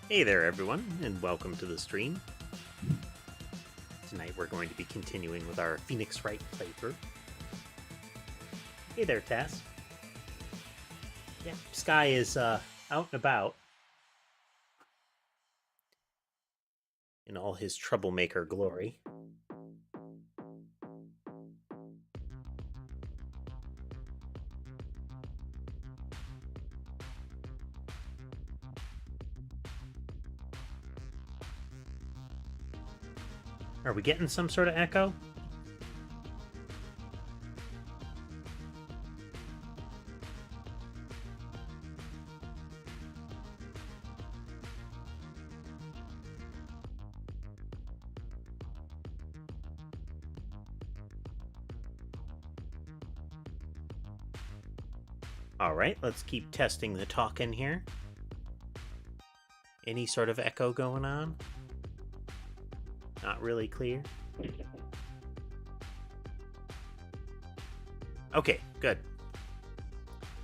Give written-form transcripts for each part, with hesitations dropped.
Hey there everyone, and welcome to the stream. Tonight we're going to be continuing with our Phoenix Wright playthrough. Hey there, Tess. Yeah, Sky is out and about in all his troublemaker glory. Are we getting some sort of echo? Alright, let's keep testing the talking here. Any sort of echo going on? Not really clear. Okay, good.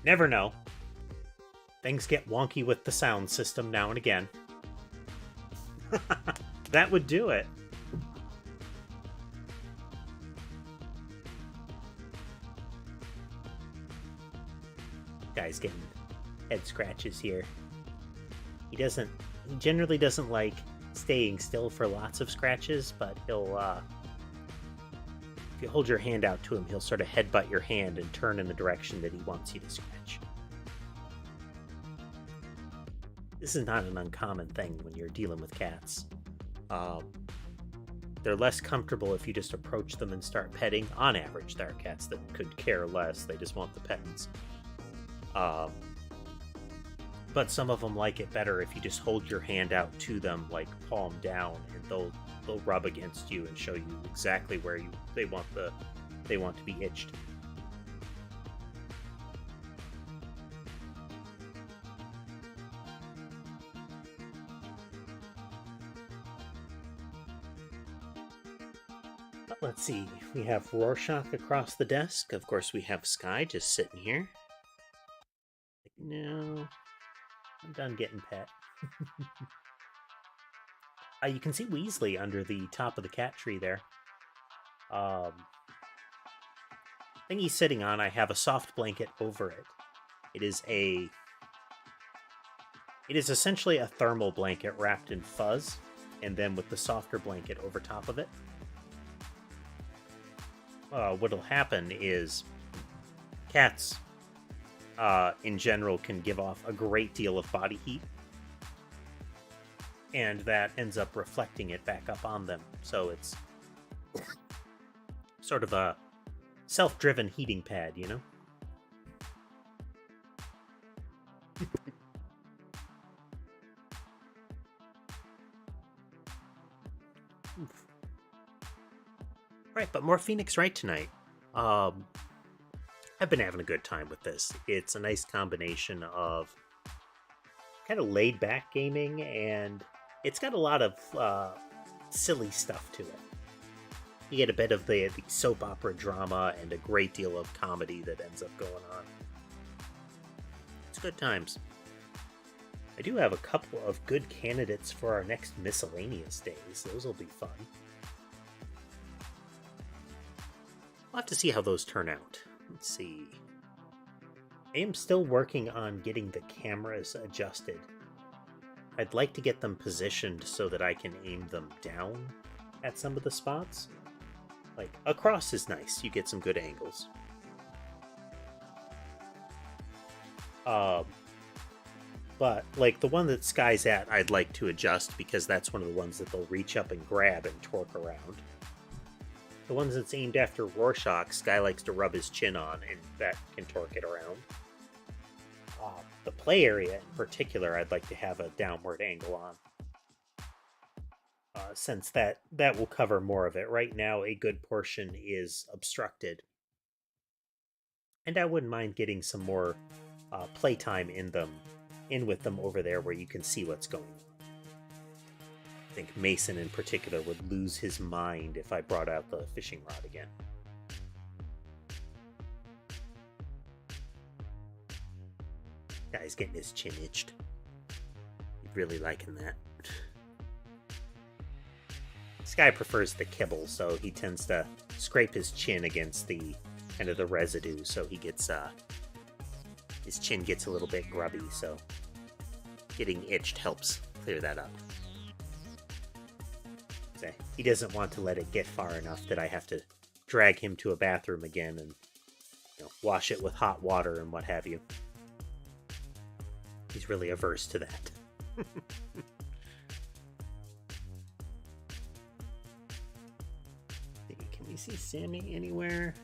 Never know. Things get wonky with the sound system now and again. That would do it. Guy's getting head scratches here. He generally doesn't like staying still for lots of scratches, but he'll, if you hold your hand out to him, he'll sort of headbutt your hand and turn in the direction that he wants you to scratch. This is not an uncommon thing when you're dealing with cats. They're less comfortable if you just approach them and start petting. On average, there are cats that could care less. They just want the pettings. But some of them like it better if you just hold your hand out to them, like palm down, and they'll rub against you and show you exactly where they want to be itched. But let's see. We have Rorschach across the desk. Of course, we have Sky just sitting here. No, I'm done getting pet. You can see Weasley under the top of the cat tree there. Thing he's sitting on, I have a soft blanket over it. It is essentially a thermal blanket wrapped in fuzz, and then with the softer blanket over top of it. What'll happen is cats in general can give off a great deal of body heat, and that ends up reflecting it back up on them. So it's sort of a self-driven heating pad, you know? Right, but more Phoenix Wright tonight. I've been having a good time with this. It's a nice combination of kind of laid-back gaming, and it's got a lot of silly stuff to it. You get a bit of the soap opera drama and a great deal of comedy that ends up going on. It's good times. I do have a couple of good candidates for our next miscellaneous days. Those will be fun. We'll have to see how those turn out. Let's see. I am still working on getting the cameras adjusted. I'd like to get them positioned so that I can aim them down at some of the spots. Like, across is nice. You get some good angles. But, like, the one that Sky's at, I'd like to adjust because that's one of the ones that they'll reach up and grab and torque around. The ones that's aimed after Rorschach, Sky likes to rub his chin on, and that can torque it around. The play area in particular, I'd like to have a downward angle on. Since that will cover more of it. Right now, a good portion is obstructed. And I wouldn't mind getting some more playtime in with them over there where you can see what's going on. I think Mason in particular would lose his mind if I brought out the fishing rod again. Guy's getting his chin itched. Really liking that. This guy prefers the kibble, so he tends to scrape his chin against the kind of the residue, so he gets his chin gets a little bit grubby, so getting itched helps clear that up. So he doesn't want to let it get far enough that I have to drag him to a bathroom again and wash it with hot water and what have you. He's really averse to that. Can we see Sammy anywhere?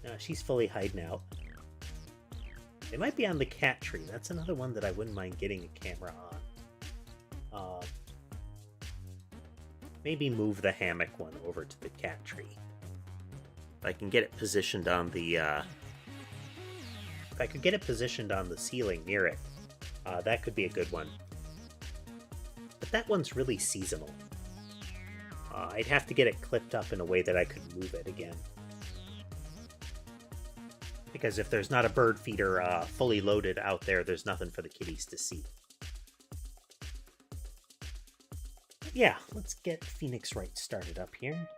No, she's fully hiding out. It might be on the cat tree. That's another one that I wouldn't mind getting a camera on. Maybe move the hammock one over to the cat tree. If I can get it positioned on the if I could get it positioned on the ceiling near it, that could be a good one. But that one's really seasonal. I'd have to get it clipped up in a way that I could move it again. Because if there's not a bird feeder fully loaded out there, there's nothing for the kitties to see. Yeah, let's get Phoenix Wright started up here.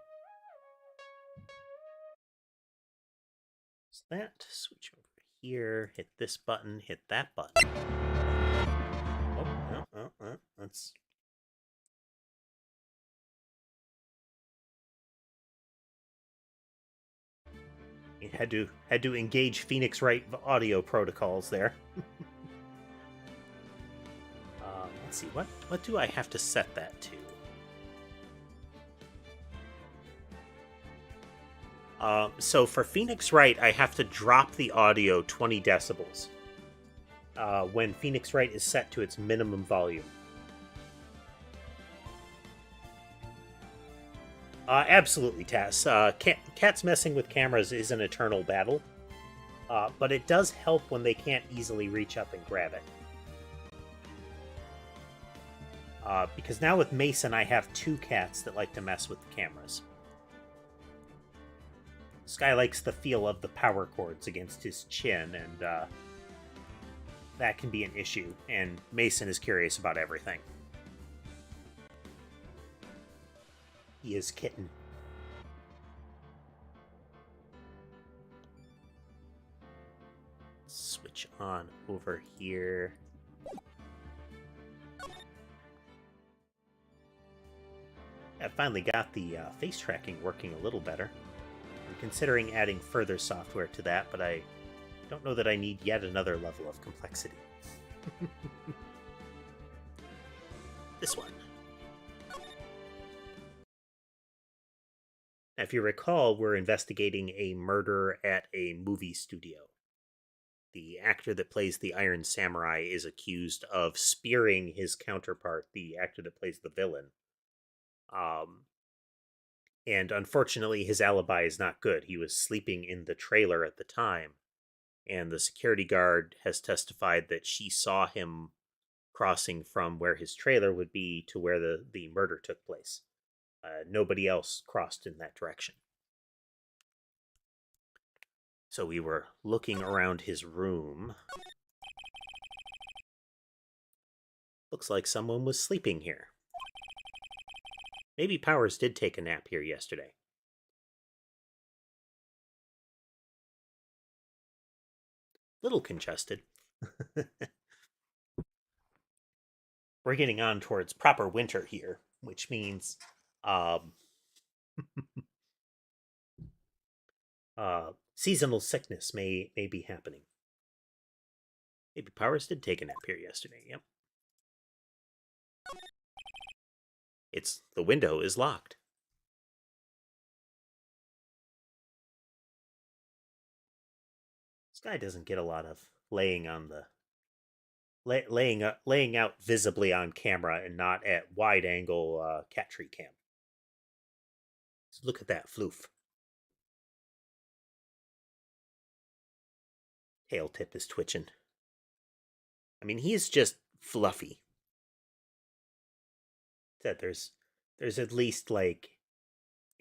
So that, switch over here, hit this button, hit that button. Let's... It had to engage Phoenix Wright audio protocols there. Let's see, what do I have to set that to? So for Phoenix Wright, I have to drop the audio 20 decibels when Phoenix Wright is set to its minimum volume. Absolutely, Tass. Cats messing with cameras is an eternal battle, but it does help when they can't easily reach up and grab it. Because now with Mason, I have 2 cats that like to mess with the cameras. This guy likes the feel of the power cords against his chin, and that can be an issue, and Mason is curious about everything. He is kitten. Switch on over here. I finally got the face tracking working a little better. I'm considering adding further software to that, but I don't know that I need yet another level of complexity. This one. Now, if you recall, we're investigating a murder at a movie studio. The actor that plays the Iron Samurai is accused of spearing his counterpart, the actor that plays the villain. And unfortunately, his alibi is not good. He was sleeping in the trailer at the time, and the security guard has testified that she saw him crossing from where his trailer would be to where the murder took place. Nobody else crossed in that direction. So we were looking around his room. Looks like someone was sleeping here. Maybe Powers did take a nap here yesterday. Little congested. We're getting on towards proper winter here, which means seasonal sickness may be happening. Maybe Powers did take a nap here yesterday, yep. The window is locked. This guy doesn't get a lot of laying out visibly on camera and not at wide angle cat tree cam. So look at that floof. Tail tip is twitching. I mean, he's just fluffy. That there's at least like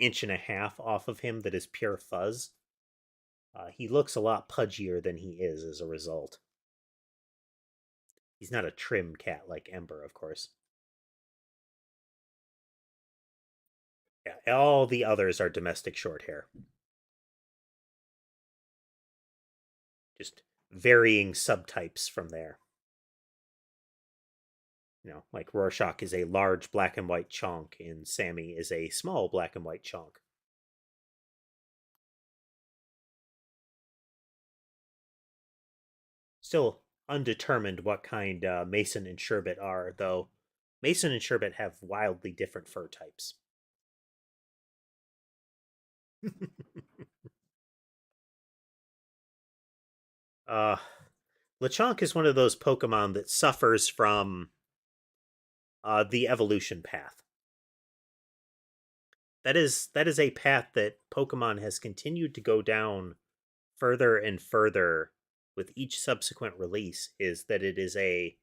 1.5 inches off of him that is pure fuzz. He looks a lot pudgier than he is as a result. He's not a trim cat like Ember, of course. Yeah, all the others are domestic short hair. Just varying subtypes from there. Like Rorschach is a large black and white chonk, and Sammy is a small black and white chonk. Still undetermined what kind Mason and Sherbet are, though. Mason and Sherbet have wildly different fur types. uh, Lechonk is one of those Pokemon that suffers from the evolution path. That is a path that Pokemon has continued to go down further and further with each subsequent release. Is that it is a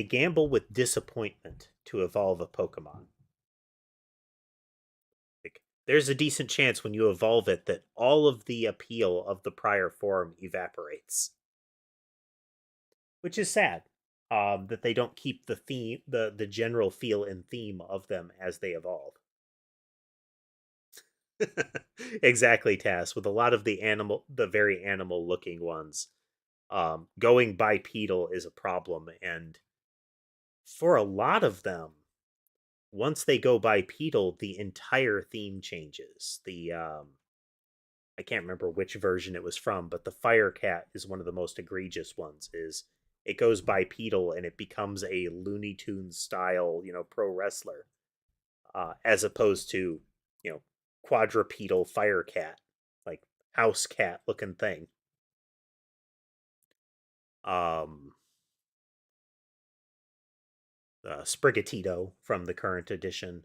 gamble with disappointment to evolve a Pokemon. Like, there's a decent chance when you evolve it that all of the appeal of the prior form evaporates, which is sad. That they don't keep the theme, the general feel and theme of them as they evolve. Exactly, Tass. With a lot of the very animal looking ones, going bipedal is a problem, and for a lot of them, once they go bipedal, the entire theme changes. I can't remember which version it was from, but the Fire Cat is one of the most egregious ones. Is it goes bipedal and it becomes a Looney Tunes style, pro wrestler, as opposed to, you know, quadrupedal Fire Cat, like house cat looking thing. Um, Sprigatito from the current edition.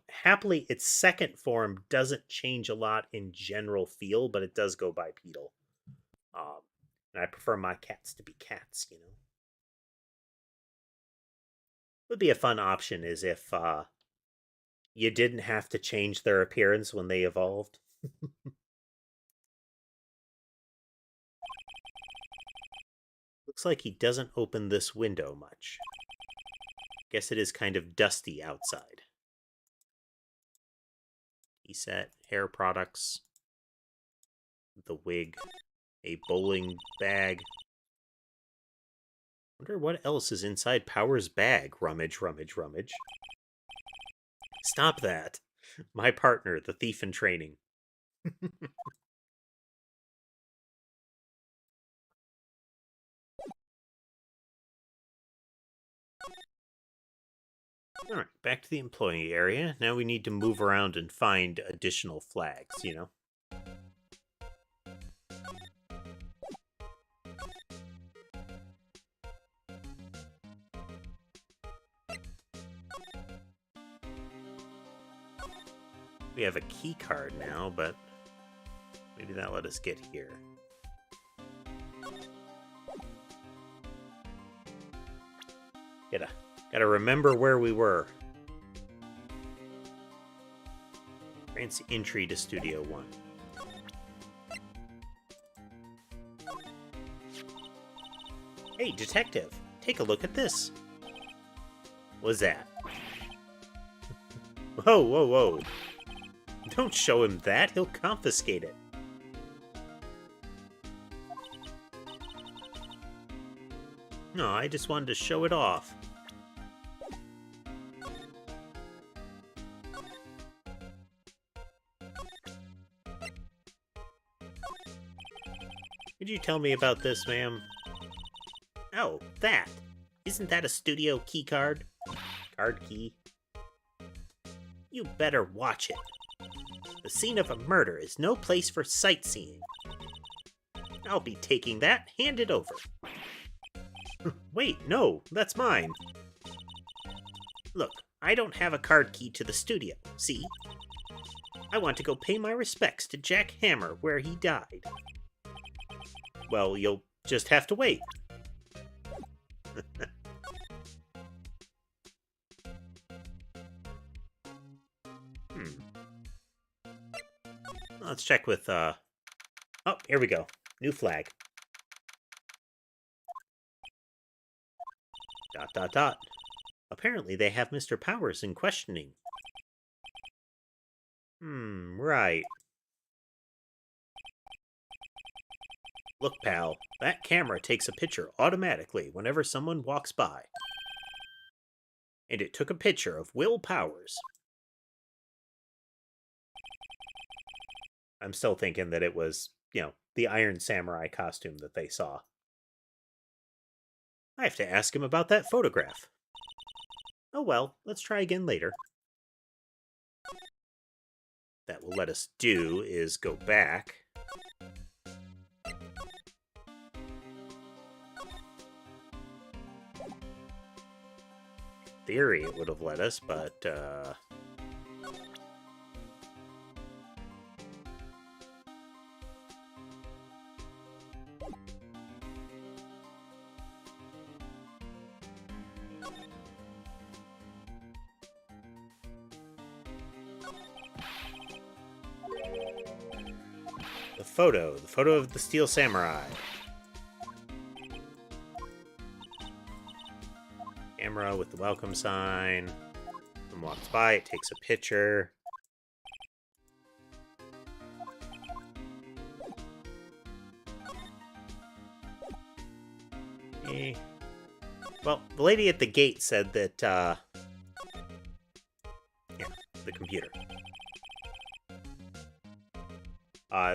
Happily, its second form doesn't change a lot in general feel, but it does go bipedal. Um, and I prefer my cats to be cats. Would be a fun option is if you didn't have to change their appearance when they evolved. Looks like he doesn't open this window much. Guess it is kind of dusty outside. He set hair products, the wig, a bowling bag. Wonder what else is inside Power's bag. Rummage, rummage, rummage. Stop that. My partner, the thief in training. Alright, back to the employee area. Now we need to move around and find additional flags. We have a key card now, but maybe that let us get here. Gotta remember where we were. Grants entry to Studio 1. Hey, detective, take a look at this. What's that? Whoa, whoa, whoa. Don't show him that, he'll confiscate it. No, I just wanted to show it off. Could you tell me about this, ma'am? Oh, that. Isn't that a studio key card? Card key? You better watch it. The scene of a murder is no place for sightseeing. I'll be taking that. Hand it over. Wait, no, that's mine. Look, I don't have a card key to the studio, see? I want to go pay my respects to Jack Hammer where he died. Well, you'll just have to wait. Let's check with, oh, here we go. New flag. dot dot dot. Apparently they have Mr. Powers in questioning. Right. Look, pal, that camera takes a picture automatically whenever someone walks by. And it took a picture of Will Powers. I'm still thinking that it was, the Iron Samurai costume that they saw. I have to ask him about that photograph. Oh well, let's try again later. That will let us do is go back. In theory, it would have let us, but, the photo of the Steel Samurai. Camera with the welcome sign. Someone walks by, it takes a picture. Well, the lady at the gate said that, yeah, the computer.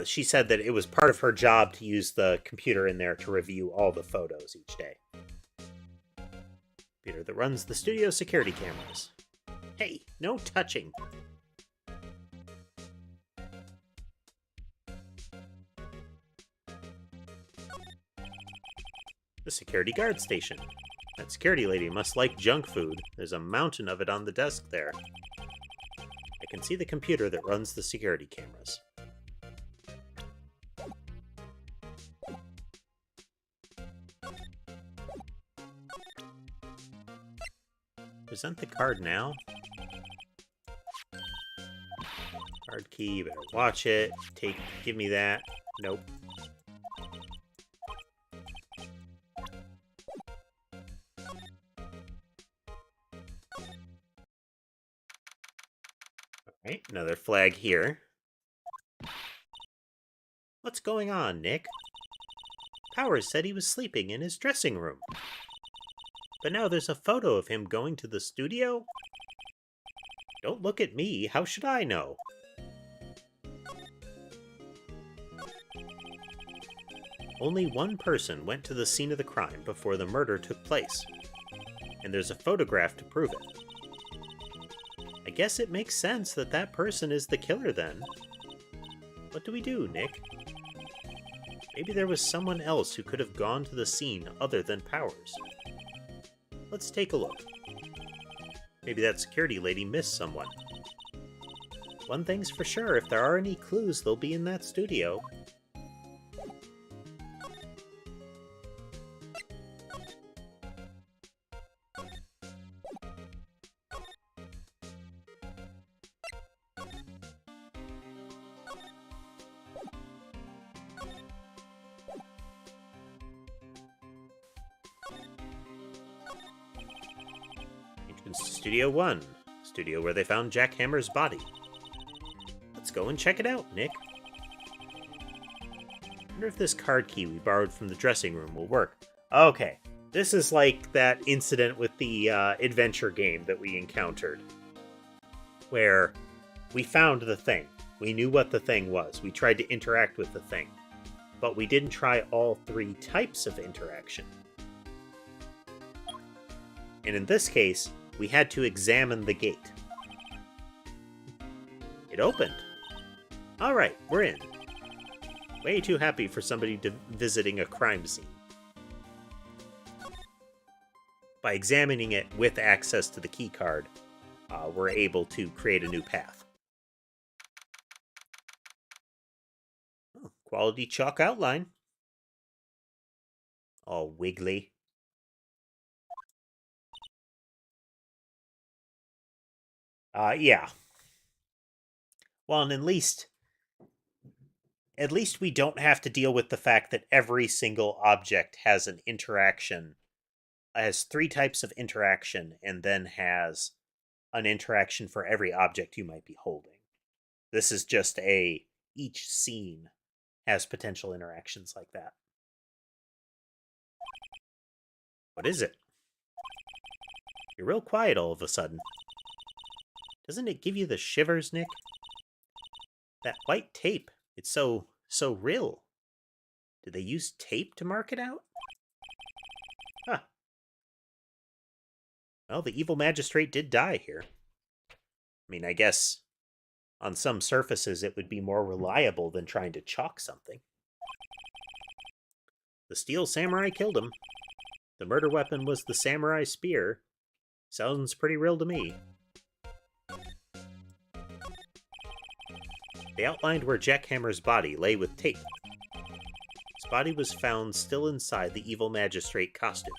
She said that it was part of her job to use the computer in there to review all the photos each day. Computer that runs the studio security cameras. Hey, no touching. The security guard station. That security lady must like junk food. There's a mountain of it on the desk there. I can see the computer that runs the security cameras. Present the card now. Card key, better watch it. Give me that. Nope. Alright, another flag here. What's going on, Nick? Powers said he was sleeping in his dressing room. But now there's a photo of him going to the studio? Don't look at me. How should I know? Only one person went to the scene of the crime before the murder took place. And there's a photograph to prove it. I guess it makes sense that that person is the killer then. What do we do, Nick? Maybe there was someone else who could have gone to the scene other than Powers. Let's take a look. Maybe that security lady missed someone. One thing's for sure, if there are any clues, they'll be in that studio. Studio 1, studio where they found Jack Hammer's body. Let's go and check it out, Nick. Wonder if this card key we borrowed from the dressing room will work. Okay, this is like that incident with the adventure game that we encountered, where we found the thing. We knew what the thing was. We tried to interact with the thing, but we didn't try all three types of interaction. And in this case, we had to examine the gate. It opened. Alright, we're in. Way too happy for somebody visiting a crime scene. By examining it with access to the key card, we're able to create a new path. Oh, quality chalk outline. All wiggly. Yeah. Well, and at least we don't have to deal with the fact that every single object has an interaction has 3 types of interaction and then has an interaction for every object you might be holding. This is just each scene has potential interactions like that. What is it? You're real quiet all of a sudden. Doesn't it give you the shivers, Nick? That white tape, it's so real. Did they use tape to mark it out? Huh. Well, the evil magistrate did die here. I mean, I guess on some surfaces it would be more reliable than trying to chalk something. The steel samurai killed him. The murder weapon was the samurai spear. Sounds pretty real to me. They outlined where Jackhammer's body lay with tape. His body was found still inside the evil magistrate costume.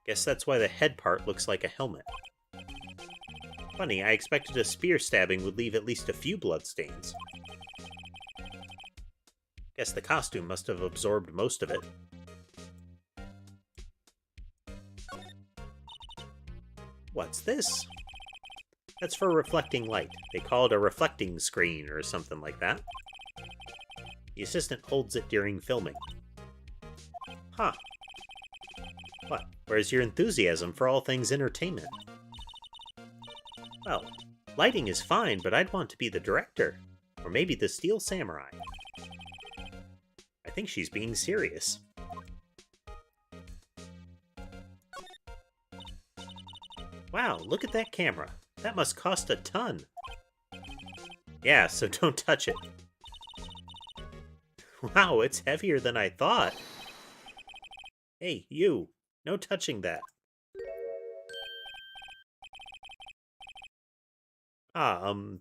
Guess that's why the head part looks like a helmet. Funny, I expected a spear stabbing would leave at least a few bloodstains. Guess the costume must have absorbed most of it. What's this? That's for reflecting light. They call it a reflecting screen or something like that. The assistant holds it during filming. Huh. What? Where's your enthusiasm for all things entertainment? Well, lighting is fine, but I'd want to be the director. Or maybe the Steel Samurai. I think she's being serious. Wow, look at that camera. That must cost a ton. Yeah, so don't touch it. Wow, it's heavier than I thought. Hey, you. No touching that.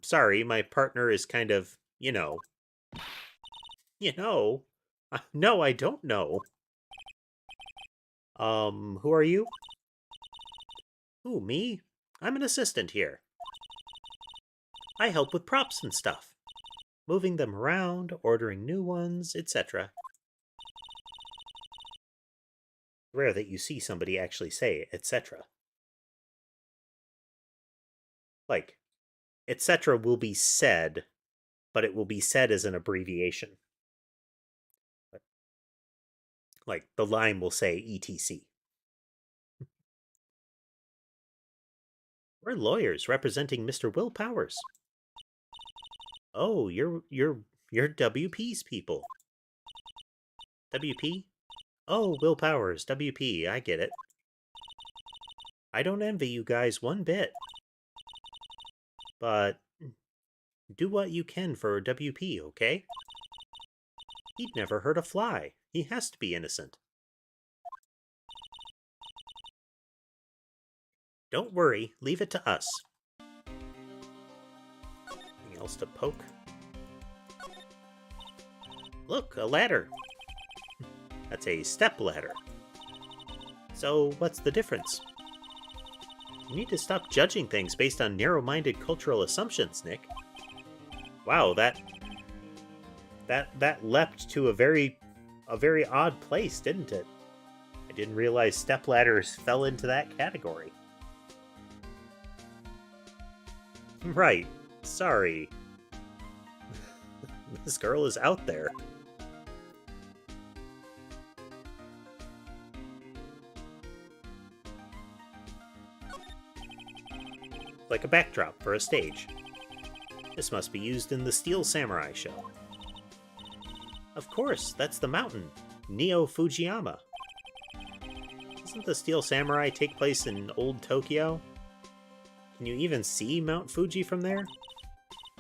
Sorry, my partner is kind of, you know. You know? No, I don't know. Who are you? Who, me? I'm an assistant here. I help with props and stuff. Moving them around, ordering new ones, etc. Rare that you see somebody actually say etc. Like, etc. will be said, but it will be said as an abbreviation. Like, the line will say ETC. We're lawyers representing Mr. Will Powers. Oh, you're WP's people. WP? Oh, Will Powers, WP, I get it. I don't envy you guys one bit. But do what you can for WP, okay? He'd never hurt a fly. He has to be innocent. Don't worry, leave it to us. Anything else to poke? Look, a ladder. That's a step ladder. So, what's the difference? You need to stop judging things based on narrow-minded cultural assumptions, Nick. Wow, that leapt to a very odd place, didn't it? I didn't realize stepladders fell into that category. Right. Sorry. This girl is out there. Like a backdrop for a stage. This must be used in the Steel Samurai show. Of course, that's the mountain, Neo Fujiyama. Doesn't the Steel Samurai take place in Old Tokyo? Can you even see Mount Fuji from there?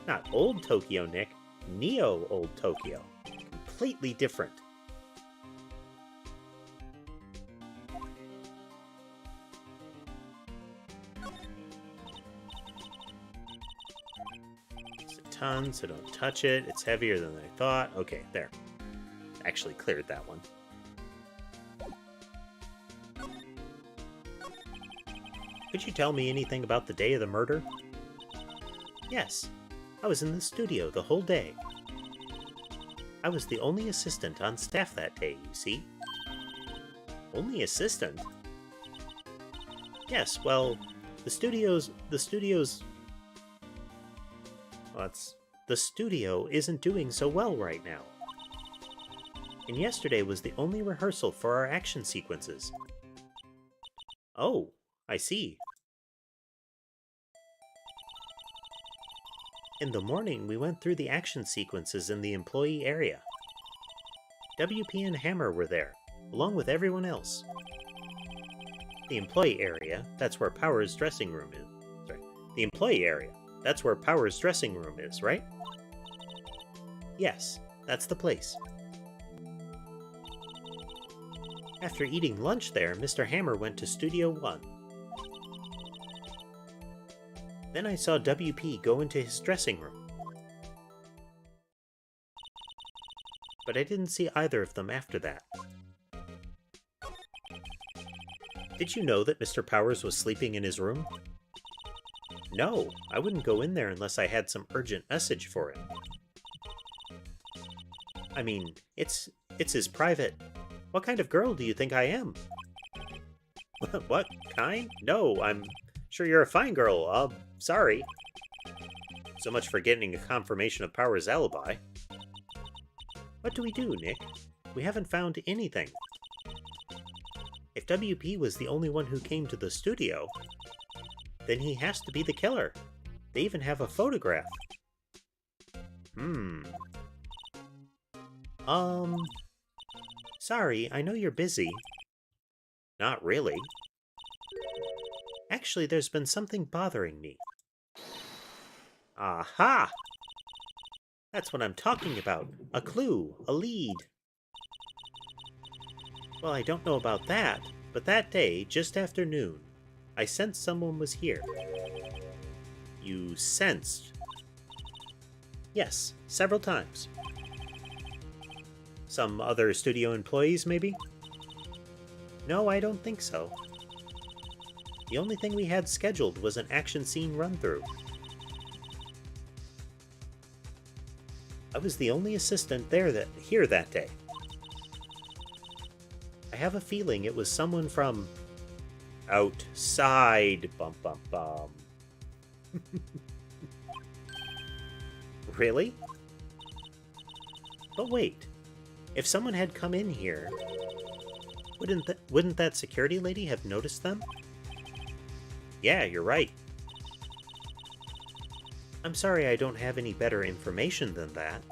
Not Old Tokyo, Nick. Neo Old Tokyo. Completely different. It's a ton, so don't touch it. It's heavier than I thought. Okay, there. Actually cleared that one. Could you tell me anything about the day of the murder? Yes. I was in the studio the whole day. I was the only assistant on staff that day, you see. Only assistant? Yes, well, the studio isn't doing so well right now. And yesterday was the only rehearsal for our action sequences. Oh, I see. In the morning, we went through the action sequences in the employee area. WP and Hammer were there, along with everyone else. The employee area, that's where Power's dressing room is. Sorry. The employee area, that's where Power's dressing room is, right? Yes, that's the place. After eating lunch there, Mr. Hammer went to Studio 1. Then I saw WP go into his dressing room. But I didn't see either of them after that. Did you know that Mr. Powers was sleeping in his room? No, I wouldn't go in there unless I had some urgent message for him. I mean, it's his private... What kind of girl do you think I am? What kind? No, I'm sure you're a fine girl. Sorry. So much for getting a confirmation of Power's alibi. What do we do, Nick? We haven't found anything. If WP was the only one who came to the studio, then he has to be the killer. They even have a photograph. Sorry, I know you're busy. Not really. Actually, there's been something bothering me. Aha! That's what I'm talking about. A clue, a lead. Well, I don't know about that, but that day, just after noon, I sensed someone was here. You sensed? Yes, several times. Some other studio employees, maybe? No, I don't think so. The only thing we had scheduled was an action scene run-through. I was the only assistant here that day. I have a feeling it was someone from outside. Bum bum bum. Really? But wait. If someone had come in here, wouldn't that security lady have noticed them? Yeah, you're right. I'm sorry I don't have any better information than that.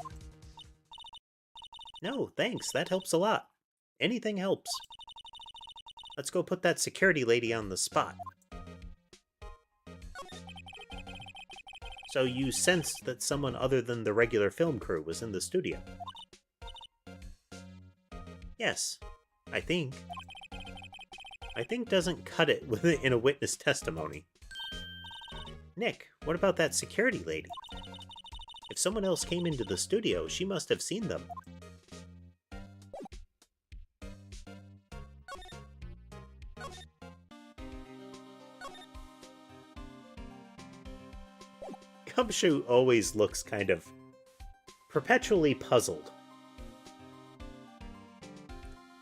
No, thanks. That helps a lot. Anything helps. Let's go put that security lady on the spot. So you sensed that someone other than the regular film crew was in the studio? Yes, I think. I think doesn't cut it in a witness testimony. Nick, what about that security lady? If someone else came into the studio, she must have seen them. Gumshoe always looks kind of perpetually puzzled.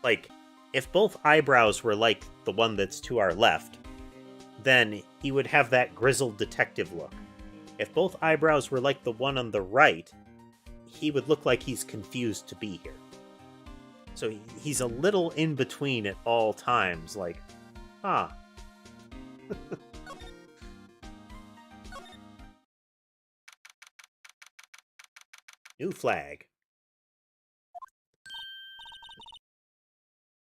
Like, if both eyebrows were like the one that's to our left, then he would have that grizzled detective look. If both eyebrows were like the one on the right, he would look like he's confused to be here. So he's a little in between at all times, like, huh. New flag.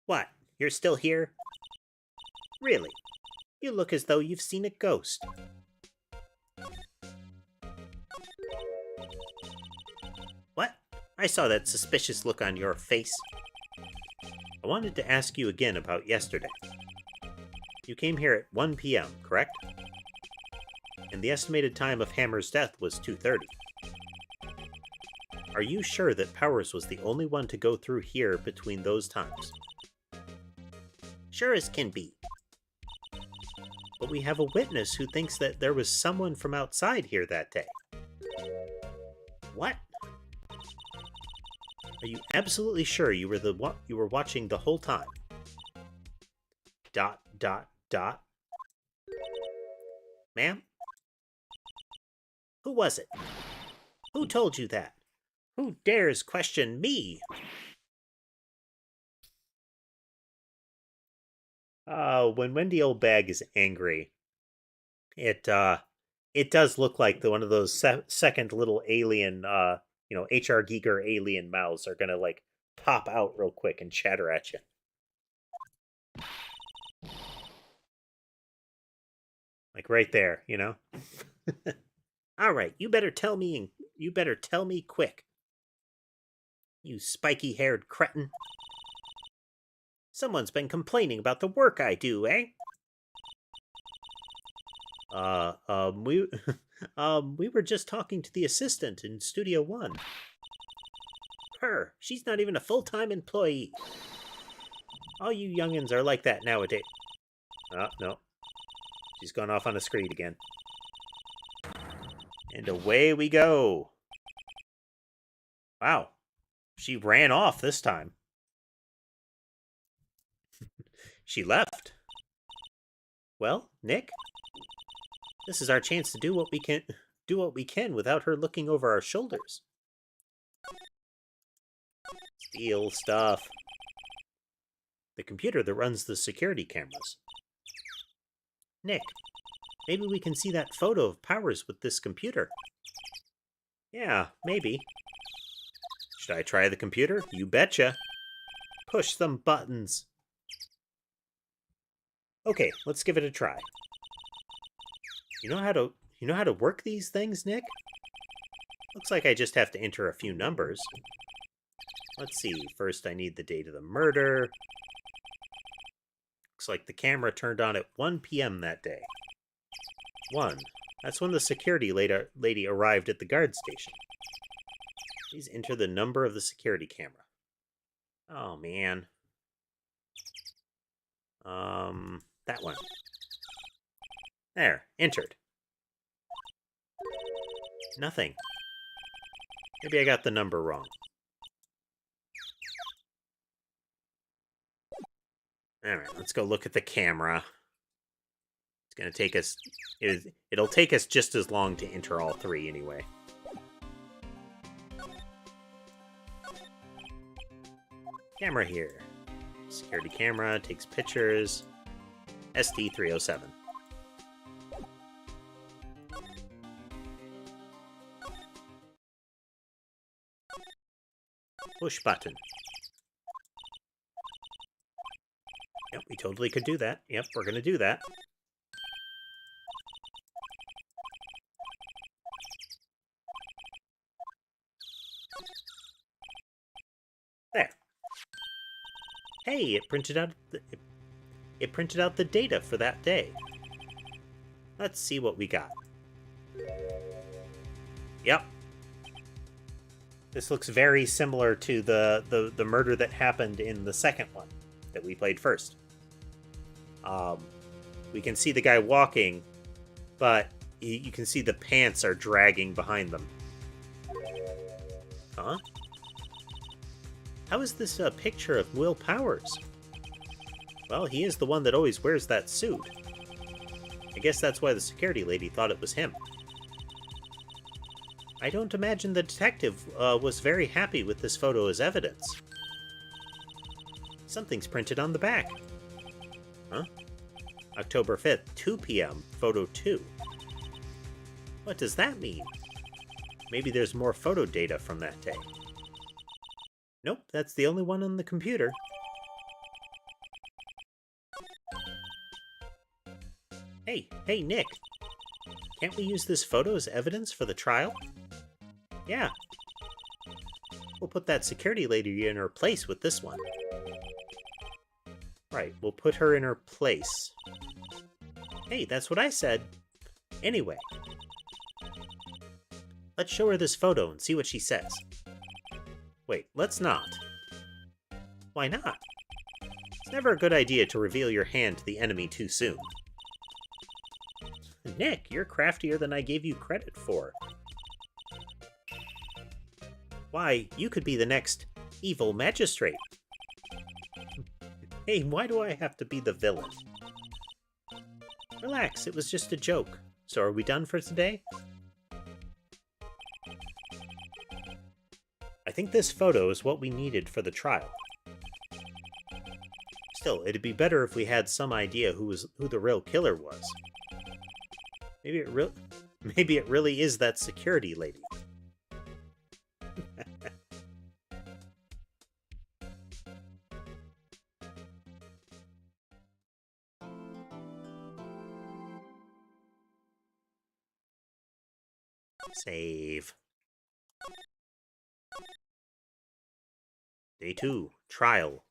What? You're still here? Really? You look as though you've seen a ghost. What? I saw that suspicious look on your face. I wanted to ask you again about yesterday. You came here at 1 p.m., correct? And the estimated time of Hammer's death was 2:30. Are you sure that Powers was the only one to go through here between those times? Sure as can be. But we have a witness who thinks that there was someone from outside here that day. What? Are you absolutely sure you were watching the whole time? dot, dot, dot. Ma'am? Who was it? Who told you that? Who dares question me? When Wendy Old Bag is angry, it does look like one of those second little alien, HR Giger alien mouths are gonna like pop out real quick and chatter at you. Like right there, you know? All right, you better tell me quick. You spiky-haired cretin. Someone's been complaining about the work I do, eh? We we were just talking to the assistant in Studio One. Her, she's not even a full-time employee. All you youngins are like that nowadays. Oh, no. She's gone off on a screed again. And away we go. Wow. She ran off this time. She left. Well, Nick, this is our chance to do what we can without her looking over our shoulders. Steal stuff. The computer that runs the security cameras. Nick, maybe we can see that photo of Powers with this computer. Yeah, maybe. Should I try the computer? You betcha. Push some buttons. Okay, let's give it a try. You know how to work these things, Nick? Looks like I just have to enter a few numbers. Let's see. First, I need the date of the murder. Looks like the camera turned on at 1 p.m. that day. 1. That's when the security lady arrived at the guard station. Please enter the number of the security camera. Oh, man. That one. There, entered. Nothing. Maybe I got the number wrong. Alright, let's go look at the camera. It's gonna take us... It'll take us just as long to enter all three anyway. Camera here. Security camera, takes pictures. SD307. Push button. Yep, we totally could do that. Yep, we're gonna do that. There. Hey, it printed out the data for that day. Let's see what we got. Yep. This looks very similar to the murder that happened in the second one that we played first. We can see the guy walking, but you can see the pants are dragging behind them. Huh? How is this a picture of Will Powers? Well, he is the one that always wears that suit. I guess that's why the security lady thought it was him. I don't imagine the detective was very happy with this photo as evidence. Something's printed on the back. Huh? October 5th, 2 p.m., photo 2. What does that mean? Maybe there's more photo data from that day. Nope, that's the only one on the computer. Hey, Nick. Can't we use this photo as evidence for the trial? Yeah. We'll put that security lady in her place with this one. Right, we'll put her in her place. Hey, that's what I said. Anyway. Let's show her this photo and see what she says. Wait, let's not. Why not? It's never a good idea to reveal your hand to the enemy too soon. Nick, you're craftier than I gave you credit for. Why, you could be the next evil magistrate. Hey, why do I have to be the villain? Relax, it was just a joke. So are we done for today? I think this photo is what we needed for the trial. Still, it'd be better if we had some idea who the real killer was. Maybe it really is that security lady. Save. Day 2, trial.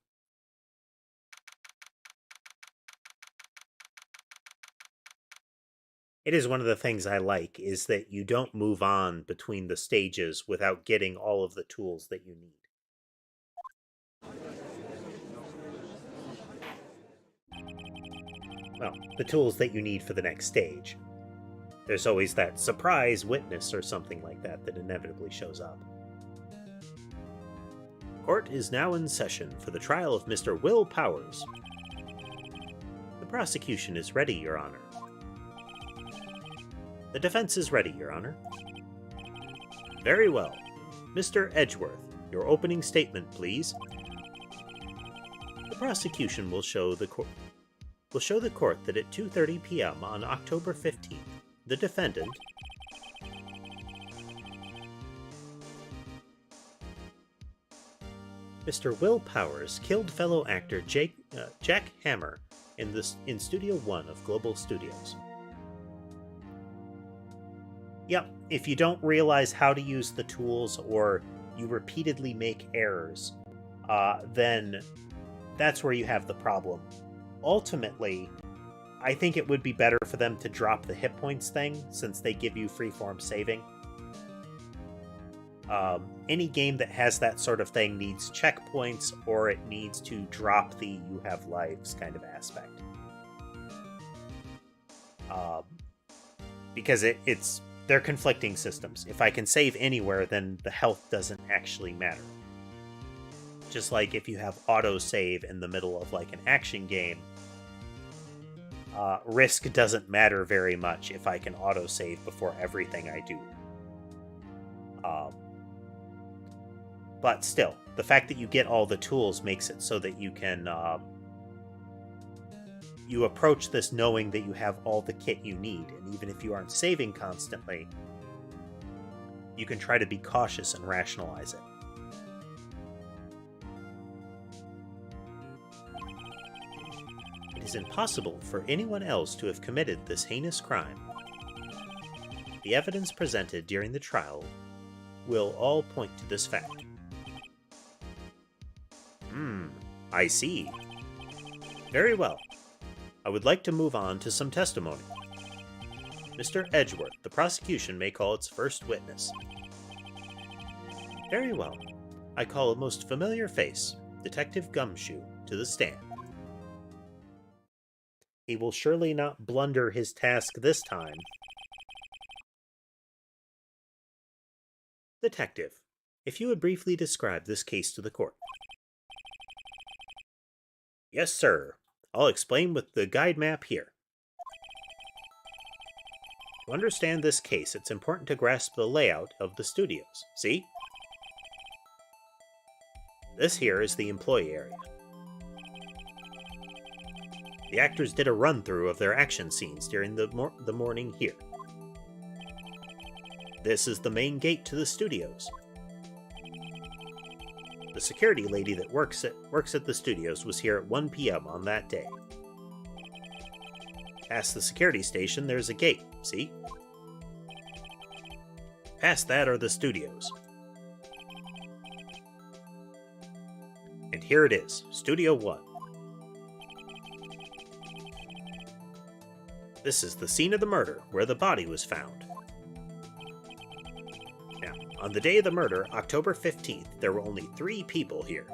It is one of the things I like, is that you don't move on between the stages without getting all of the tools that you need. Well, the tools that you need for the next stage. There's always that surprise witness or something like that that inevitably shows up. Court is now in session for the trial of Mr. Will Powers. The prosecution is ready, Your Honor. The defense is ready, Your Honor. Very well. Mr. Edgeworth, your opening statement, please. The prosecution will show the court that at 2:30 p.m. on October 15th, the defendant, Mr. Will Powers, killed fellow actor Jack Hammer in Studio 1 of Global Studios. Yep, if you don't realize how to use the tools or you repeatedly make errors, then that's where you have the problem. Ultimately, I think it would be better for them to drop the hit points thing, since they give you freeform saving. Any game that has that sort of thing needs checkpoints, or it needs to drop the you have lives kind of aspect. Because they're conflicting systems. If I can save anywhere, then the health doesn't actually matter. Just like if you have autosave in the middle of like an action game, risk doesn't matter very much if I can autosave before everything I do. But still, the fact that you get all the tools makes it so that you can you approach this knowing that you have all the kit you need, and even if you aren't saving constantly, you can try to be cautious and rationalize it. It is impossible for anyone else to have committed this heinous crime. The evidence presented during the trial will all point to this fact. I see. Very well. I would like to move on to some testimony. Mr. Edgeworth, the prosecution may call its first witness. Very well. I call a most familiar face, Detective Gumshoe, to the stand. He will surely not blunder his task this time. Detective, if you would briefly describe this case to the court. Yes, sir. I'll explain with the guide map here. To understand this case, it's important to grasp the layout of the studios. See? This here is the employee area. The actors did a run-through of their action scenes during the morning here. This is the main gate to the studios. The security lady that works at the studios was here at 1 p.m. on that day. Past the security station, there's a gate, see? Past that are the studios. And here it is, Studio 1. This is the scene of the murder, where the body was found. Now, on the day of the murder, October 15th, there were only 3 people here.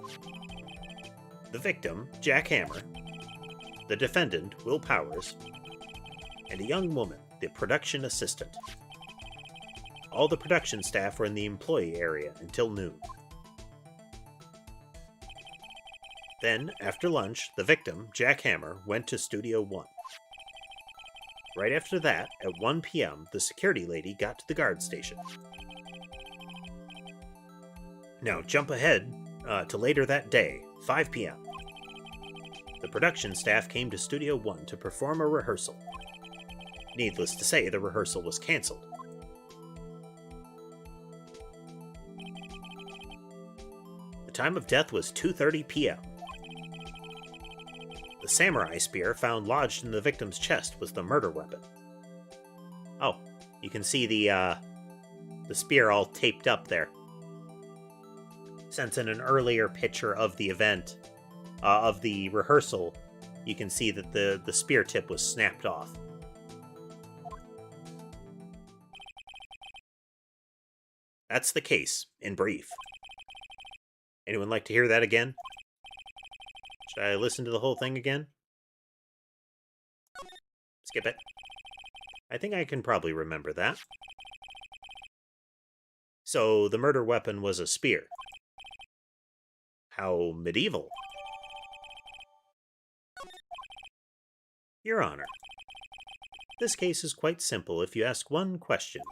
The victim, Jack Hammer, the defendant, Will Powers, and a young woman, the production assistant. All the production staff were in the employee area until noon. Then, after lunch, the victim, Jack Hammer, went to Studio 1. Right after that, at 1 p.m., the security lady got to the guard station. Now, jump ahead to later that day, 5 p.m. The production staff came to Studio 1 to perform a rehearsal. Needless to say, the rehearsal was cancelled. The time of death was 2:30 p.m. The samurai spear found lodged in the victim's chest was the murder weapon. Oh, you can see the spear all taped up there. Since in an earlier picture of the event, of the rehearsal, you can see that the spear tip was snapped off. That's the case, in brief. Anyone like to hear that again? Should I listen to the whole thing again? Skip it. I think I can probably remember that. So, the murder weapon was a spear. How medieval. Your Honor, this case is quite simple if you ask one question.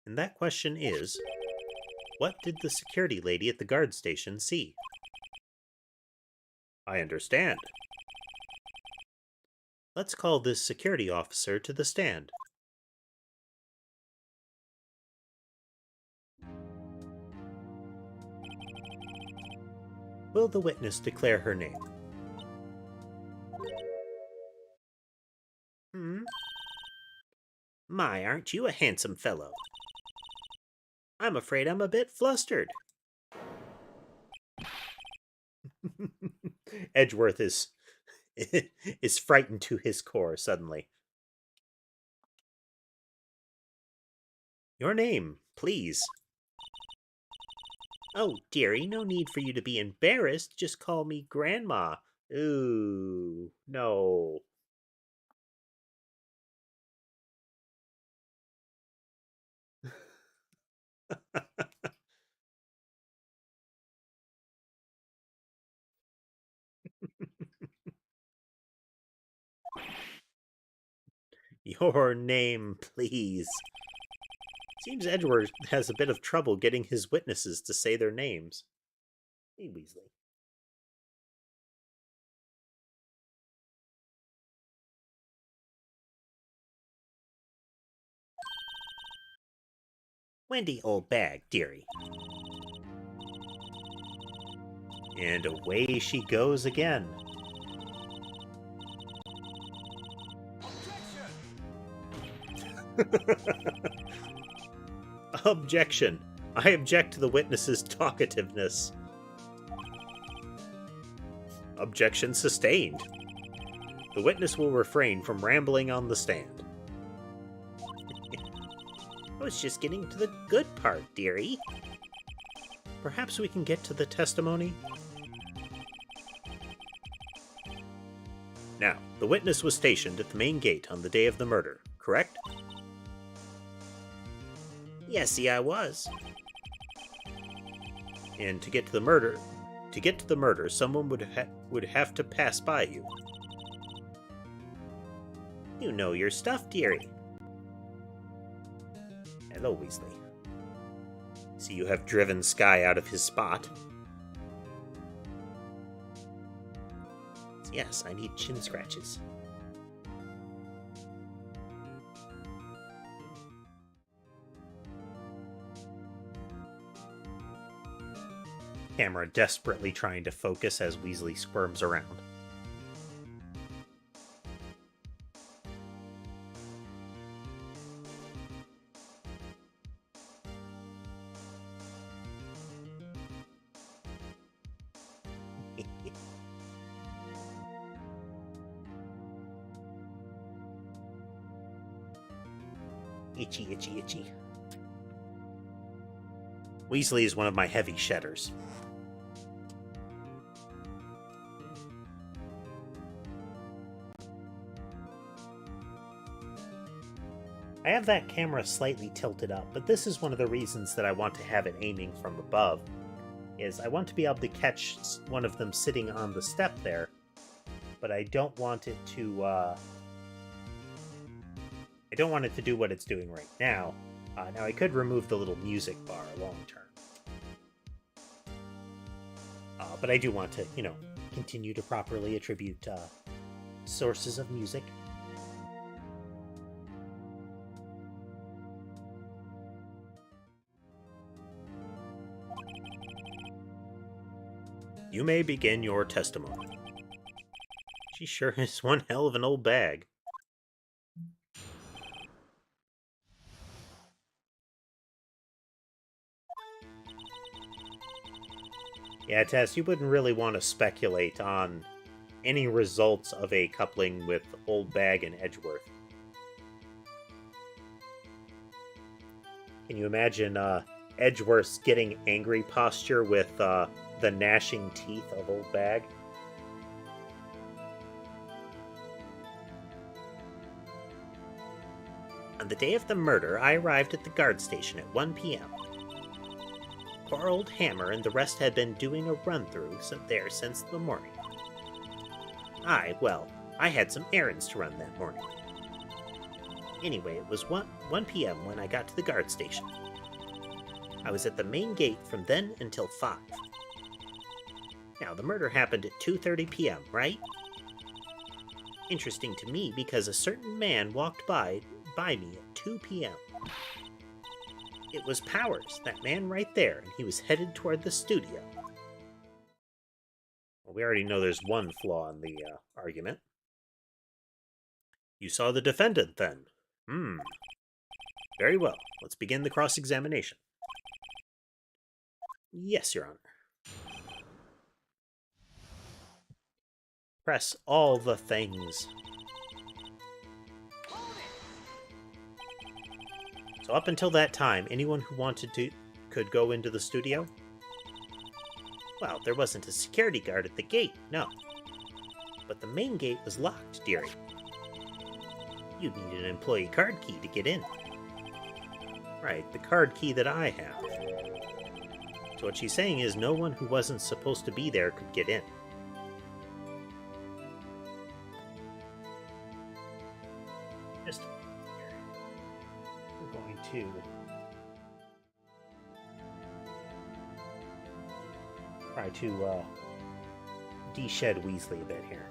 And that question is, what did the security lady at the guard station see? I understand. Let's call this security officer to the stand. Will the witness declare her name? My, aren't you a handsome fellow? I'm afraid I'm a bit flustered. Edgeworth is frightened to his core suddenly. Your name, please. Oh, dearie, no need for you to be embarrassed. Just call me Grandma. Ooh, no. Your name, please. Seems Edgeworth has a bit of trouble getting his witnesses to say their names. Hey, Weasley. Wendy, old bag, dearie. And away she goes again. Objection. I object to the witness's talkativeness. Objection sustained. The witness will refrain from rambling on the stand. I was just getting to the good part, dearie. Perhaps we can get to the testimony? Now, the witness was stationed at the main gate on the day of the murder, correct? Yes, I was. And to get to the murder, someone would have to pass by you. You know your stuff, dearie. Hello, Weasley. See, you have driven Sky out of his spot. Yes, I need chin scratches. Camera desperately trying to focus as Weasley squirms around. Itchy, itchy, itchy. Weasley is one of my heavy shedders. I have that camera slightly tilted up, but this is one of the reasons that I want to have it aiming from above, is I want to be able to catch one of them sitting on the step there, but I don't want it to I don't want it to do what it's doing right now. Now I could remove the little music bar long term. But I do want to, continue to properly attribute sources of music. You may begin your testimony. She sure is one hell of an old bag. Yeah, Tess, you wouldn't really want to speculate on any results of a coupling with Old Bag and Edgeworth. Can you imagine Edgeworth's getting angry posture with the gnashing teeth of Old Bag? On the day of the murder, I arrived at the guard station at 1 p.m. Poor old Hammer and the rest had been doing a run-through there since the morning. I had some errands to run that morning. Anyway, it was 1 p.m. when I got to the guard station. I was at the main gate from then until 5. Now, the murder happened at 2:30 p.m., right? Interesting to me because a certain man walked by me at 2 p.m. It was Powers, that man right there, and he was headed toward the studio. Well, we already know there's one flaw in the argument. You saw the defendant, then? Very well. Let's begin the cross-examination. Yes, Your Honor. Press all the things. So up until that time, anyone who wanted to could go into the studio? Well, there wasn't a security guard at the gate, no. But the main gate was locked, dearie. You'd need an employee card key to get in. Right, the card key that I have. So what she's saying is no one who wasn't supposed to be there could get in. Just we're going to try to de-shed Weasley a bit here.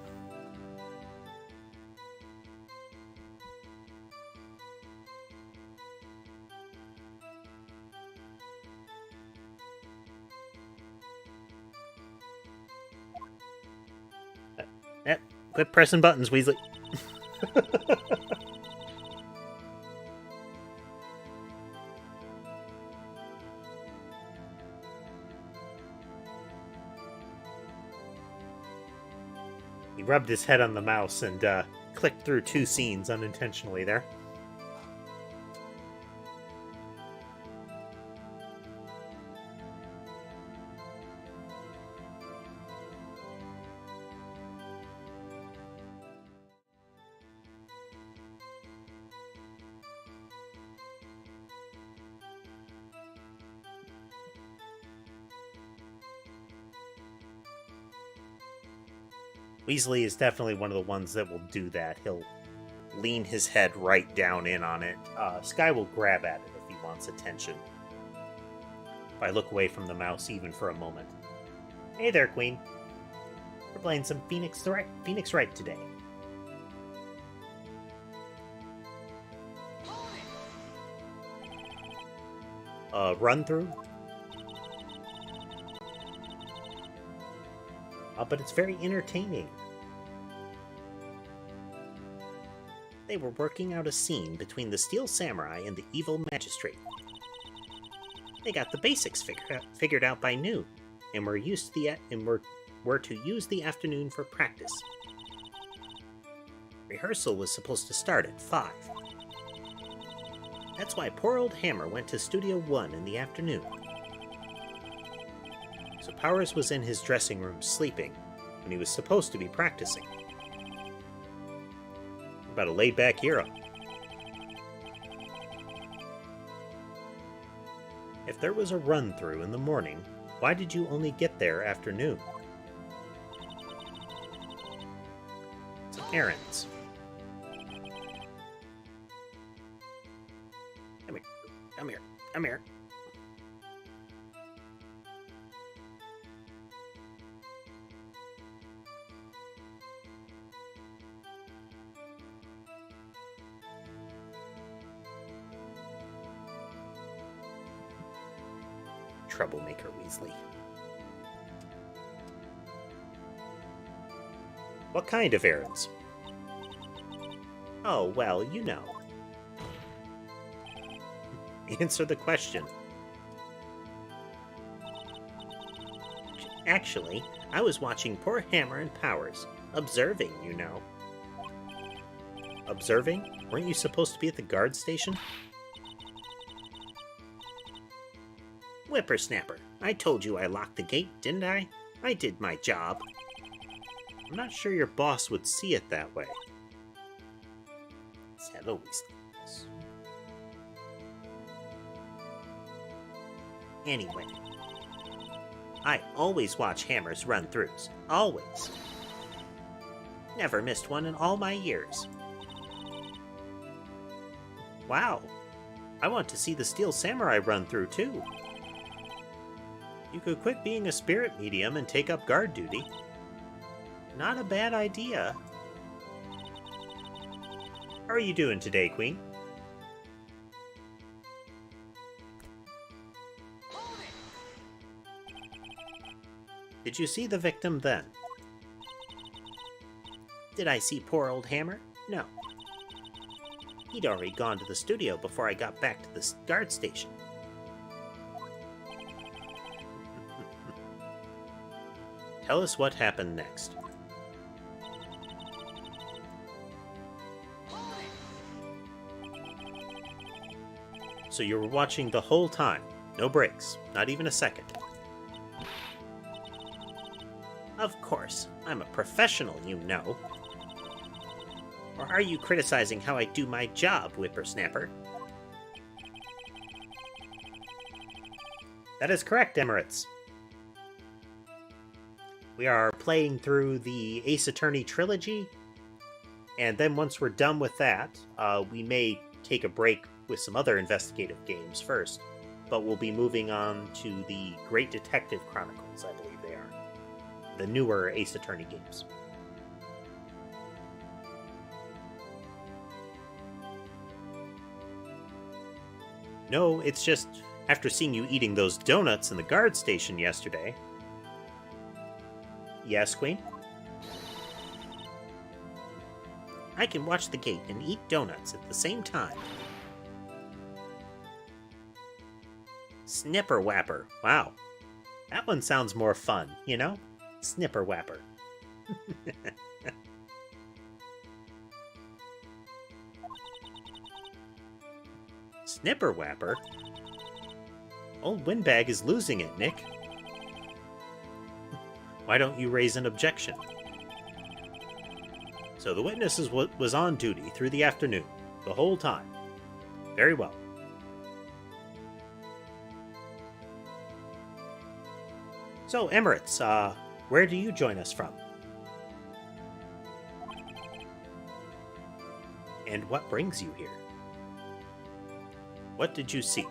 Quit pressing buttons, Weasley. He rubbed his head on the mouse and clicked through 2 scenes unintentionally there. Weasley is definitely one of the ones that will do that. He'll lean his head right down in on it. Sky will grab at it if he wants attention. If I look away from the mouse even for a moment. Hey there, Queen. We're playing some Phoenix Wright today. Run through? But it's very entertaining. They were working out a scene between the Steel Samurai and the evil magistrate. They got the basics figured out by noon, and were to use the afternoon for practice. Rehearsal was supposed to start at 5. That's why poor old Hammer went to Studio 1 in the afternoon. So Powers was in his dressing room sleeping when he was supposed to be practicing. About a laid-back hero. If there was a run-through in the morning, why did you only get there after noon? Some errands. Come here. Come here. Troublemaker Weasley. What kind of errands? Oh, well, you know. Answer the question. Actually, I was watching poor Hammer and Powers. Observing, you know. Observing? Weren't you supposed to be at the guard station? Whippersnapper, I told you I locked the gate, didn't I? I did my job. I'm not sure your boss would see it that way. Sad always. Anyway, I always watch Hammer's run-throughs. Always. Never missed one in all my years. Wow. I want to see the Steel Samurai run-through, too. You could quit being a spirit medium and take up guard duty. Not a bad idea. How are you doing today, Queen? Did you see the victim then? Did I see poor old Hammer? No. He'd already gone to the studio before I got back to the guard station. Tell us what happened next. So you were watching the whole time? No breaks? Not even a second? Of course. I'm a professional, you know. Or are you criticizing how I do my job, Whippersnapper? That is correct, Emirates. We are playing through the Ace Attorney Trilogy, and then once we're done with that, we may take a break with some other investigative games first, but we'll be moving on to the Great Detective Chronicles, I believe they are. The newer Ace Attorney games. No, it's just, after seeing you eating those donuts in the guard station yesterday... Yes, Queen? I can watch the gate and eat donuts at the same time. Snipper Whapper. Wow. That one sounds more fun, you know? Snipper Whapper. Snipper Whapper? Old Windbag is losing it, Nick. Why don't you raise an objection? So the witness was on duty through the afternoon, the whole time. Very well. So, Emirates, where do you join us from? And what brings you here? What did you see?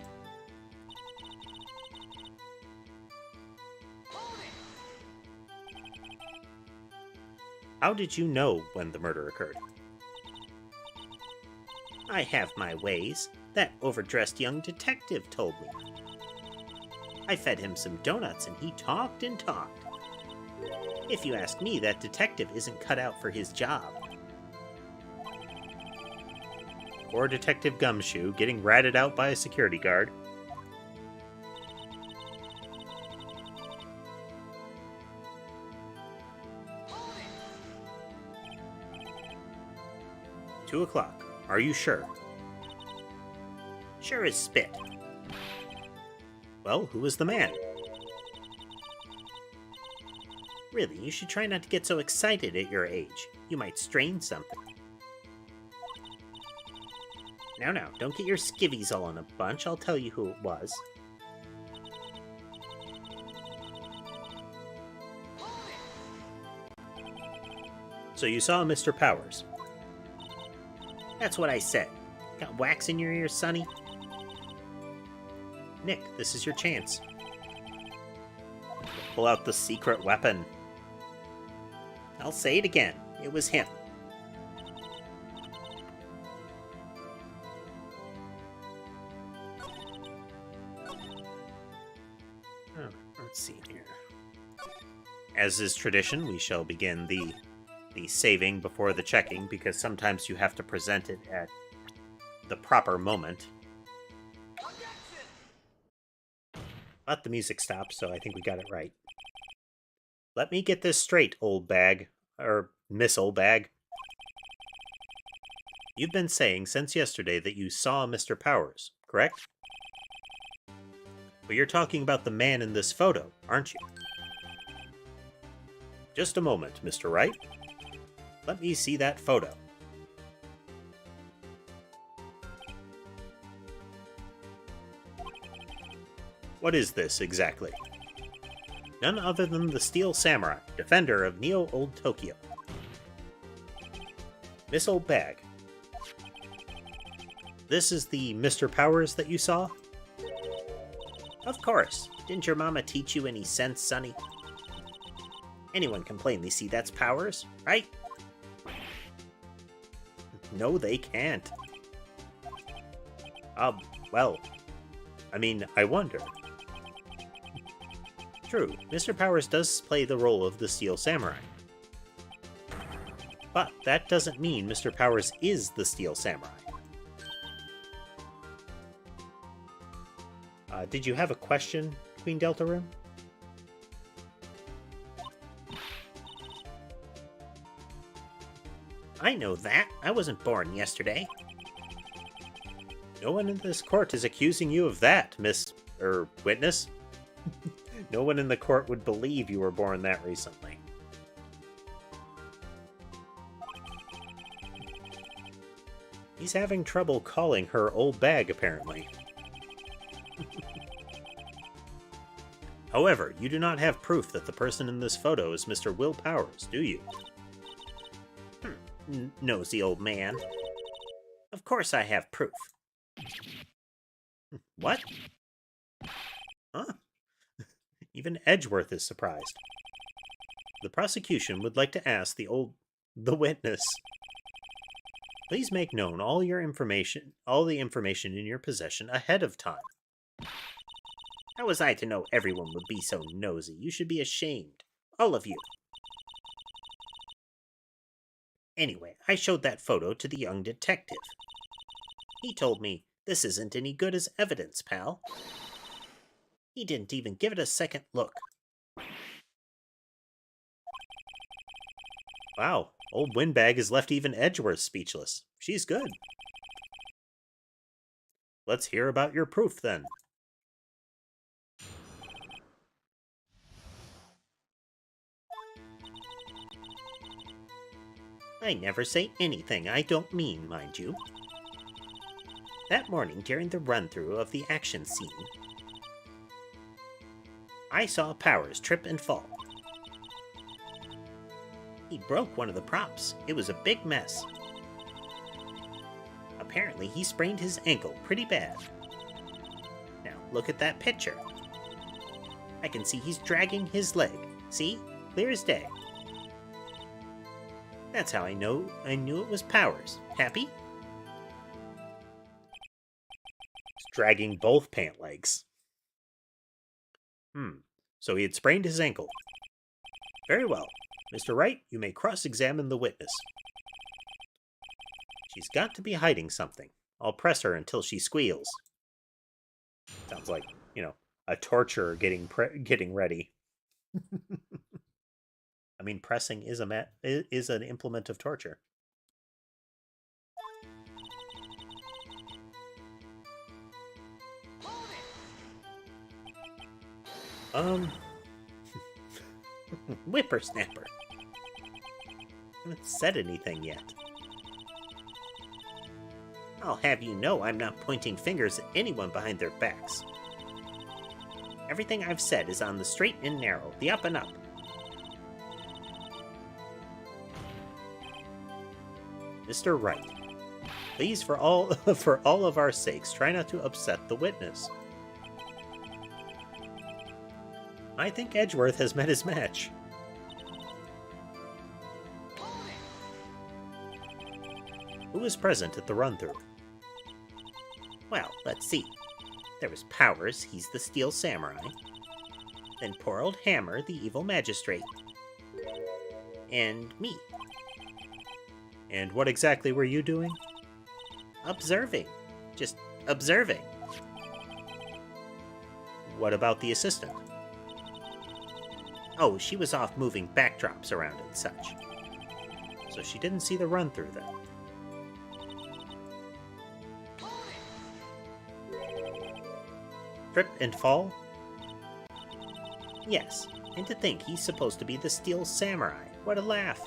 How did you know when the murder occurred? I have my ways. That overdressed young detective told me. I fed him some donuts and he talked and talked. If you ask me, that detective isn't cut out for his job. Poor Detective Gumshoe getting ratted out by a security guard. "2 o'clock. Are you sure?" Sure as spit. Well, who was the man? Really, you should try not to get so excited at your age. You might strain something. Now, don't get your skivvies all in a bunch. I'll tell you who it was. So you saw Mr. Powers? That's what I said. Got wax in your ears, Sonny? Nick, this is your chance. Pull out the secret weapon. I'll say it again. It was him. Let's see here. As is tradition, we shall begin the saving before the checking, because sometimes you have to present it at the proper moment. But the music stopped, so I think we got it right. Let me get this straight, old bag. Or Miss Old Bag. You've been saying since yesterday that you saw Mr. Powers, correct? But you're talking about the man in this photo, aren't you? Just a moment, Mr. Wright. Let me see that photo. What is this, exactly? None other than the Steel Samurai, defender of Neo-Old Tokyo. Miss Old Bag. This is the Mr. Powers that you saw? Of course. Didn't your mama teach you any sense, sonny? Anyone can plainly see that's Powers, right? No, they can't. Well, I mean, I wonder. True, Mr. Powers does play the role of the Steel Samurai. But that doesn't mean Mr. Powers is the Steel Samurai. Did you have a question, Queen Deltarune? I know that. I wasn't born yesterday. No one in this court is accusing you of that, Witness. No one in the court would believe you were born that recently. He's having trouble calling her old bag, apparently. However, you do not have proof that the person in this photo is Mr. Will Powers, do you? Nosy old man. Of course I have proof. What? Huh? Even Edgeworth is surprised. The prosecution would like to ask the witness. Please make known all the information in your possession ahead of time. How was I to know everyone would be so nosy? You should be ashamed. All of you. Anyway, I showed that photo to the young detective. He told me, this isn't any good as evidence, pal. He didn't even give it a second look. Wow, old Windbag has left even Edgeworth speechless. She's good. Let's hear about your proof, then. I never say anything I don't mean, mind you. That morning, during the run-through of the action scene, I saw Powers trip and fall. He broke one of the props. It was a big mess. Apparently, he sprained his ankle pretty bad. Now, look at that picture. I can see he's dragging his leg. See? Clear as day. That's how I knew it was Powers. Happy? He's dragging both pant legs. So he had sprained his ankle. Very well. Mr. Wright, you may cross-examine the witness. She's got to be hiding something. I'll press her until she squeals. Sounds like, a torturer getting ready. I mean, pressing is an implement of torture. Whippersnapper. I haven't said anything yet. I'll have you know I'm not pointing fingers at anyone behind their backs. Everything I've said is on the straight and narrow, the up and up. Mr. Wright, please, for all of our sakes, try not to upset the witness. I think Edgeworth has met his match. Who was present at the run-through? Well, let's see. There was Powers, he's the Steel Samurai. Then poor old Hammer, the evil magistrate. And me. And what exactly were you doing? Observing. Just observing. What about the assistant? Oh, she was off moving backdrops around and such. So she didn't see the run-through then. Trip and fall? Yes, and to think he's supposed to be the Steel Samurai. What a laugh.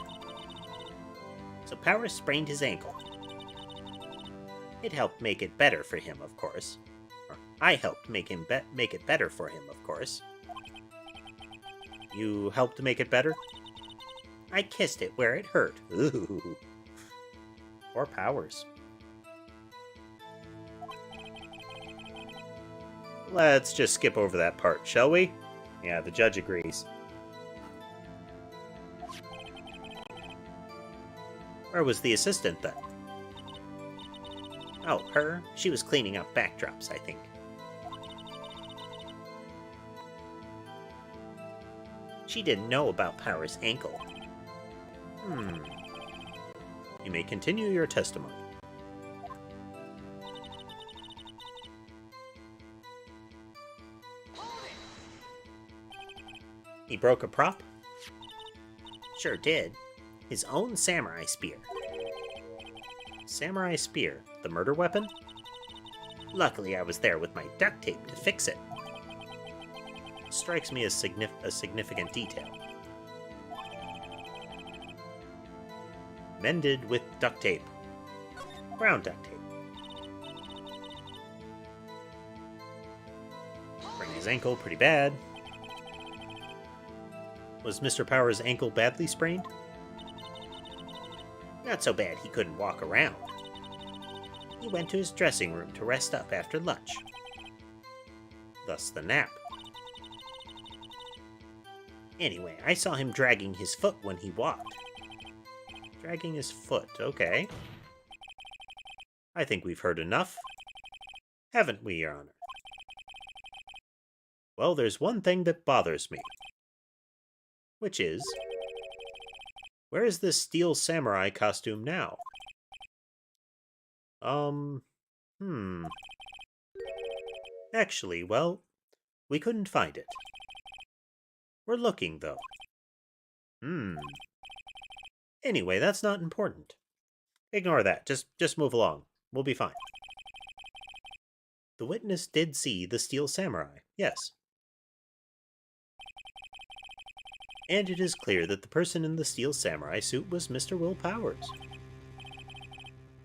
So Powers sprained his ankle. It helped make it better for him, of course. Or I helped make it better for him, of course. You helped make it better? I kissed it where it hurt. Ooh. Poor Powers. Let's just skip over that part, shall we? Yeah, the judge agrees. Where was the assistant, then? Oh, her? She was cleaning up backdrops, I think. She didn't know about Power's ankle. You may continue your testimony. He broke a prop? Sure did. His own samurai spear. Samurai spear? The murder weapon? Luckily I was there with my duct tape to fix it. Strikes me as a significant detail. Mended with duct tape. Brown duct tape. Sprained his ankle pretty bad. Was Mr. Powers' ankle badly sprained? Not so bad he couldn't walk around. He went to his dressing room to rest up after lunch. Thus the nap. Anyway, I saw him dragging his foot when he walked. Dragging his foot, okay. I think we've heard enough. Haven't we, Your Honor? Well, there's one thing that bothers me. Which is... where is this Steel Samurai costume now? Actually, well, we couldn't find it. We're looking, though. Anyway, that's not important. Ignore that. Just move along. We'll be fine. The witness did see the Steel Samurai, yes. And it is clear that the person in the Steel Samurai suit was Mr. Will Powers.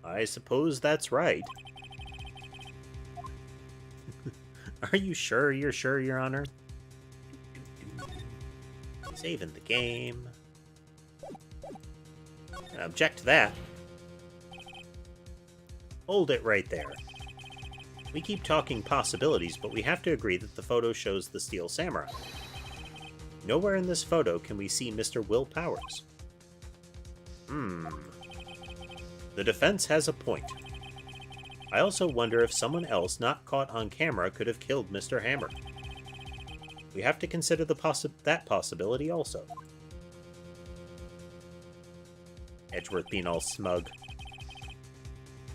I suppose that's right. Are you sure you're sure, Your Honor? Saving the game. I object to that. Hold it right there. We keep talking possibilities, but we have to agree that the photo shows the Steel Samurai. Nowhere in this photo can we see Mr. Will Powers. The defense has a point. I also wonder if someone else not caught on camera could have killed Mr. Hammer. We have to consider that possibility also. Edgeworth being all smug.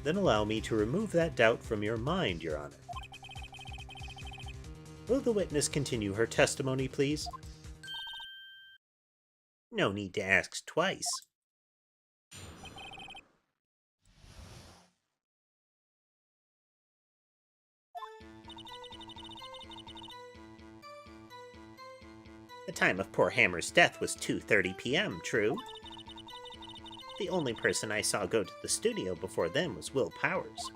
Then allow me to remove that doubt from your mind, Your Honor. Will the witness continue her testimony, please? No need to ask twice. The time of poor Hammer's death was 2:30 p.m., true? The only person I saw go to the studio before then was Will Powers.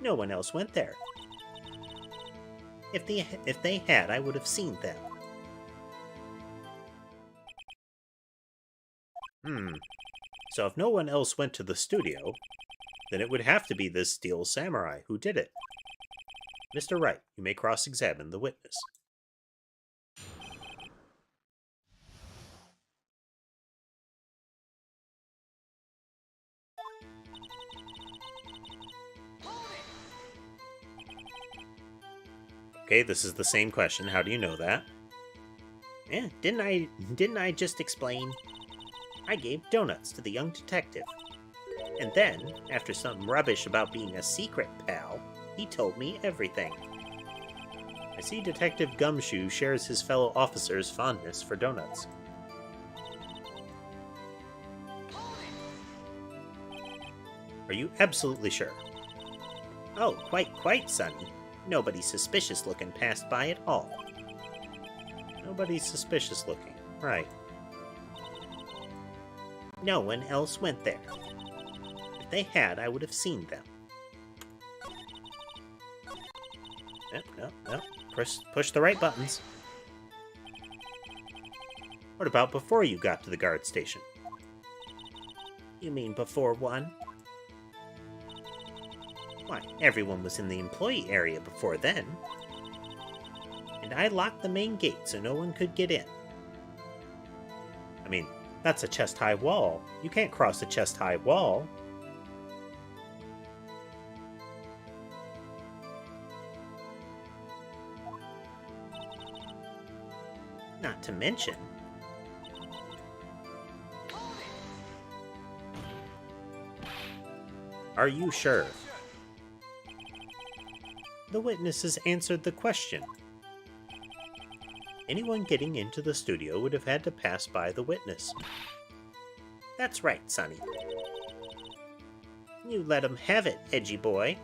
No one else went there. If they had, I would have seen them. So if no one else went to the studio, then it would have to be this Steel Samurai who did it. Mr. Wright, you may cross-examine the witness. Okay, this is the same question. How do you know that? Didn't I just explain? I gave donuts to the young detective. And then, after some rubbish about being a secret pal, he told me everything. I see Detective Gumshoe shares his fellow officers' fondness for donuts. Are you absolutely sure? Oh, quite, Sonny. Nobody suspicious looking passed by at all. Nobody suspicious looking, right. No one else went there. If they had, I would have seen them. No. Push the right buttons. What about before you got to the guard station? You mean before one? Why, everyone was in the employee area before then. And I locked the main gate so no one could get in. I mean, that's a chest-high wall. You can't cross a chest-high wall. Not to mention... Are you sure? The witnesses answered the question. Anyone getting into the studio would have had to pass by the witness. That's right, Sonny. You let him have it, edgy boy.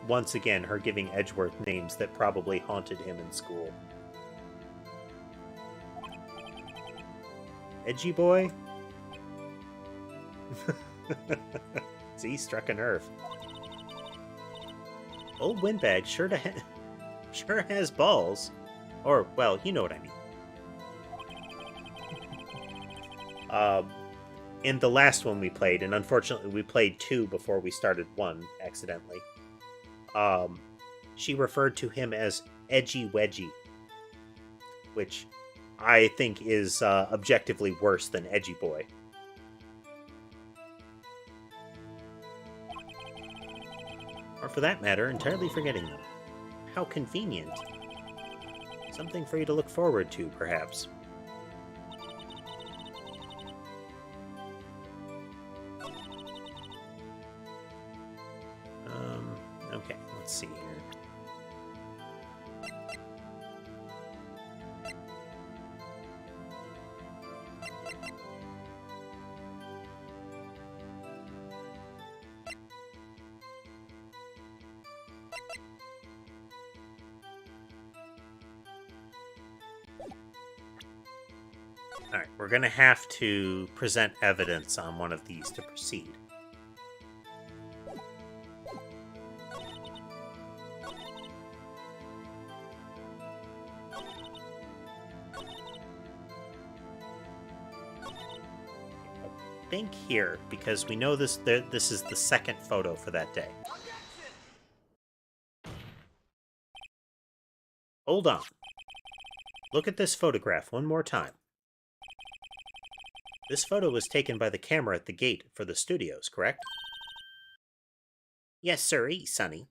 Once again, her giving Edgeworth names that probably haunted him in school. Edgy boy? See, struck a nerve. Old Windbag sure has balls. Or, well, you know what I mean. In the last one we played, and unfortunately we played 2 before we started 1, accidentally, she referred to him as Edgy Wedgy, which I think is objectively worse than Edgy Boy. Or for that matter, entirely forgetting them. How convenient. Something for you to look forward to, perhaps. Okay, let's see here. Alright, we're going to have to present evidence on one of these to proceed. Think here, because we know this is the second photo for that day. Hold on. Look at this photograph one more time. This photo was taken by the camera at the gate for the studios, correct? Yes, sirree, Sonny.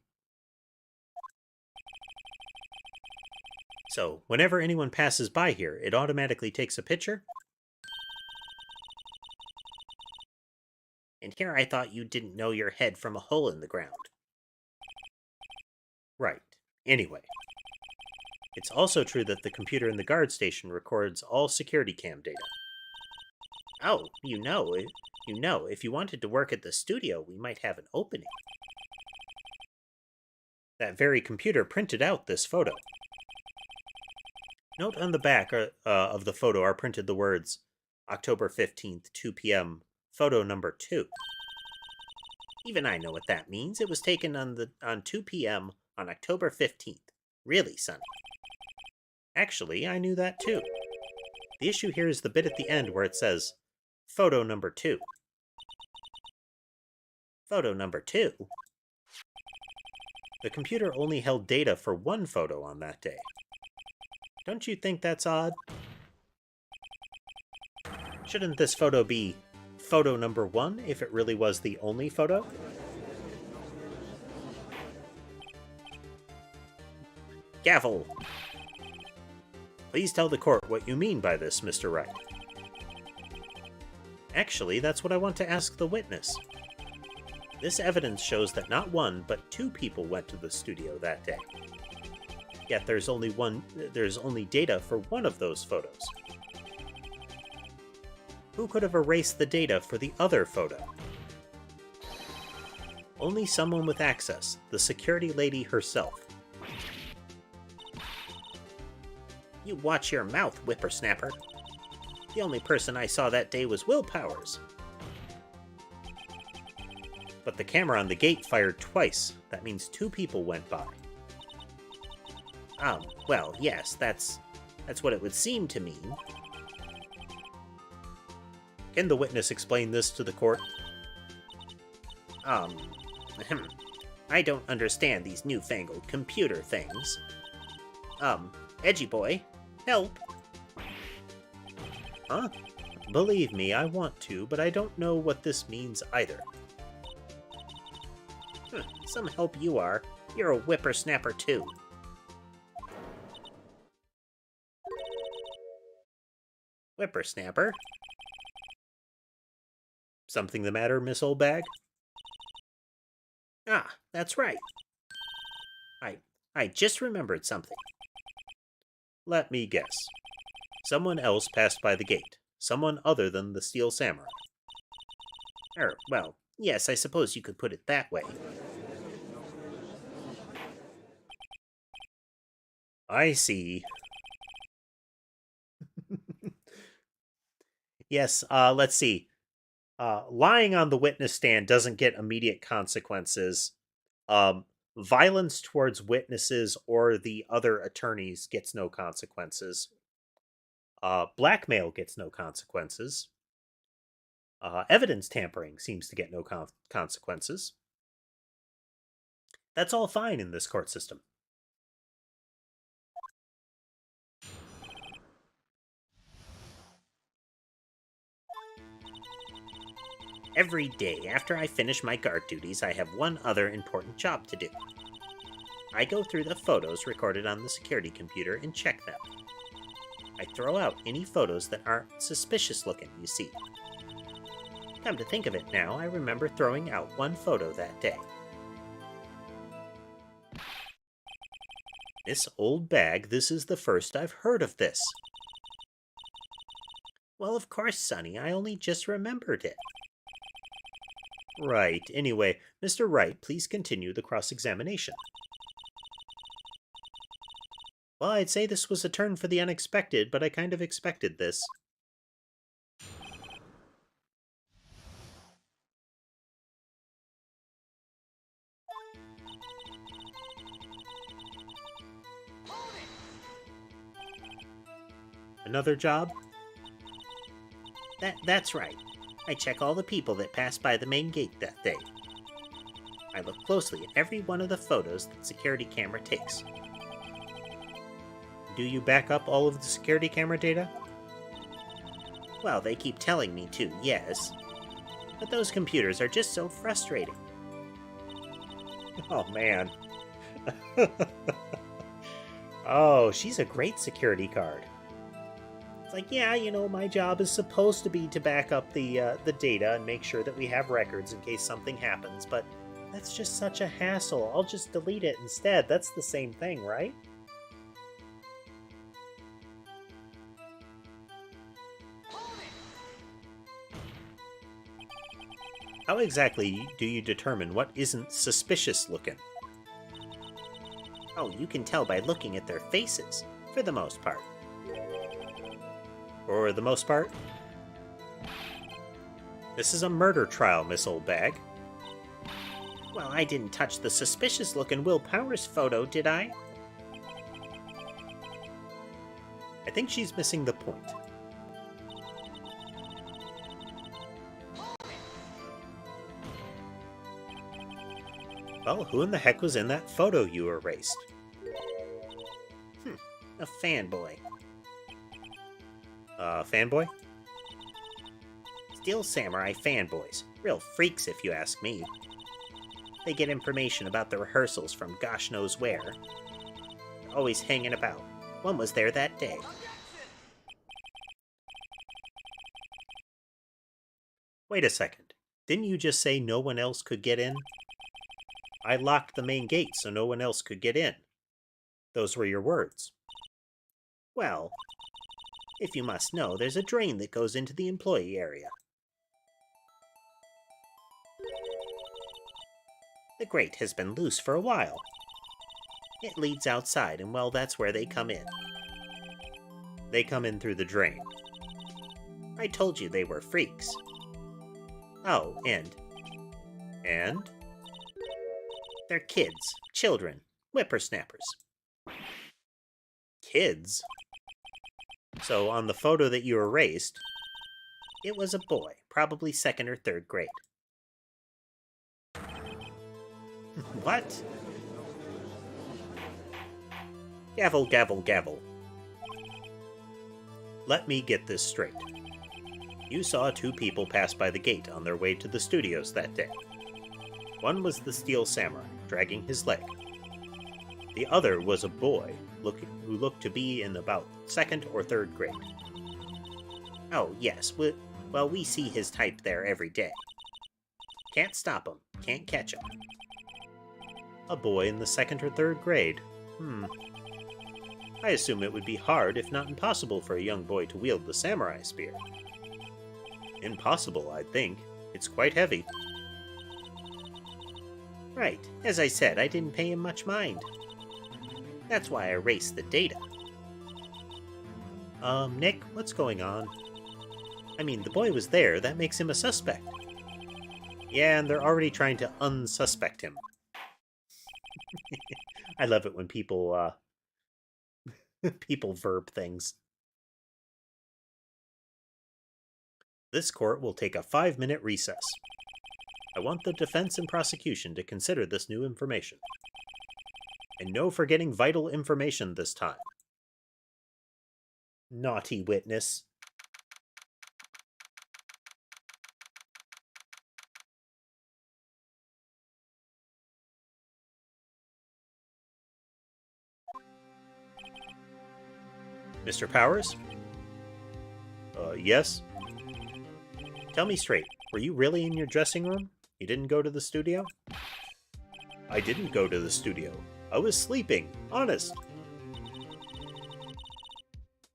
So, whenever anyone passes by here, it automatically takes a picture? And here I thought you didn't know your head from a hole in the ground. Right. Anyway. It's also true that the computer in the guard station records all security cam data. Oh, you know, if you wanted to work at the studio, we might have an opening. That very computer printed out this photo. Note on the back of the photo are printed the words, October 15th, 2 p.m., photo number 2. Even I know what that means. It was taken on 2 p.m. on October 15th. Really, Sonny. Actually, I knew that too. The issue here is the bit at the end where it says, photo number 2. Photo number 2? The computer only held data for one photo on that day. Don't you think that's odd? Shouldn't this photo be photo number 1 if it really was the only photo? Gavel! Please tell the court what you mean by this, Mr. Wright. Actually, that's what I want to ask the witness. This evidence shows that not one, but two people went to the studio that day. Yet there's only data for one of those photos. Who could have erased the data for the other photo? Only someone with access, the security lady herself. You watch your mouth, whippersnapper. The only person I saw that day was Will Powers. But the camera on the gate fired twice. That means two people went by. Well, yes, that's what it would seem to mean. Can the witness explain this to the court? I don't understand these newfangled computer things. Edgy boy, help! Huh? Believe me, I want to, but I don't know what this means either. Some help you are. You're a whippersnapper too. Whippersnapper? Something the matter, Miss Oldbag? Ah, that's right. I just remembered something. Let me guess. Someone else passed by the gate. Someone other than the Steel Samurai. Well, yes, I suppose you could put it that way. I see. Yes, let's see. Lying on the witness stand doesn't get immediate consequences. Violence towards witnesses or the other attorneys gets no consequences. Blackmail gets no consequences. Evidence tampering seems to get no consequences. That's all fine in this court system. Every day after I finish my guard duties, I have one other important job to do. I go through the photos recorded on the security computer and check them. I throw out any photos that aren't suspicious looking, you see. Come to think of it now, I remember throwing out one photo that day. Miss Oldbag, this is the first I've heard of this. Well, of course, Sonny, I only just remembered it. Right. Anyway, Mr. Wright, please continue the cross-examination. Well, I'd say this was a turn for the unexpected, but I kind of expected this. Another job? That's right. I check all the people that pass by the main gate that day. I look closely at every one of the photos that security camera takes. Do you back up all of the security camera data? Well, they keep telling me to, yes. But those computers are just so frustrating. Oh, man. Oh, she's a great security guard. It's like, yeah, you know, my job is supposed to be to back up the data and make sure that we have records in case something happens, but that's just such a hassle. I'll just delete it instead. That's the same thing, right? How exactly do you determine what isn't suspicious looking? Oh, you can tell by looking at their faces, for the most part. For the most part? This is a murder trial, Miss Oldbag. Well, I didn't touch the suspicious-looking Will Powers photo, did I? I think she's missing the point. Well, who in the heck was in that photo you erased? A fanboy. Fanboy? Steel Samurai fanboys. Real freaks, if you ask me. They get information about the rehearsals from gosh knows where. always hanging about. One was there that day. Wait a second. Didn't you just say no one else could get in? I locked the main gate so no one else could get in. Those were your words. Well, if you must know, there's a drain that goes into the employee area. The grate has been loose for a while. It leads outside, and well, that's where they come in. They come in through the drain. I told you they were freaks. Oh, and? They're kids, children, whippersnappers. Kids? So on the photo that you erased, it was a boy, probably 2nd or 3rd grade. What? Gavel, gavel, gavel. Let me get this straight. You saw 2 people pass by the gate on their way to the studios that day. One was the Steel Samurai, dragging his leg. The other was a boy who looked to be in about 2nd or 3rd grade. Oh, yes, well, we see his type there every day. Can't stop him, can't catch him. A boy in the 2nd or 3rd grade? I assume it would be hard, if not impossible, for a young boy to wield the samurai spear. Impossible, I'd think. It's quite heavy. Right. As I said, I didn't pay him much mind. That's why I erased the data. Nick, what's going on? I mean, the boy was there. That makes him a suspect. Yeah, and they're already trying to unsuspect him. I love it when people, people verb things. This court will take a 5-minute recess. I want the defense and prosecution to consider this new information. And no forgetting vital information this time. Naughty witness. Mr. Powers? Yes? Tell me straight, were you really in your dressing room? You didn't go to the studio? I didn't go to the studio. I was sleeping, honest.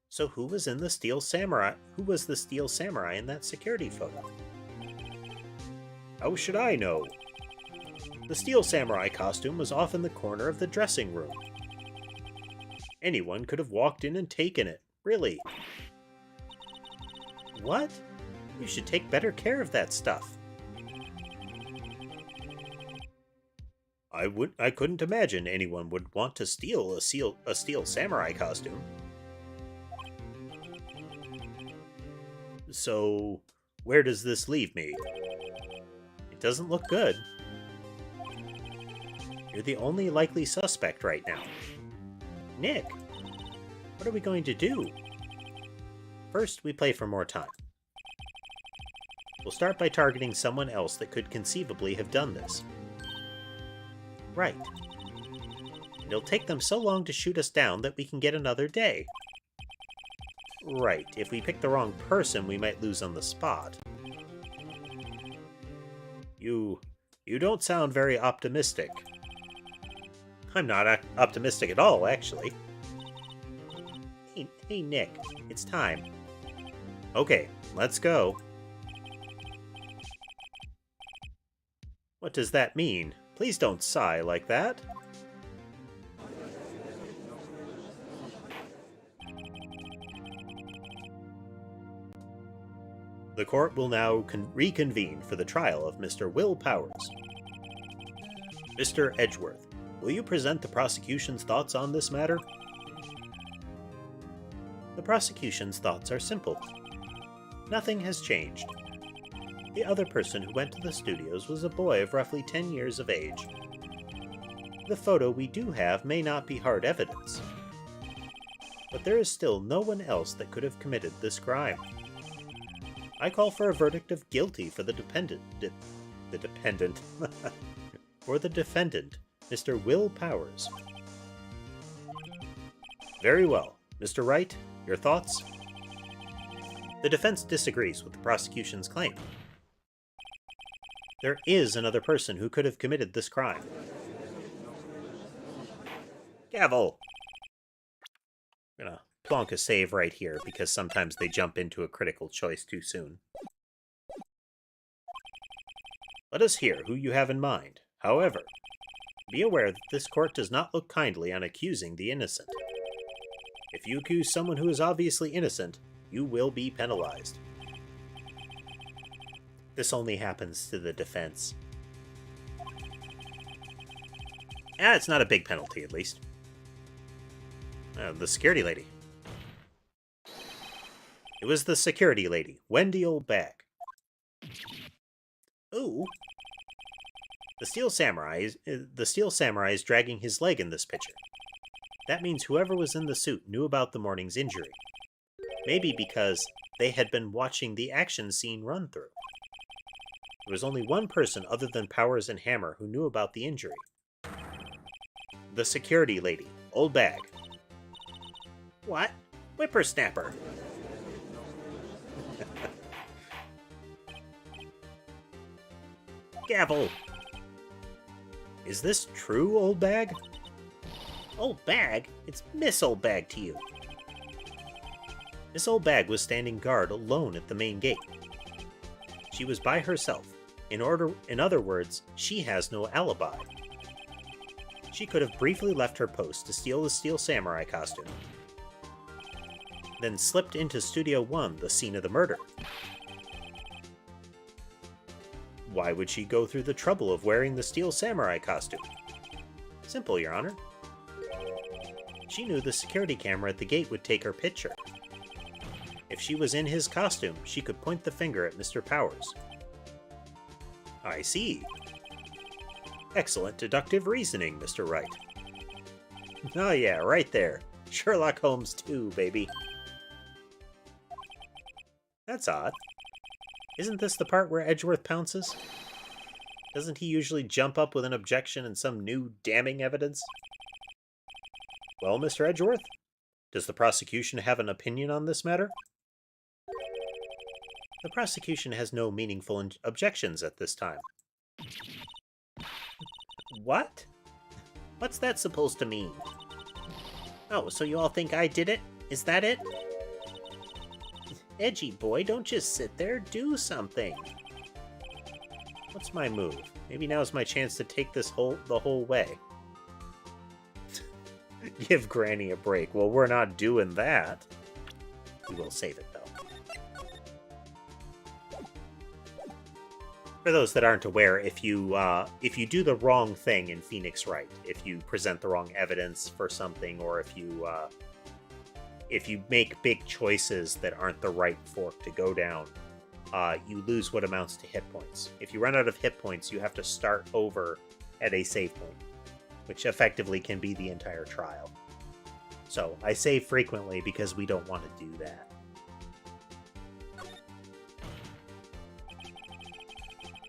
So who was in the Steel Samurai? Who was the Steel Samurai in that security photo? How should I know? The Steel Samurai costume was off in the corner of the dressing room. Anyone could have walked in and taken it, really. What? You should take better care of that stuff. I couldn't imagine anyone would want to steal a Steel Samurai costume. So, where does this leave me? It doesn't look good. You're the only likely suspect right now. Nick, what are we going to do? First, we play for more time. We'll start by targeting someone else that could conceivably have done this. Right. It'll take them so long to shoot us down that we can get another day. Right. If we pick the wrong person, we might lose on the spot. You don't sound very optimistic. I'm not optimistic at all, actually. Hey, Nick, it's time. Okay, let's go. What does that mean? Please don't sigh like that. The court will now reconvene for the trial of Mr. Will Powers. Mr. Edgeworth, will you present the prosecution's thoughts on this matter? The prosecution's thoughts are simple. Nothing has changed. The other person who went to the studios was a boy of roughly 10 years of age. The photo we do have may not be hard evidence, but there is still no one else that could have committed this crime. I call for a verdict of guilty for the defendant, Mr. Will Powers. Very well. Mr. Wright, your thoughts? The defense disagrees with the prosecution's claim. There is another person who could have committed this crime. Gavel! I'm gonna plonk a save right here, because sometimes they jump into a critical choice too soon. Let us hear who you have in mind. However, be aware that this court does not look kindly on accusing the innocent. If you accuse someone who is obviously innocent, you will be penalized. This only happens to the defense. It's not a big penalty, at least. The security lady. It was the security lady, Wendy Oldbag. Ooh. The Steel Samurai is dragging his leg in this picture. That means whoever was in the suit knew about the morning's injury. Maybe because they had been watching the action scene run through. There was only one person other than Powers and Hammer who knew about the injury. The security lady, Oldbag. What? Whippersnapper. Gavel. Is this true, Oldbag? Oldbag? It's Miss Oldbag to you. Miss Oldbag was standing guard alone at the main gate. She was by herself. In other words, she has no alibi. She could have briefly left her post to steal the Steel Samurai costume, then slipped into Studio 1, the scene of the murder. Why would she go through the trouble of wearing the Steel Samurai costume? Simple, Your Honor. She knew the security camera at the gate would take her picture. If she was in his costume, she could point the finger at Mr. Powers. I see. Excellent deductive reasoning, Mr. Wright. Oh yeah, right there. Sherlock Holmes 2, baby. That's odd. Isn't this the part where Edgeworth pounces? Doesn't he usually jump up with an objection and some new damning evidence? Well, Mr. Edgeworth, does the prosecution have an opinion on this matter? The prosecution has no meaningful objections at this time. What? What's that supposed to mean? Oh, so you all think I did it? Is that it? Edgy boy, don't just sit there, do something. What's my move? Maybe now's my chance to take this the whole way. Give Granny a break. Well, we're not doing that. We will save it, though. For those that aren't aware, if you do the wrong thing in Phoenix Wright, if you present the wrong evidence for something, or if you make big choices that aren't the right fork to go down, you lose what amounts to hit points. If you run out of hit points, you have to start over at a save point, which effectively can be the entire trial. So I save frequently because we don't want to do that.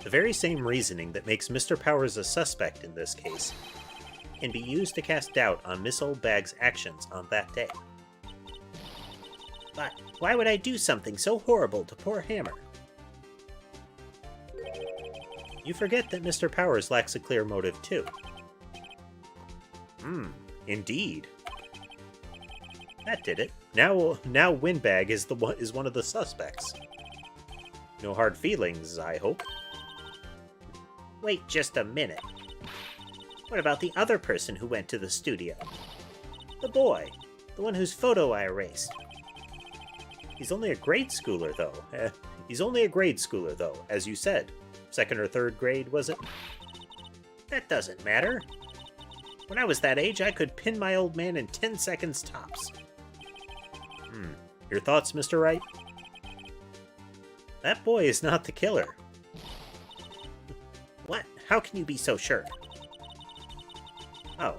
The very same reasoning that makes Mr. Powers a suspect in this case can be used to cast doubt on Miss Oldbag's actions on that day. But why would I do something so horrible to poor Hammer? You forget that Mr. Powers lacks a clear motive, too. Indeed. That did it. Now Windbag is one of the suspects. No hard feelings, I hope. Wait just a minute. What about the other person who went to the studio? The boy. The one whose photo I erased. He's only a grade schooler, though. As you said. Second or third grade, was it? That doesn't matter. When I was that age, I could pin my old man in 10 seconds tops. Your thoughts, Mr. Wright? That boy is not the killer. What? How can you be so sure? Oh.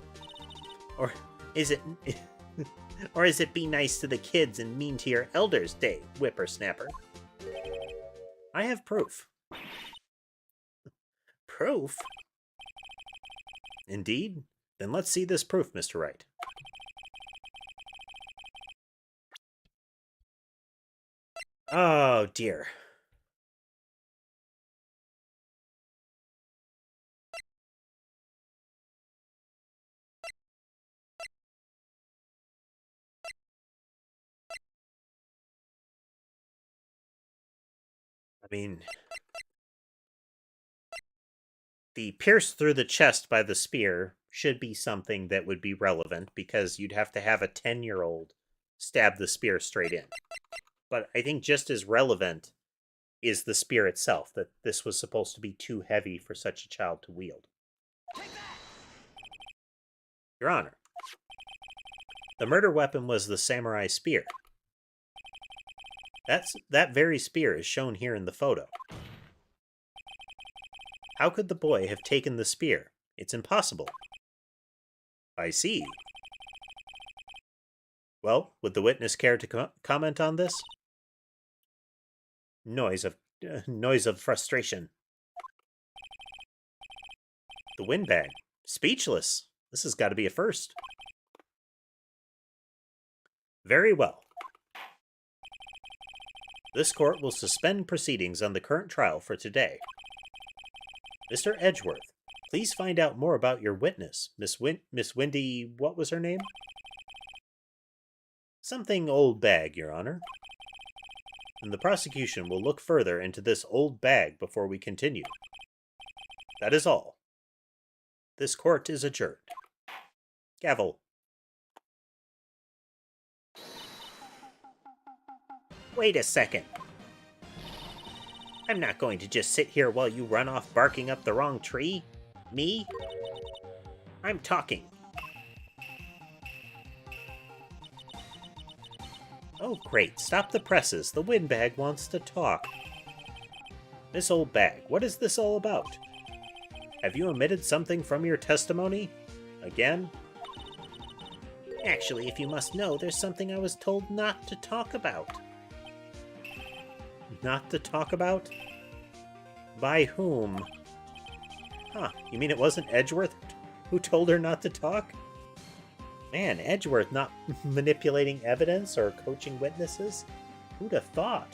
Or is it... Or is it be nice to the kids and mean to your elders day, whippersnapper? I have proof. Proof? Indeed? Then let's see this proof, Mr. Wright. Oh, dear. I mean, the pierce through the chest by the spear should be something that would be relevant because you'd have to have a 10-year-old stab the spear straight in. But I think just as relevant is the spear itself, that this was supposed to be too heavy for such a child to wield. Your Honor, the murder weapon was the samurai spear. That very spear is shown here in the photo. How could the boy have taken the spear? It's impossible. I see. Well, would the witness care to comment on this? Noise of frustration. The windbag. Speechless. This has got to be a first. Very well. This court will suspend proceedings on the current trial for today. Mr. Edgeworth, please find out more about your witness, Miss Wendy, what was her name? Something old bag, Your Honor. And the prosecution will look further into this old bag before we continue. That is all. This court is adjourned. Gavel. Wait a second. I'm not going to just sit here while you run off barking up the wrong tree. Me? I'm talking. Oh, great. Stop the presses. The windbag wants to talk. Miss Old Bag, what is this all about? Have you omitted something from your testimony? Again? Actually, if you must know, there's something I was told not to talk about. Not to talk about? By whom? Huh, you mean it wasn't Edgeworth who told her not to talk? Man, Edgeworth not manipulating evidence or coaching witnesses? Who'd have thought?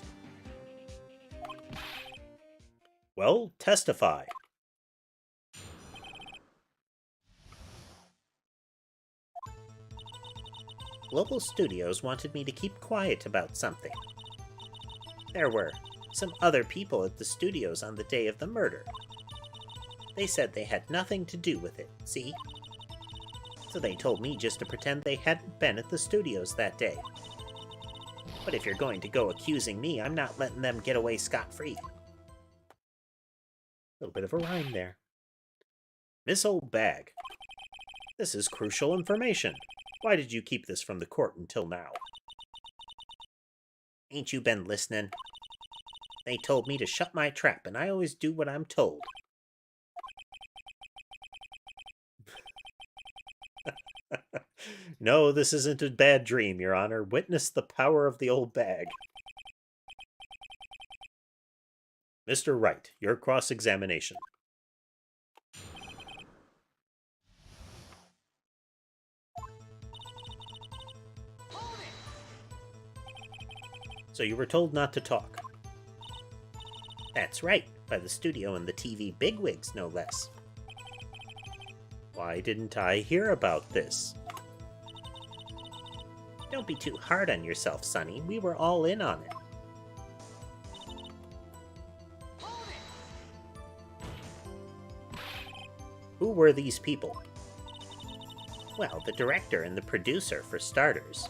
Well, testify. Global Studios wanted me to keep quiet about something. There were some other people at the studios on the day of the murder. They said they had nothing to do with it, see? So they told me just to pretend they hadn't been at the studios that day. But if you're going to go accusing me, I'm not letting them get away scot-free. A little bit of a rhyme there. Miss Old Bag, this is crucial information. Why did you keep this from the court until now? Ain't you been listening? They told me to shut my trap, and I always do what I'm told. No, this isn't a bad dream, Your Honor. Witness the power of the old bag. Mr. Wright, your cross-examination. So you were told not to talk. That's right, by the studio and the TV bigwigs, no less. Why didn't I hear about this? Don't be too hard on yourself, Sonny. We were all in on it. Who were these people? Well, the director and the producer, for starters.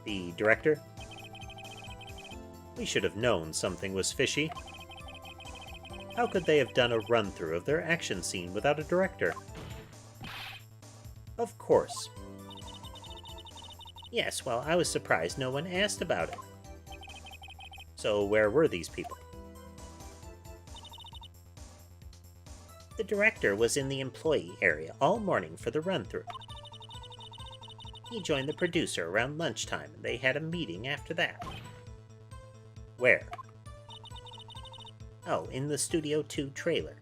The director? We should have known something was fishy. How could they have done a run-through of their action scene without a director? Of course. Yes, well, I was surprised no one asked about it. So where were these people? The director was in the employee area all morning for the run-through. He joined the producer around lunchtime, and they had a meeting after that. Where? Oh, in the Studio 2 trailer.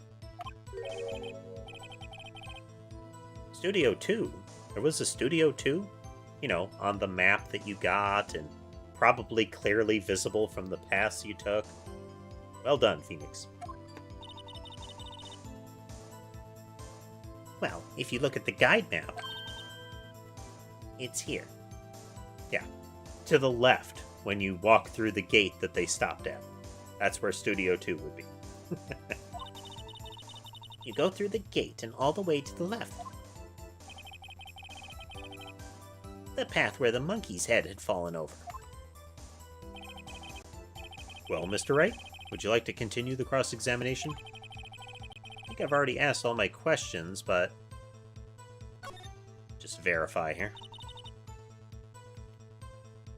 Studio 2? There was a Studio 2? You know, on the map that you got, and probably clearly visible from the paths you took. Well done, Phoenix. Well, if you look at the guide map, it's here. Yeah, to the left when you walk through the gate that they stopped at. That's where Studio 2 would be. You go through the gate and all the way to the left. The path where the monkey's head had fallen over. Well, Mr. Wright, would you like to continue the cross-examination? I think I've already asked all my questions, but just verify here.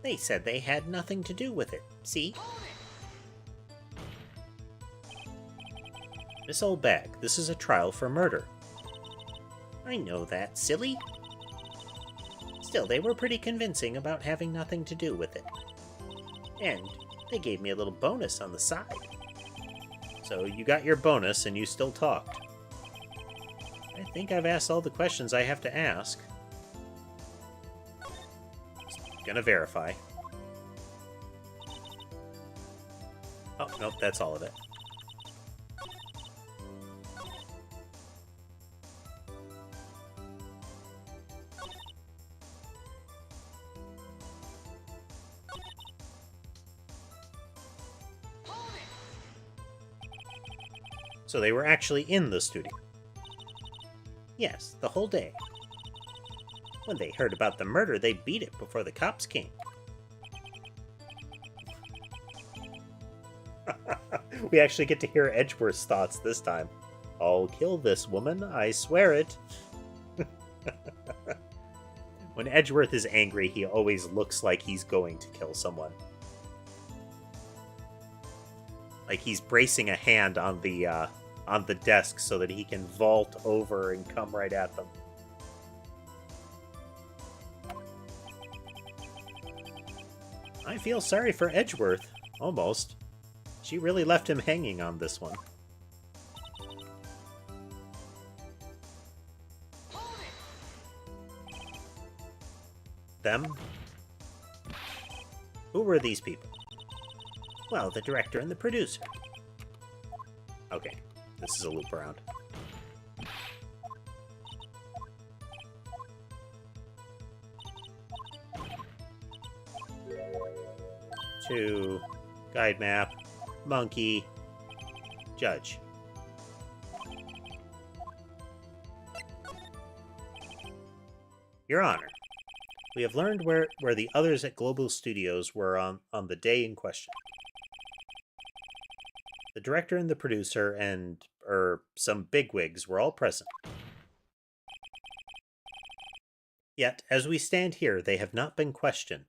They said they had nothing to do with it. See? Miss Oldbag, this is a trial for murder. I know that, silly. Still, they were pretty convincing about having nothing to do with it. And they gave me a little bonus on the side. So you got your bonus and you still talked. I think I've asked all the questions I have to ask. Just gonna verify. Oh, nope, that's all of it. So they were actually in the studio. Yes, the whole day. When they heard about the murder, they beat it before the cops came. We actually get to hear Edgeworth's thoughts this time. I'll kill this woman, I swear it. When Edgeworth is angry, he always looks like he's going to kill someone. Like he's bracing a hand on the desk so that he can vault over and come right at them. I feel sorry for Edgeworth, almost. She really left him hanging on this one. Them? Who were these people? Well, the director and the producer. Okay, this is a loop around. To guide map, monkey, judge. Your Honor, we have learned where the others at Global Studios were on the day in question. The director and the producer and, some bigwigs were all present. Yet, as we stand here, they have not been questioned.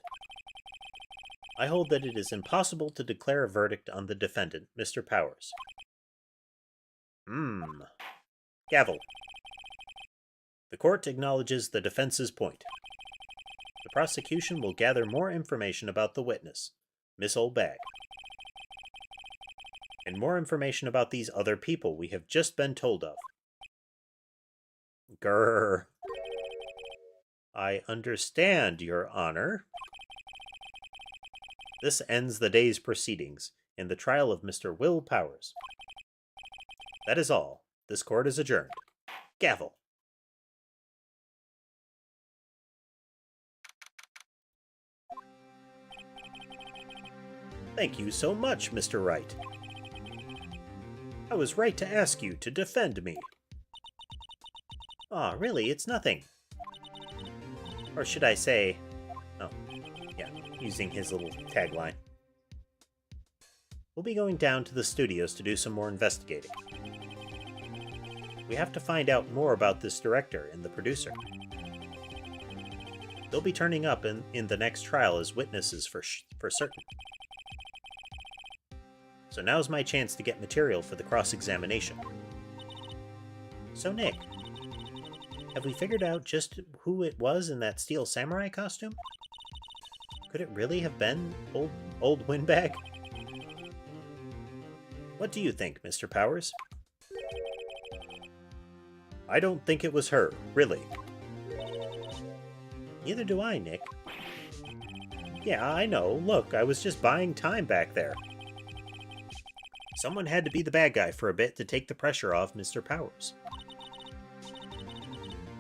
I hold that it is impossible to declare a verdict on the defendant, Mr. Powers. Gavel. The court acknowledges the defense's point. The prosecution will gather more information about the witness, Miss Oldbag, and more information about these other people we have just been told of. Grrr. I understand, Your Honor. This ends the day's proceedings in the trial of Mr. Will Powers. That is all. This court is adjourned. Gavel. Thank you so much, Mr. Wright. I was right to ask you to defend me. Aw, really, it's nothing. Or should I say... Oh, yeah, using his little tagline. We'll be going down to the studios to do some more investigating. We have to find out more about this director and the producer. They'll be turning up in the next trial as witnesses for certain. So now's my chance to get material for the cross-examination. So Nick, have we figured out just who it was in that steel samurai costume? Could it really have been old Windbag? What do you think, Mr. Powers? I don't think it was her, really. Neither do I, Nick. Yeah, I know. Look, I was just buying time back there. Someone had to be the bad guy for a bit to take the pressure off Mr. Powers.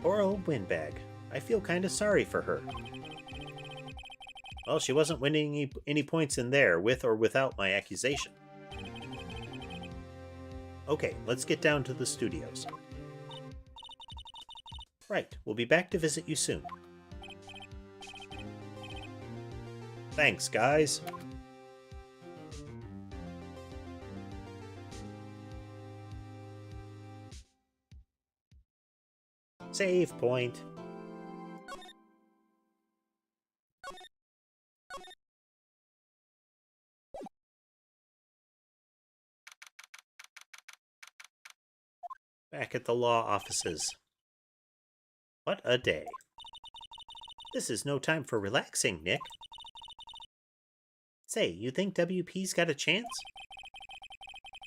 Poor old Windbag. I feel kind of sorry for her. Well, she wasn't winning any points in there, with or without my accusation. Okay, let's get down to the studios. Right, we'll be back to visit you soon. Thanks, guys. Save point. Back at the law offices. What a day. This is no time for relaxing, Nick. Say, you think WP's got a chance?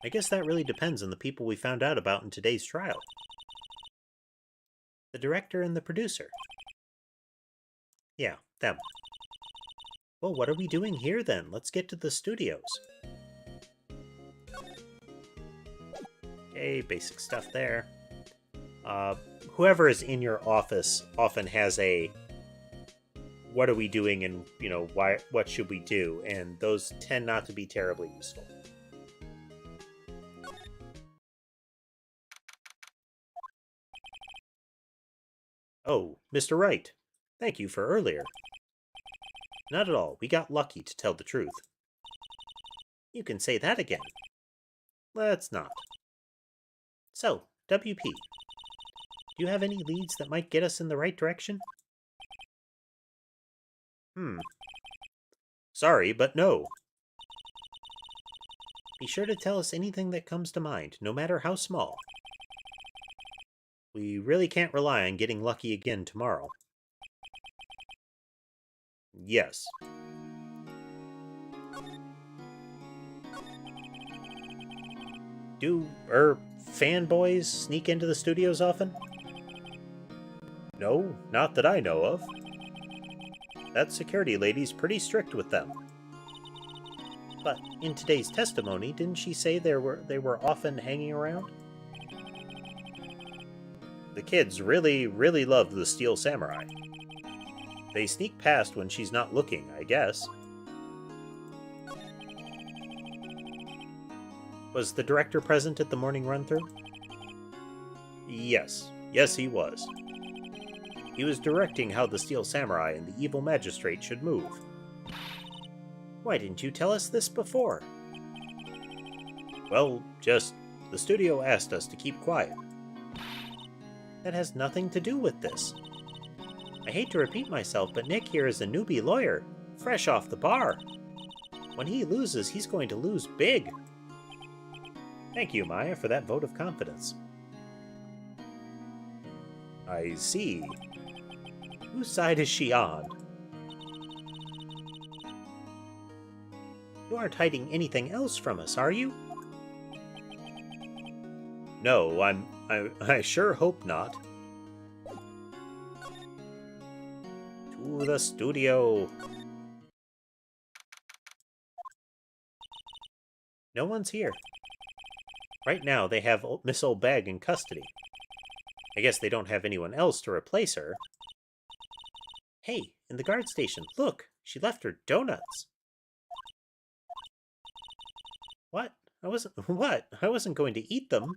I guess that really depends on the people we found out about in today's trial. The director and the producer. Yeah, them. Well, what are we doing here then? Let's get to the studios. Okay, basic stuff there. Whoever is in your office often has a what are we doing and, what should we do? And those tend not to be terribly useful. Oh, Mr. Wright. Thank you for earlier. Not at all. We got lucky, to tell the truth. You can say that again. Let's not. So, WP. Do you have any leads that might get us in the right direction? Sorry, but no. Be sure to tell us anything that comes to mind, no matter how small. We really can't rely on getting lucky again tomorrow. Yes. Do, fanboys sneak into the studios often? No, not that I know of. That security lady's pretty strict with them. But in today's testimony, didn't she say they were often hanging around? The kids really, really love the Steel Samurai. They sneak past when she's not looking, I guess. Was the director present at the morning run-through? Yes. Yes, he was. He was directing how the Steel Samurai and the evil magistrate should move. Why didn't you tell us this before? Well, the studio asked us to keep quiet. That has nothing to do with this. I hate to repeat myself, but Nick here is a newbie lawyer, fresh off the bar. When he loses, he's going to lose big. Thank you, Maya, for that vote of confidence. I see. Whose side is she on? You aren't hiding anything else from us, are you? No, I sure hope not. To the studio. No one's here. Right now, they have Miss Old Bag in custody. I guess they don't have anyone else to replace her. Hey, in the guard station, look! She left her donuts. What? What? I wasn't going to eat them.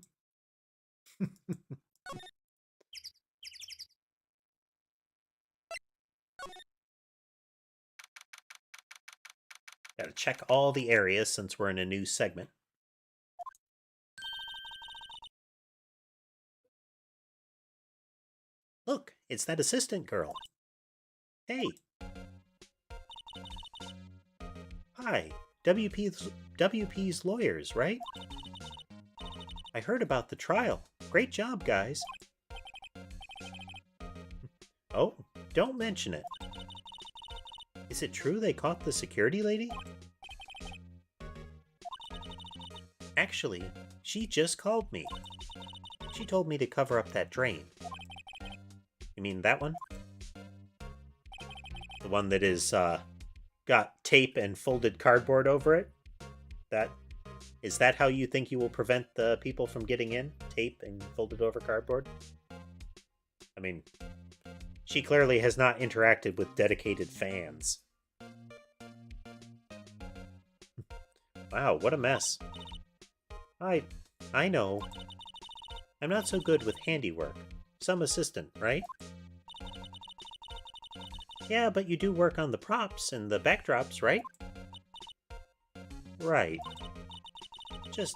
Gotta check all the areas since we're in a new segment. Look, it's that assistant girl. Hey. Hi, WP's lawyers, right? I heard about the trial. Great job, guys. Oh, don't mention it. Is it true they caught the security lady? Actually, she just called me. She told me to cover up that drain. You mean that one? The one that is, got tape and folded cardboard over it. That is that how you think you will prevent the people from getting in? Tape and folded over cardboard? I mean, she clearly has not interacted with dedicated fans. Wow, what a mess. I know. I'm not so good with handiwork. Some assistant, right? Yeah, but you do work on the props and the backdrops, right? Right. Just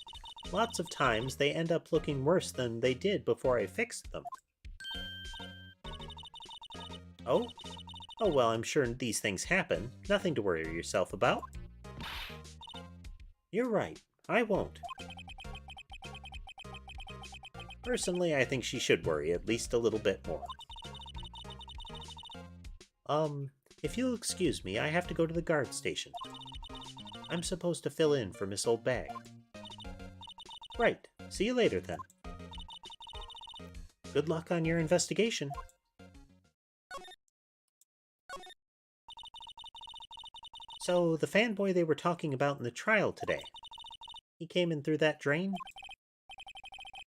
lots of times they end up looking worse than they did before I fixed them. Oh? Oh, well, I'm sure these things happen. Nothing to worry yourself about. You're right. I won't. Personally, I think she should worry at least a little bit more. If you'll excuse me, I have to go to the guard station. I'm supposed to fill in for Miss Old Bag. Right. See you later, then. Good luck on your investigation. So, the fanboy they were talking about in the trial today, he came in through that drain?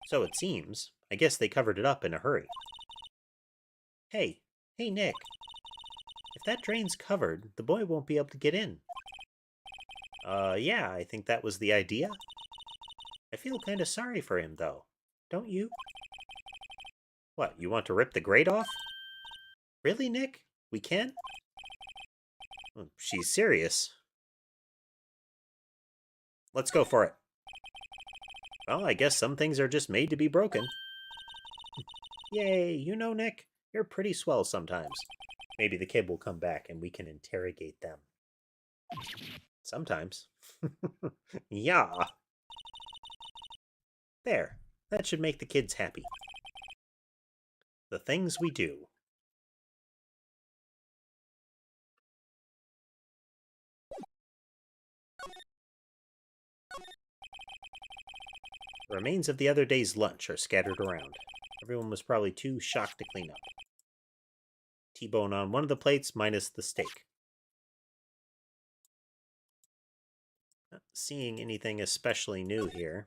So it seems. I guess they covered it up in a hurry. Hey, Nick. If that drain's covered, the boy won't be able to get in. Yeah, I think that was the idea. I feel kinda sorry for him, though. Don't you? What, you want to rip the grate off? Really, Nick? We can? Well, she's serious. Let's go for it. Well, I guess some things are just made to be broken. Yay, you know, Nick, you're pretty swell sometimes. Maybe the kid will come back and we can interrogate them. Sometimes. Yeah. There. That should make the kids happy. The things we do. The remains of the other day's lunch are scattered around. Everyone was probably too shocked to clean up. T-bone on one of the plates minus the steak. Not seeing anything especially new here.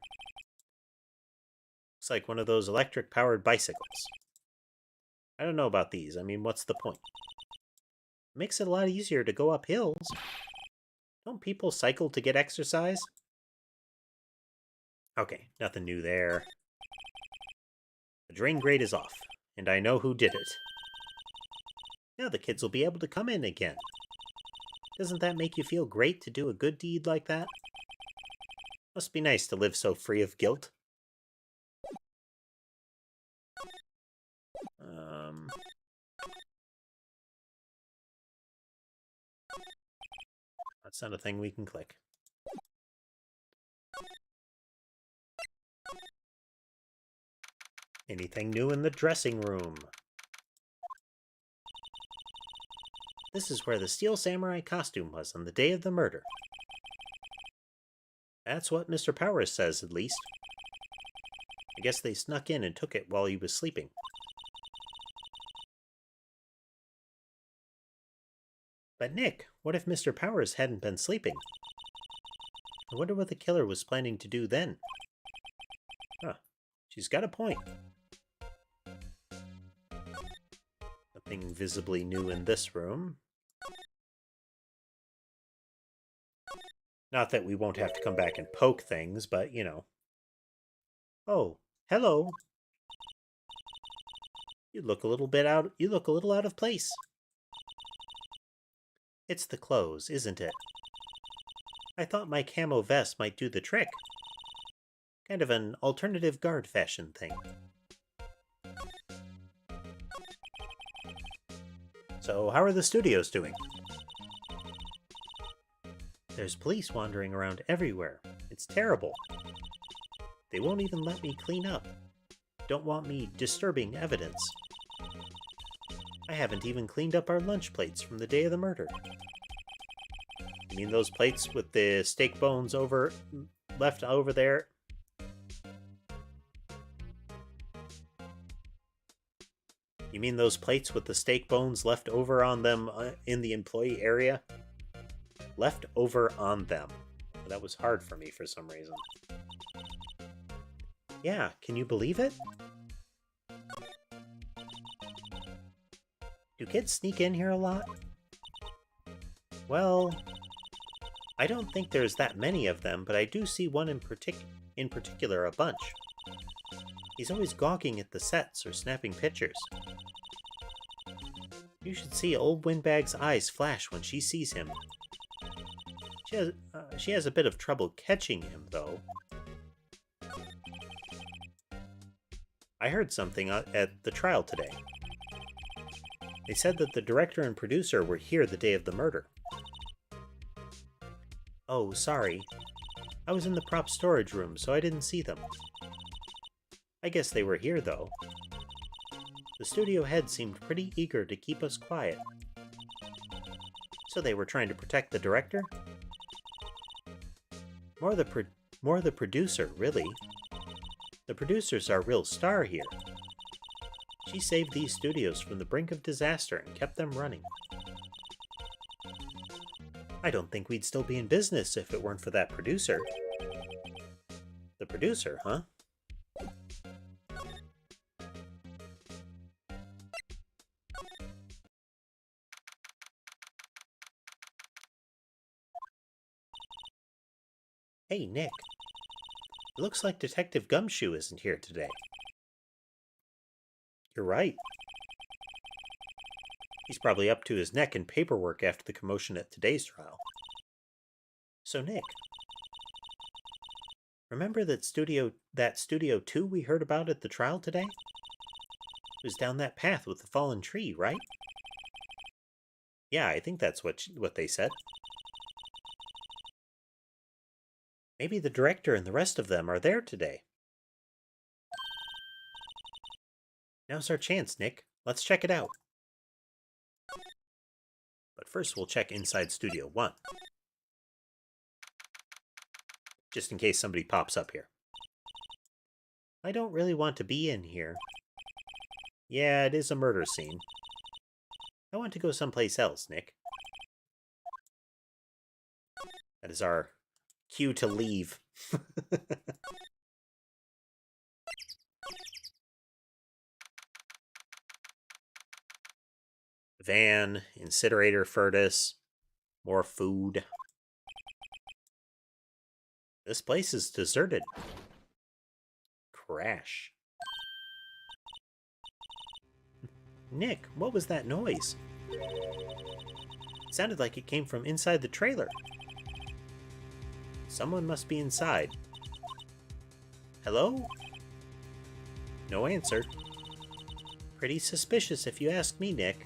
Looks like one of those electric-powered bicycles. I don't know about these. I mean, what's the point? It makes it a lot easier to go up hills. Don't people cycle to get exercise? Okay, nothing new there. The drain grate is off, and I know who did it. Now the kids will be able to come in again. Doesn't that make you feel great to do a good deed like that? Must be nice to live so free of guilt. That's not a thing we can click. Anything new in the dressing room? This is where the Steel Samurai costume was on the day of the murder. That's what Mr. Powers says, at least. I guess they snuck in and took it while he was sleeping. But Nick, what if Mr. Powers hadn't been sleeping? I wonder what the killer was planning to do then. Huh. She's got a point. Nothing visibly new in this room. Not that we won't have to come back and poke things, but, you know. Oh, hello. You look a little out of place. It's the clothes, isn't it? I thought my camo vest might do the trick. Kind of an alternative guard fashion thing. So, how are the studios doing? There's police wandering around everywhere. It's terrible. They won't even let me clean up. Don't want me disturbing evidence. I haven't even cleaned up our lunch plates from the day of the murder. You mean those plates with the steak bones left over there? You mean those plates with the steak bones left over on them in the employee area? left over on them. That was hard for me for some reason. Yeah, can you believe it? Do kids sneak in here a lot? Well, I don't think there's that many of them, but I do see one in particular a bunch. He's always gawking at the sets or snapping pictures. You should see old Windbag's eyes flash when she sees him. She has a bit of trouble catching him, though. I heard something at the trial today. They said that the director and producer were here the day of the murder. Oh, sorry. I was in the prop storage room, so I didn't see them. I guess they were here, though. The studio head seemed pretty eager to keep us quiet. So they were trying to protect the director? More the producer, really. The producer's our real star here. She saved these studios from the brink of disaster and kept them running. I don't think we'd still be in business if it weren't for that producer. The producer, huh? Hey, Nick. It looks like Detective Gumshoe isn't here today. You're right. He's probably up to his neck in paperwork after the commotion at today's trial. So, Nick, remember that Studio 2 we heard about at the trial today? It was down that path with the fallen tree, right? Yeah, I think that's what they said. Maybe the director and the rest of them are there today. Now's our chance, Nick. Let's check it out. But first we'll check inside Studio 1. Just in case somebody pops up here. I don't really want to be in here. Yeah, it is a murder scene. I want to go someplace else, Nick. That is our cue to leave. Van, incinerator furnace, more food. This place is deserted. Crash. Nick, what was that noise? It sounded like it came from inside the trailer. Someone must be inside. Hello? No answer. Pretty suspicious if you ask me, Nick.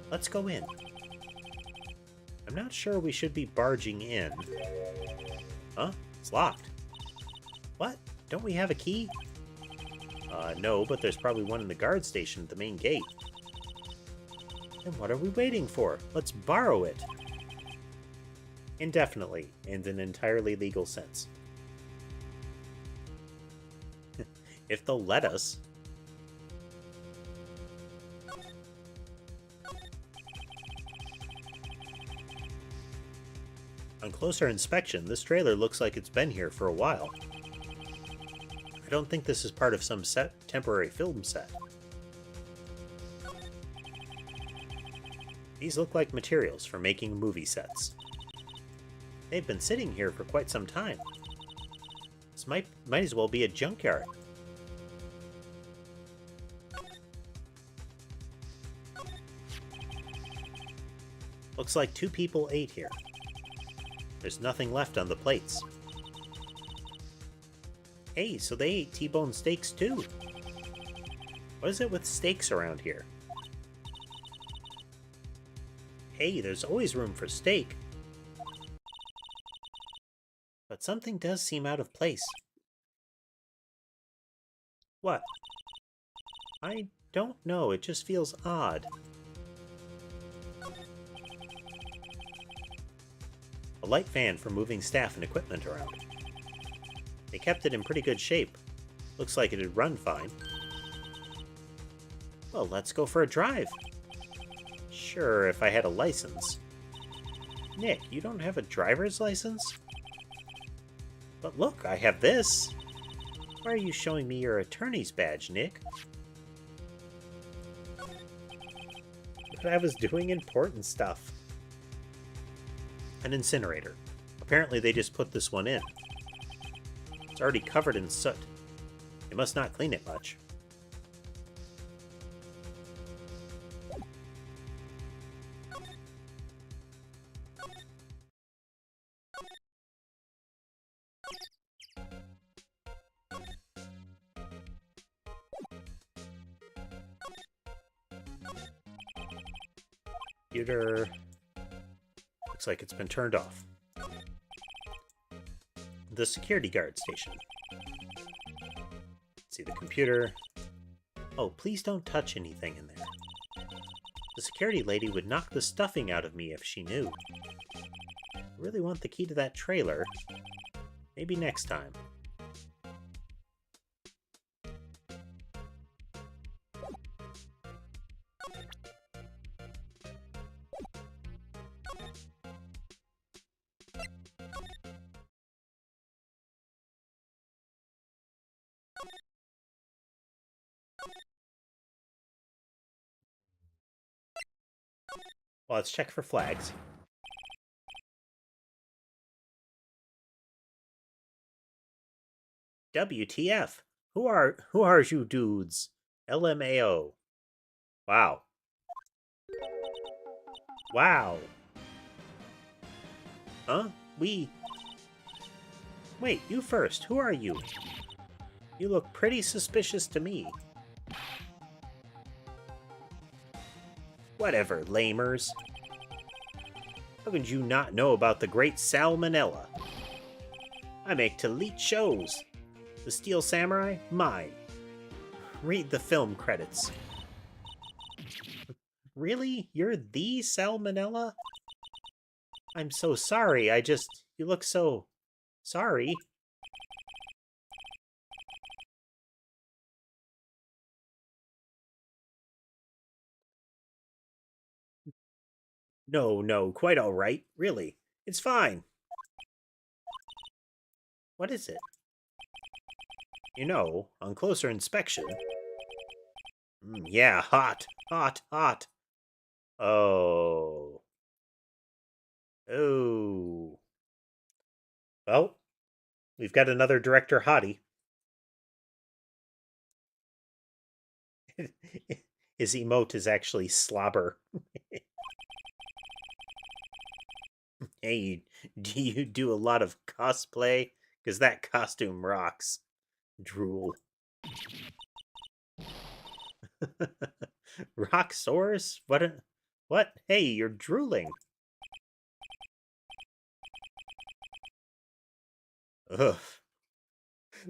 Let's go in. I'm not sure we should be barging in. Huh? It's locked. What? Don't we have a key? No, but there's probably one in the guard station at the main gate. Then what are we waiting for? Let's borrow it. Indefinitely, in an entirely legal sense. If they'll let us. On closer inspection, this trailer looks like it's been here for a while. I don't think this is part of some temporary film set. These look like materials for making movie sets. They've been sitting here for quite some time. This might as well be a junkyard. Looks like 2 people ate here. There's nothing left on the plates. Hey, so they ate T-bone steaks too. What is it with steaks around here? Hey, there's always room for steak. But something does seem out of place. What? I don't know, it just feels odd. A light fan for moving staff and equipment around. They kept it in pretty good shape. Looks like it'd run fine. Well, let's go for a drive. Sure, if I had a license. Nick, you don't have a driver's license? But look, I have this. Why are you showing me your attorney's badge, Nick? But I was doing important stuff. An incinerator. Apparently they just put this one in. It's already covered in soot. They must not clean it much. Computer. Looks like it's been turned off. The security guard station. See the computer. Oh, please don't touch anything in there. The security lady would knock the stuffing out of me if she knew. I really want the key to that trailer. Maybe next time. Well, let's check for flags. WTF? Who are you dudes? LMAO. Wow. Wow. Huh? Wait, you first. Who are you? You look pretty suspicious to me. Whatever, lamers. How could you not know about the great salmonella? I make elite shows. The Steel Samurai? Mine. Read the film credits. Really? You're the salmonella? I'm so sorry, you look so... sorry. No, quite all right. Really. It's fine. What is it? You know, on closer inspection... yeah, hot. Oh. Oh. Well, we've got another director hottie. His emote is actually slobber. Hey, do you do a lot of cosplay? Because that costume rocks. Drool. Rocksaurus? What? Hey, you're drooling. Ugh.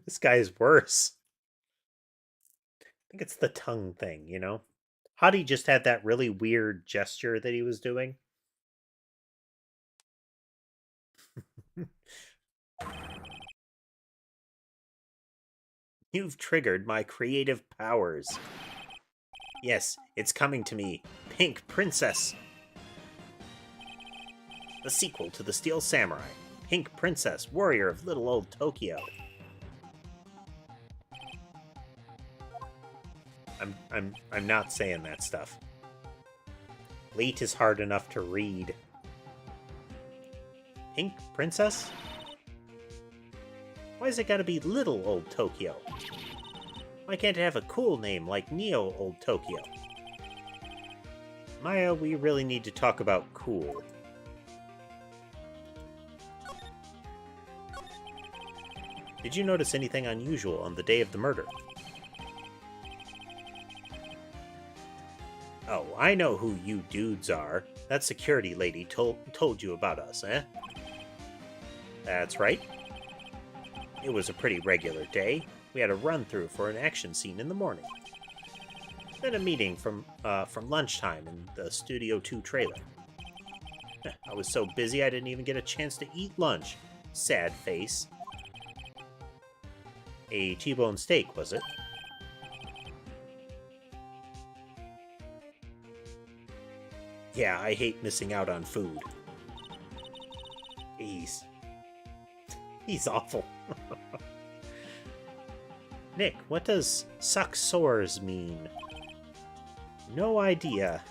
This guy is worse. I think it's the tongue thing, you know? Hottie just had that really weird gesture that he was doing. You've triggered my creative powers. Yes, it's coming to me. Pink Princess. The sequel to the Steel Samurai. Pink Princess, warrior of little old Tokyo. I'm not saying that stuff. Late is hard enough to read. Pink Princess? Why's it gotta be little old Tokyo? Why can't it have a cool name like Neo Old Tokyo? Maya, we really need to talk about cool. Did you notice anything unusual on the day of the murder? Oh, I know who you dudes are. That security lady told you about us, eh? That's right. It was a pretty regular day. We had a run-through for an action scene in the morning. Then a meeting from lunchtime in the Studio 2 trailer. I was so busy I didn't even get a chance to eat lunch. Sad face. A T-bone steak, was it? Yeah, I hate missing out on food. He's awful. Nick, what does suck sores mean? No idea.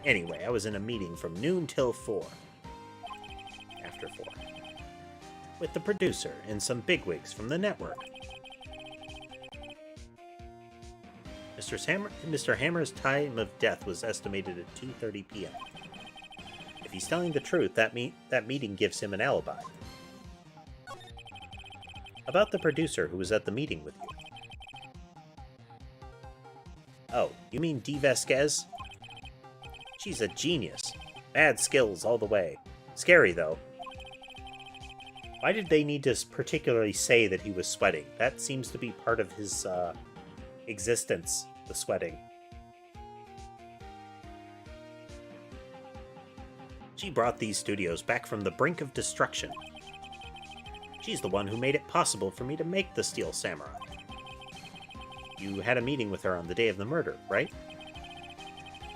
Anyway, I was in a meeting from noon till 4. After 4. With the producer and some bigwigs from the network. Mr. Hammer's time of death was estimated at 2:30 p.m. If he's telling the truth, that meeting gives him an alibi. About the producer who was at the meeting with you. Oh, you mean Dee Vasquez? She's a genius. Mad skills all the way. Scary, though. Why did they need to particularly say that he was sweating? That seems to be part of his existence, the sweating. She brought these studios back from the brink of destruction. She's the one who made it possible for me to make the Steel Samurai. You had a meeting with her on the day of the murder, right?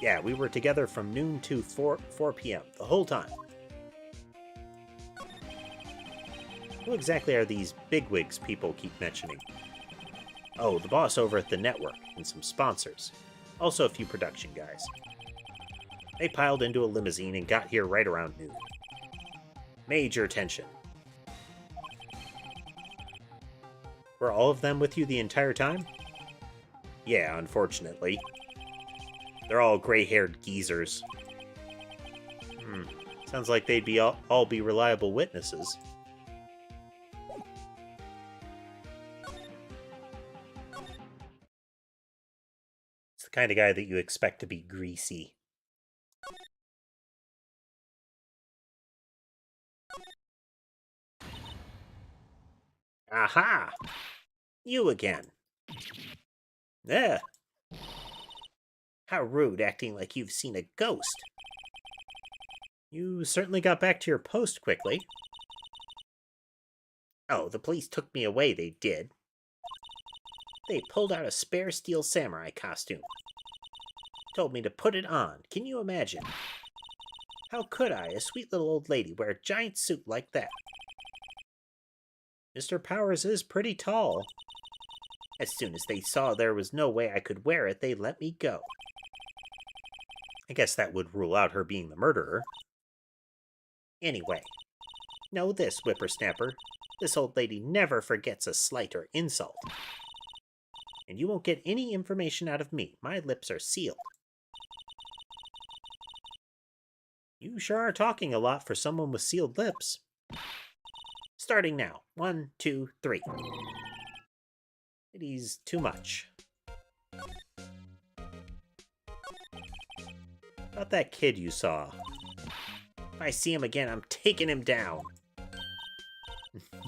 Yeah, we were together from noon to 4 p.m. the whole time. Who exactly are these bigwigs people keep mentioning? Oh, the boss over at the network and some sponsors. Also a few production guys. They piled into a limousine and got here right around noon. Major tension. Were all of them with you the entire time? Yeah, unfortunately. They're all gray-haired geezers. Sounds like they'd be all be reliable witnesses. It's the kind of guy that you expect to be greasy. Aha! You again. Eh. How rude, acting like you've seen a ghost. You certainly got back to your post quickly. Oh, the police took me away, they did. They pulled out a spare Steel Samurai costume. Told me to put it on. Can you imagine? How could I, a sweet little old lady, wear a giant suit like that? Mr. Powers is pretty tall. As soon as they saw there was no way I could wear it, they let me go. I guess that would rule out her being the murderer. Anyway, know this, whippersnapper. This old lady never forgets a slight or insult. And you won't get any information out of me. My lips are sealed. You sure are talking a lot for someone with sealed lips. Starting now. 1, 2, 3. It is too much. About that kid you saw. If I see him again, I'm taking him down.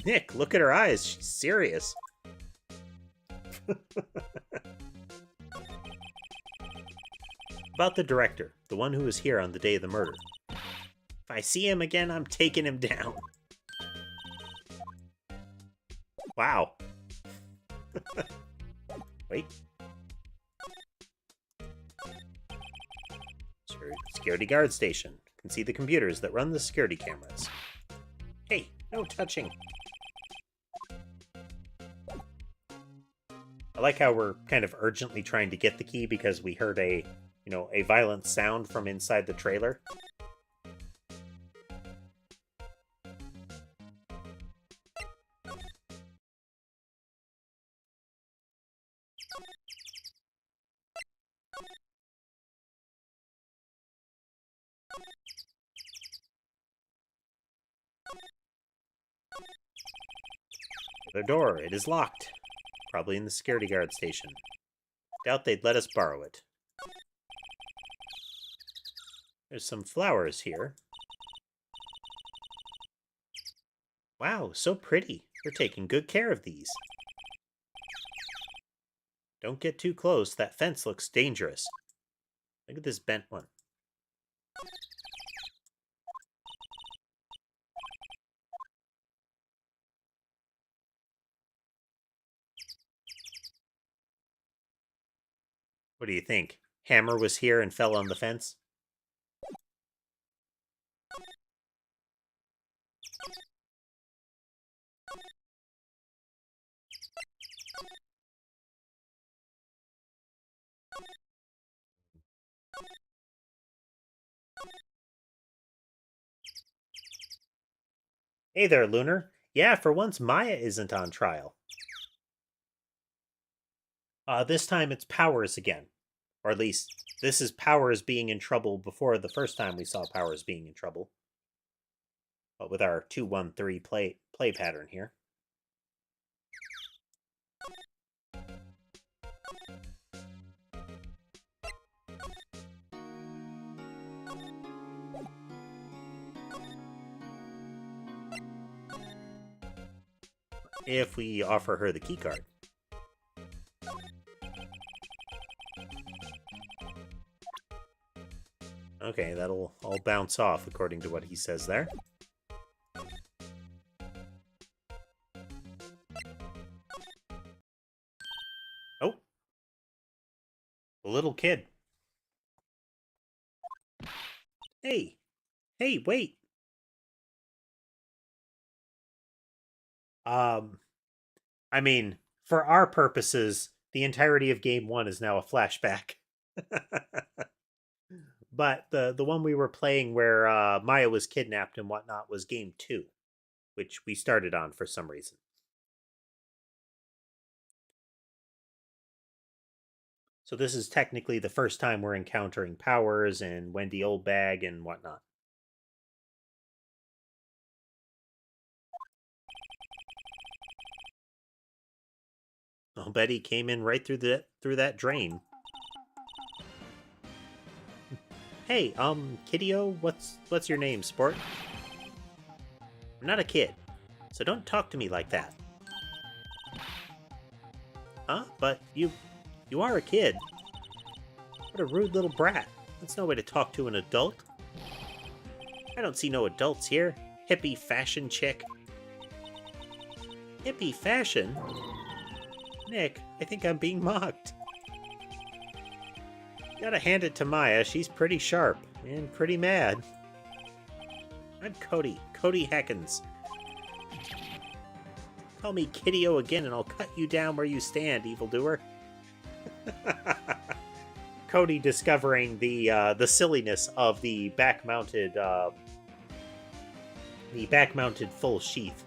Nick, look at her eyes. She's serious. About the director, the one who was here on the day of the murder. If I see him again, I'm taking him down. Wow. Wait. Security guard station. Can see the computers that run the security cameras. Hey, no touching. I like how we're kind of urgently trying to get the key because we heard a violent sound from inside the trailer. The door, it is locked. Probably in the security guard station. Doubt they'd let us borrow it. There's some flowers here. Wow, so pretty. They're taking good care of these. Don't get too close. That fence looks dangerous. Look at this bent one. What do you think? Hammer was here and fell on the fence? Hey there, Lunar. Yeah, for once Maya isn't on trial. This time it's Powers again. Or at least, this is Powers being in trouble before the first time we saw Powers being in trouble. But with our 2-1-3 play pattern here. If we offer her the keycard. Okay, that'll all bounce off according to what he says there. Oh. The little kid. Hey. Hey, wait. I mean, for our purposes, the entirety of game 1 is now a flashback. But the one we were playing where Maya was kidnapped and whatnot was game 2, which we started on for some reason. So this is technically the first time we're encountering Powers and Wendy Oldbag and whatnot. I'll bet he came in right through that drain. Hey, Kiddio, what's your name, sport? I'm not a kid, so don't talk to me like that. Huh? But you are a kid. What a rude little brat. That's no way to talk to an adult. I don't see no adults here. Hippie fashion chick. Hippie fashion? Nick, I think I'm being mocked. Gotta hand it to Maya, she's pretty sharp and pretty mad. I'm Cody Heckens. Call me Kiddio again and I'll cut you down where you stand, evildoer. Cody discovering the silliness of the back-mounted full sheath.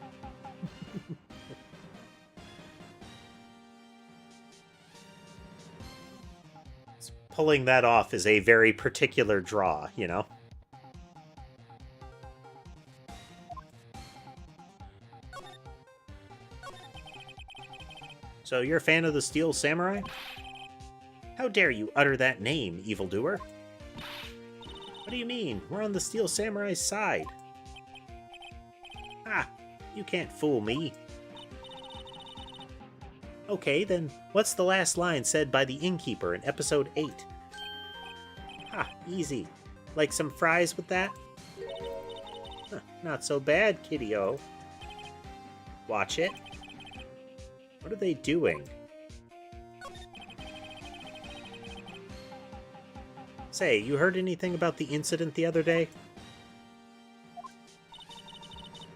Pulling that off is a very particular draw, you know? So you're a fan of the Steel Samurai? How dare you utter that name, evildoer? What do you mean? We're on the Steel Samurai's side. Ah, you can't fool me. Okay, then what's the last line said by the innkeeper in episode 8? Ha, easy. Like some fries with that? Huh, not so bad, Kiddio. Watch it. What are they doing? Say, you heard anything about the incident the other day?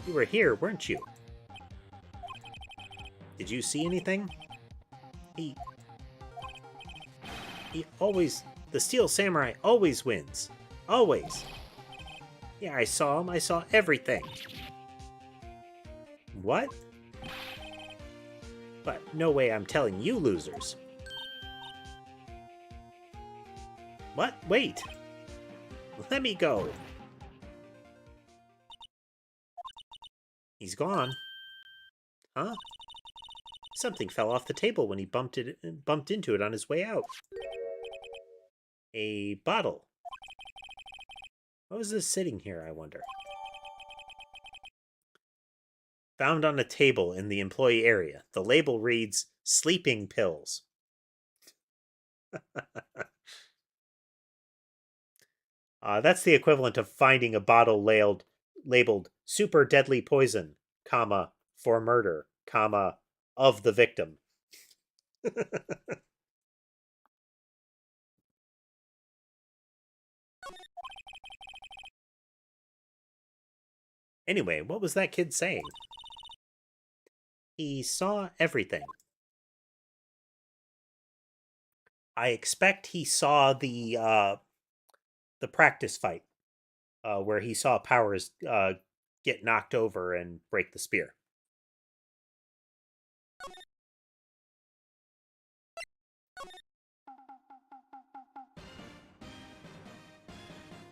You were here, weren't you? Did you see anything? He always... The Steel Samurai always wins. Always. Yeah, I saw him. I saw everything. What? But no way I'm telling you losers. What? Wait. Let me go. He's gone. Huh? Something fell off the table when he bumped into it on his way out. A bottle. What was this sitting here, I wonder? Found on a table in the employee area. The label reads, sleeping pills. That's the equivalent of finding a bottle labeled super deadly poison, comma, for murder, comma, of the victim. Anyway, what was that kid saying? He saw everything. I expect he saw the practice fight where he saw Powers get knocked over and break the spear.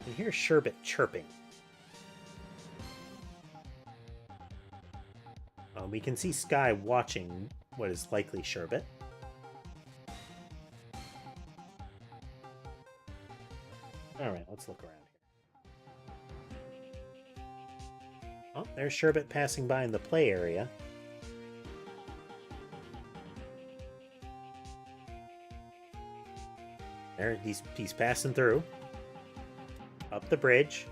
You hear Sherbet chirping. We can see Sky watching what is likely Sherbet. Alright, let's look around here. Oh, there's Sherbet passing by in the play area. There, he's passing through. Up the bridge.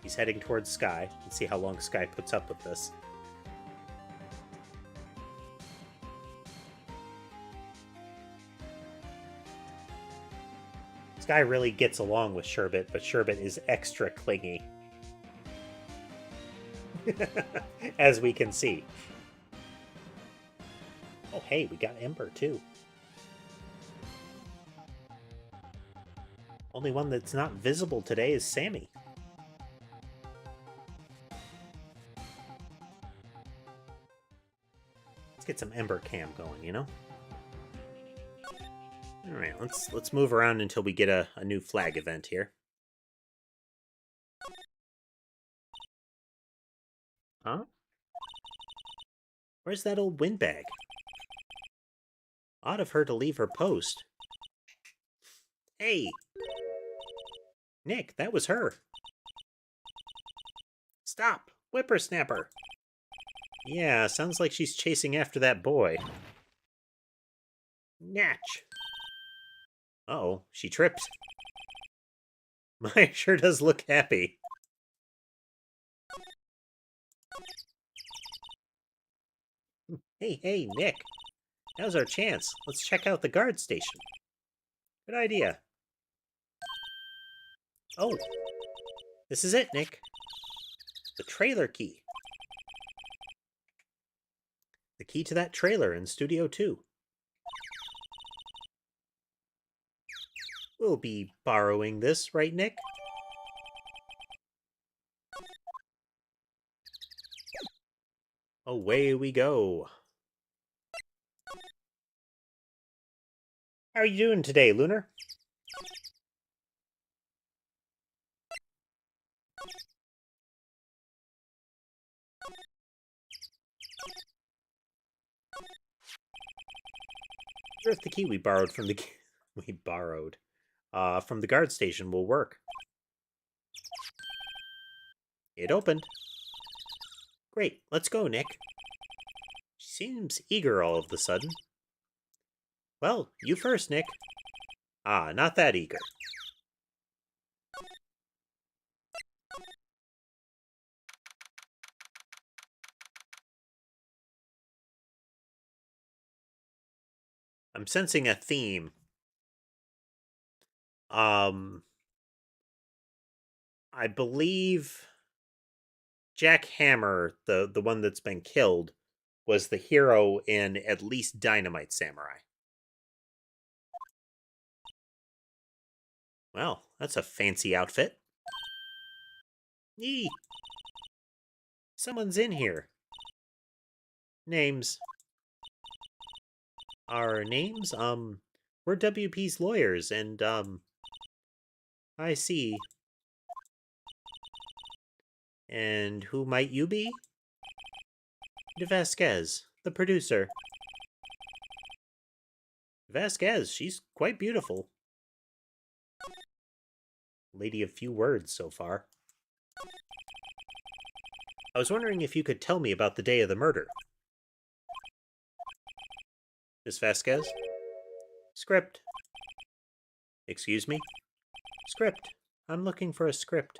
He's heading towards Sky. Let's see how long Sky puts up with this. Sky really gets along with Sherbet, but Sherbet is extra clingy. As we can see. Oh, hey, we got Ember, too. Only one that's not visible today is Sammy. Let's get some Ember cam going, you know? Alright, let's move around until we get a new flag event here. Huh? Where's that old windbag? Odd of her to leave her post. Hey! Nick, that was her. Stop! Whippersnapper! Yeah, sounds like she's chasing after that boy. Natch! Uh-oh, she tripped. Maya sure does look happy. Hey, Nick. Now's our chance. Let's check out the guard station. Good idea. Oh, this is it, Nick. The trailer key. The key to that trailer in Studio 2. We'll be borrowing this, right, Nick? Away we go. How are you doing today, Lunar? Sure if the key we borrowed from the from the guard station will work. It opened. Great, let's go, Nick. She seems eager all of a sudden. Well, you first, Nick. Ah, not that eager. I'm sensing a theme. I believe Jack Hammer, the one that's been killed, was the hero in at least Dynamite Samurai. Well, that's a fancy outfit. Yee! Someone's in here. Names. Our names? We're WP's lawyers, and, I see. And who might you be? De Vasquez, the producer. Vasquez, she's quite beautiful. Lady of few words so far. I was wondering if you could tell me about the day of the murder. Miss Vasquez? Script. Excuse me? Script. I'm looking for a script.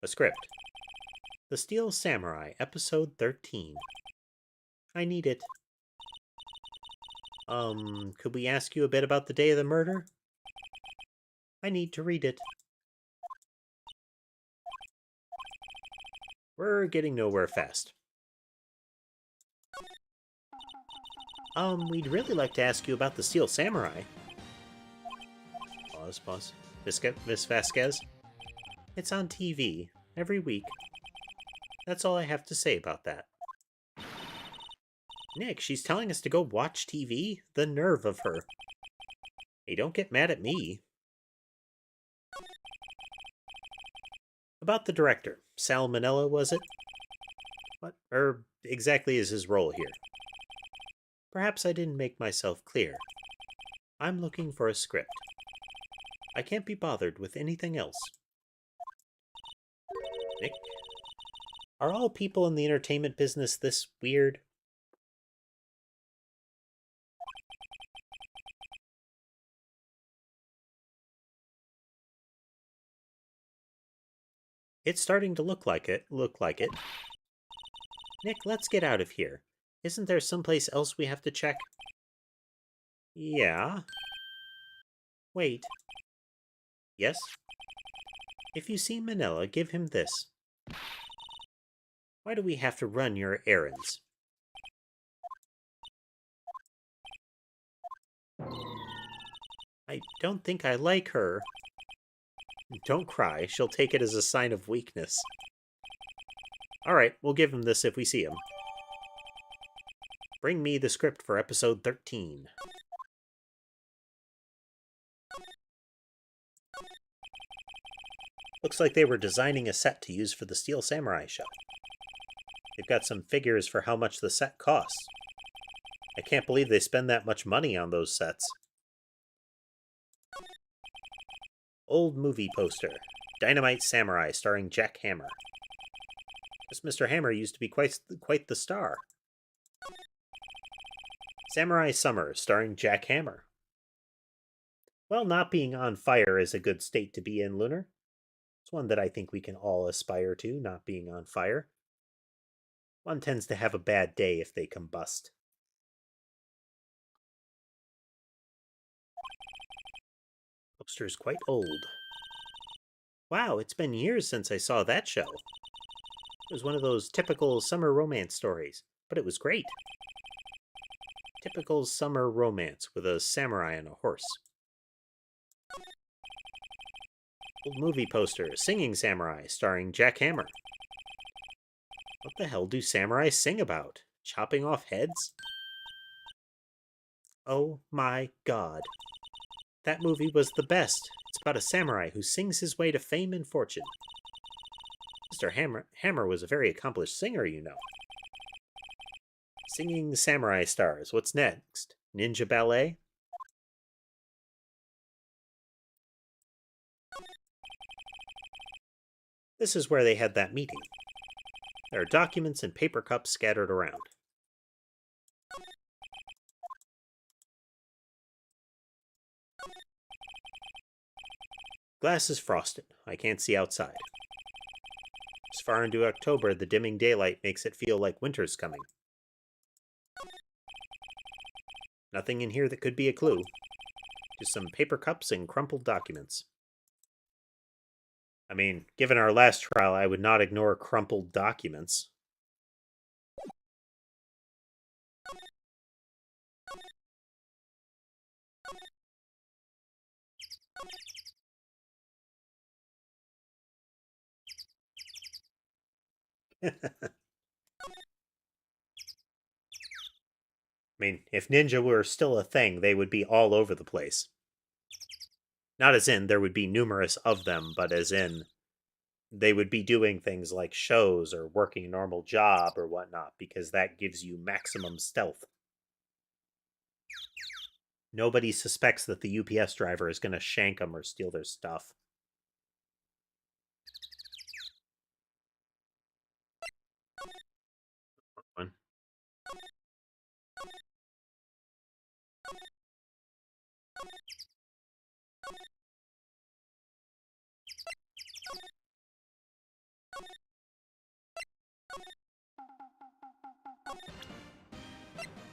A script. The Steel Samurai, Episode 13. I need it. Could we ask you a bit about the day of the murder? I need to read it. We're getting nowhere fast. We'd really like to ask you about the Steel Samurai. Pause. Miss Vasquez? It's on TV, every week. That's all I have to say about that. Nick, she's telling us to go watch TV? The nerve of her. Hey, don't get mad at me. About the director. Salmonella, was it? What exactly is his role here? Perhaps I didn't make myself clear. I'm looking for a script. I can't be bothered with anything else. Nick? Are all people in the entertainment business this weird? It's starting to look like it. Nick, let's get out of here. Isn't there someplace else we have to check? Yeah. Wait. Yes? If you see Manila, give him this. Why do we have to run your errands? I don't think I like her. Don't cry. She'll take it as a sign of weakness. Alright, we'll give him this if we see him. Bring me the script for episode 13. Looks like they were designing a set to use for the Steel Samurai show. They've got some figures for how much the set costs. I can't believe they spend that much money on those sets. Old movie poster. Dynamite Samurai starring Jack Hammer. This Mr. Hammer used to be quite the star. Samurai Summer starring Jack Hammer. Well, not being on fire is a good state to be in, Lunar. It's one that I think we can all aspire to, not being on fire. One tends to have a bad day if they combust. Poster's quite old. Wow, it's been years since I saw that show. It was one of those typical summer romance stories, but it was great. Typical summer romance with a samurai on a horse. Old movie poster, Singing Samurai, starring Jack Hammer. What the hell do samurai sing about? Chopping off heads? Oh my god. That movie was the best. It's about a samurai who sings his way to fame and fortune. Mr. Hammer was a very accomplished singer, you know. Singing samurai stars. What's next? Ninja ballet? This is where they had that meeting. There are documents and paper cups scattered around. Glass is frosted. I can't see outside. As far into October, the dimming daylight makes it feel like winter's coming. Nothing in here that could be a clue. Just some paper cups and crumpled documents. I mean, given our last trial, I would not ignore crumpled documents. I mean, if ninja were still a thing, they would be all over the place. Not as in there would be numerous of them, but as in they would be doing things like shows or working a normal job or whatnot, because that gives you maximum stealth. Nobody suspects that the UPS driver is going to shank them or steal their stuff. One.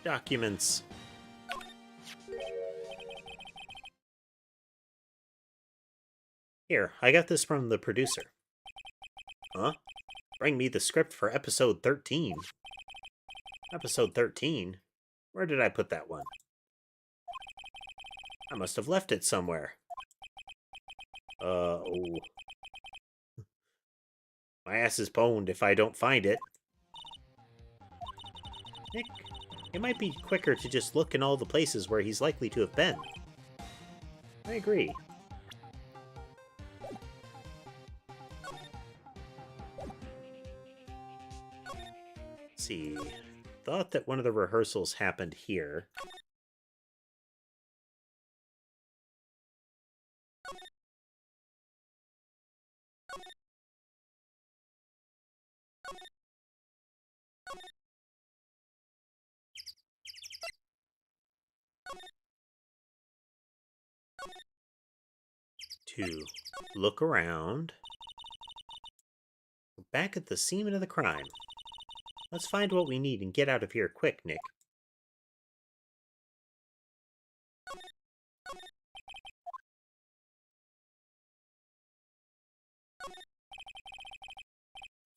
Documents. Here, I got this from the producer. Huh? Bring me the script for episode 13. Episode 13? Where did I put that one? I must have left it somewhere. Oh. My ass is pwned if I don't find it. Nick, it might be quicker to just look in all the places where he's likely to have been. I agree. Let's see. Thought that one of the rehearsals happened here. To look around. We're back at the scene of the crime. Let's find what we need and get out of here quick, Nick.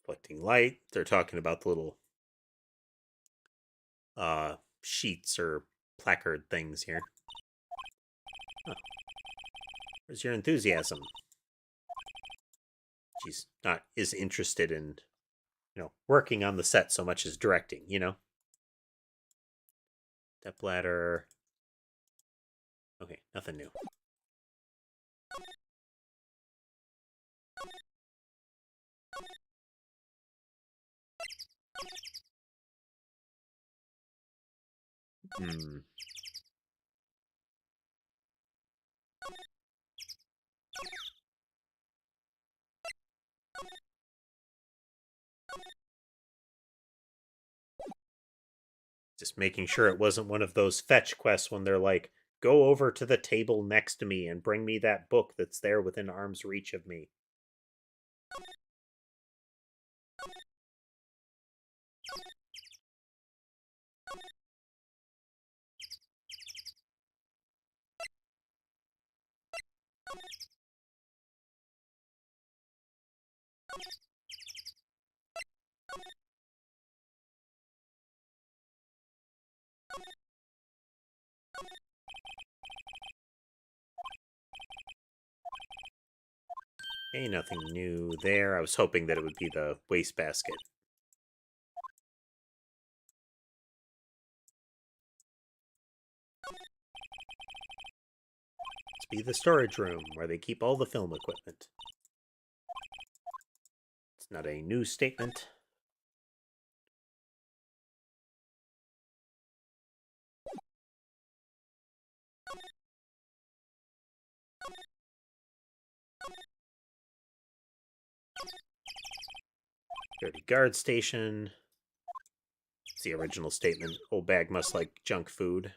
Reflecting light. They're talking about the little sheets or placard things here. Huh. Where's your enthusiasm? She's not as interested in, working on the set so much as directing, Step ladder. Okay, nothing new. Just making sure it wasn't one of those fetch quests when they're like, go over to the table next to me and bring me that book that's there within arm's reach of me. Hey, nothing new there. I was hoping that it would be the wastebasket. Must be the storage room where they keep all the film equipment. It's not a new statement. Dirty guard station. It's the original statement. Old bag must like junk food.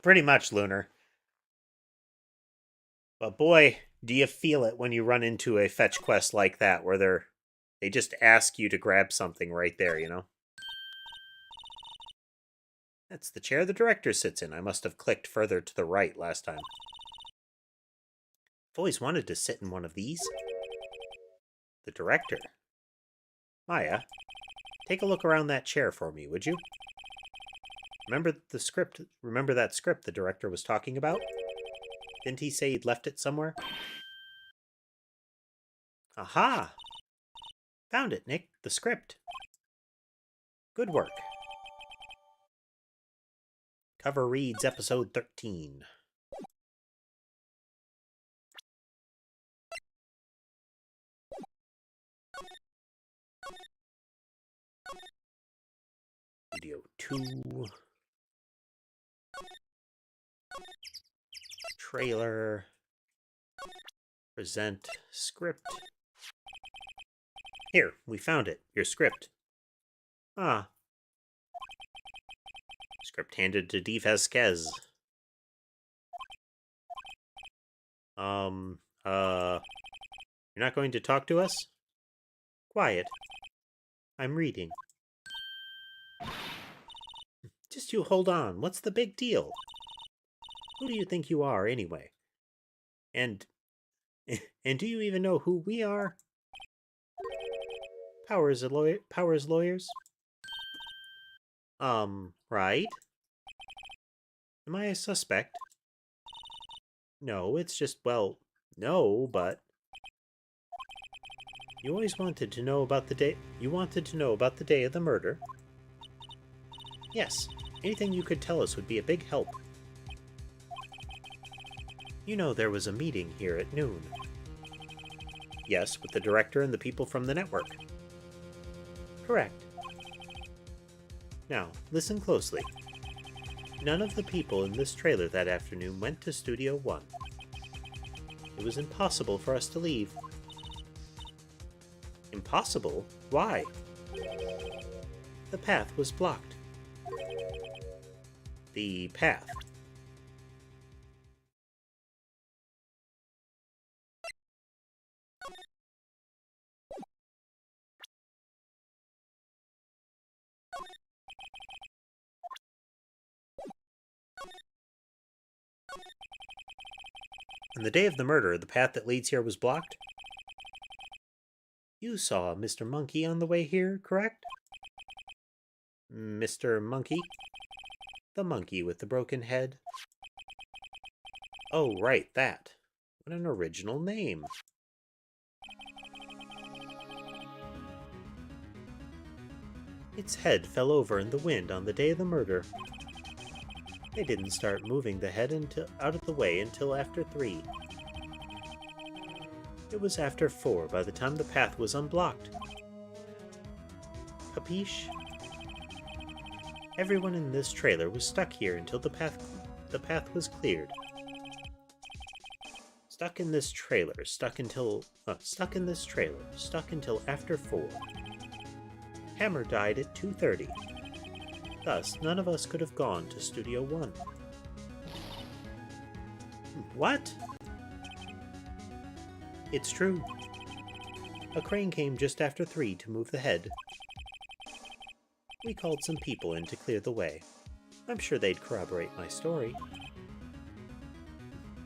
Pretty much, Lunar. But boy, do you feel it when you run into a fetch quest like that, where they just ask you to grab something right there, That's the chair the director sits in. I must have clicked further to the right last time. I've always wanted to sit in one of these. The director. Maya, take a look around that chair for me, would you? Remember that script the director was talking about? Didn't he say he'd left it somewhere? Aha! Found it, Nick. The script. Good work. Cover reads episode 13. Video 2. Trailer. Present script. Here, we found it. Your script. Ah. Script handed to D. Vasquez. You're not going to talk to us? Quiet. I'm reading. Just you hold on. What's the big deal? Who do you think you are, anyway? And And do you even know who we are? Powers lawyers? Right? Am I a suspect? No, it's just, well, no, but... You always wanted to know about the day... You wanted to know about the day of the murder? Yes. Anything you could tell us would be a big help. You know there was a meeting here at noon. Yes, with the director and the people from the network. Correct. Now, listen closely. None of the people in this trailer that afternoon went to Studio 1. It was impossible for us to leave. Impossible? Why? The path was blocked. The path. On the day of the murder, the path that leads here was blocked? You saw Mr. Monkey on the way here, correct? Mr. Monkey? The monkey with the broken head? Oh, right, that. What an original name. Its head fell over in the wind on the day of the murder. They didn't start moving the head out of the way until after 3. It was after 4 by the time the path was unblocked. Capiche? Everyone in this trailer was stuck here until the path was cleared. Stuck in this trailer after 4. Hammer died at 2:30. Thus, none of us could have gone to Studio 1. What? It's true. A crane came just after 3 to move the head. We called some people in to clear the way. I'm sure they'd corroborate my story.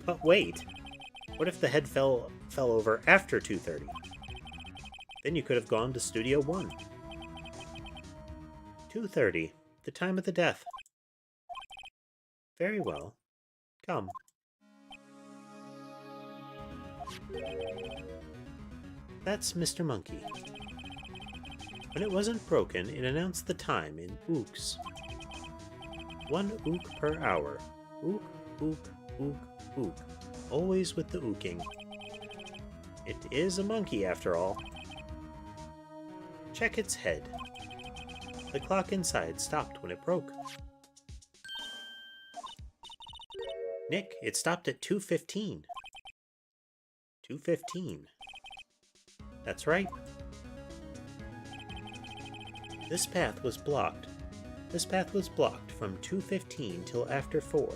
But wait, what if the head fell over after 2:30? Then you could have gone to Studio 1. 2:30, the time of the death. Very well. Come. That's Mr. Monkey. When it wasn't broken, it announced the time in ooks. 1 ook per hour. Ook, ook, ook, ook. Always with the ooking. It is a monkey, after all. Check its head. The clock inside stopped when it broke. Nick, it stopped at 2:15. 2:15. That's right. This path was blocked. This path was blocked from 2:15 till after 4.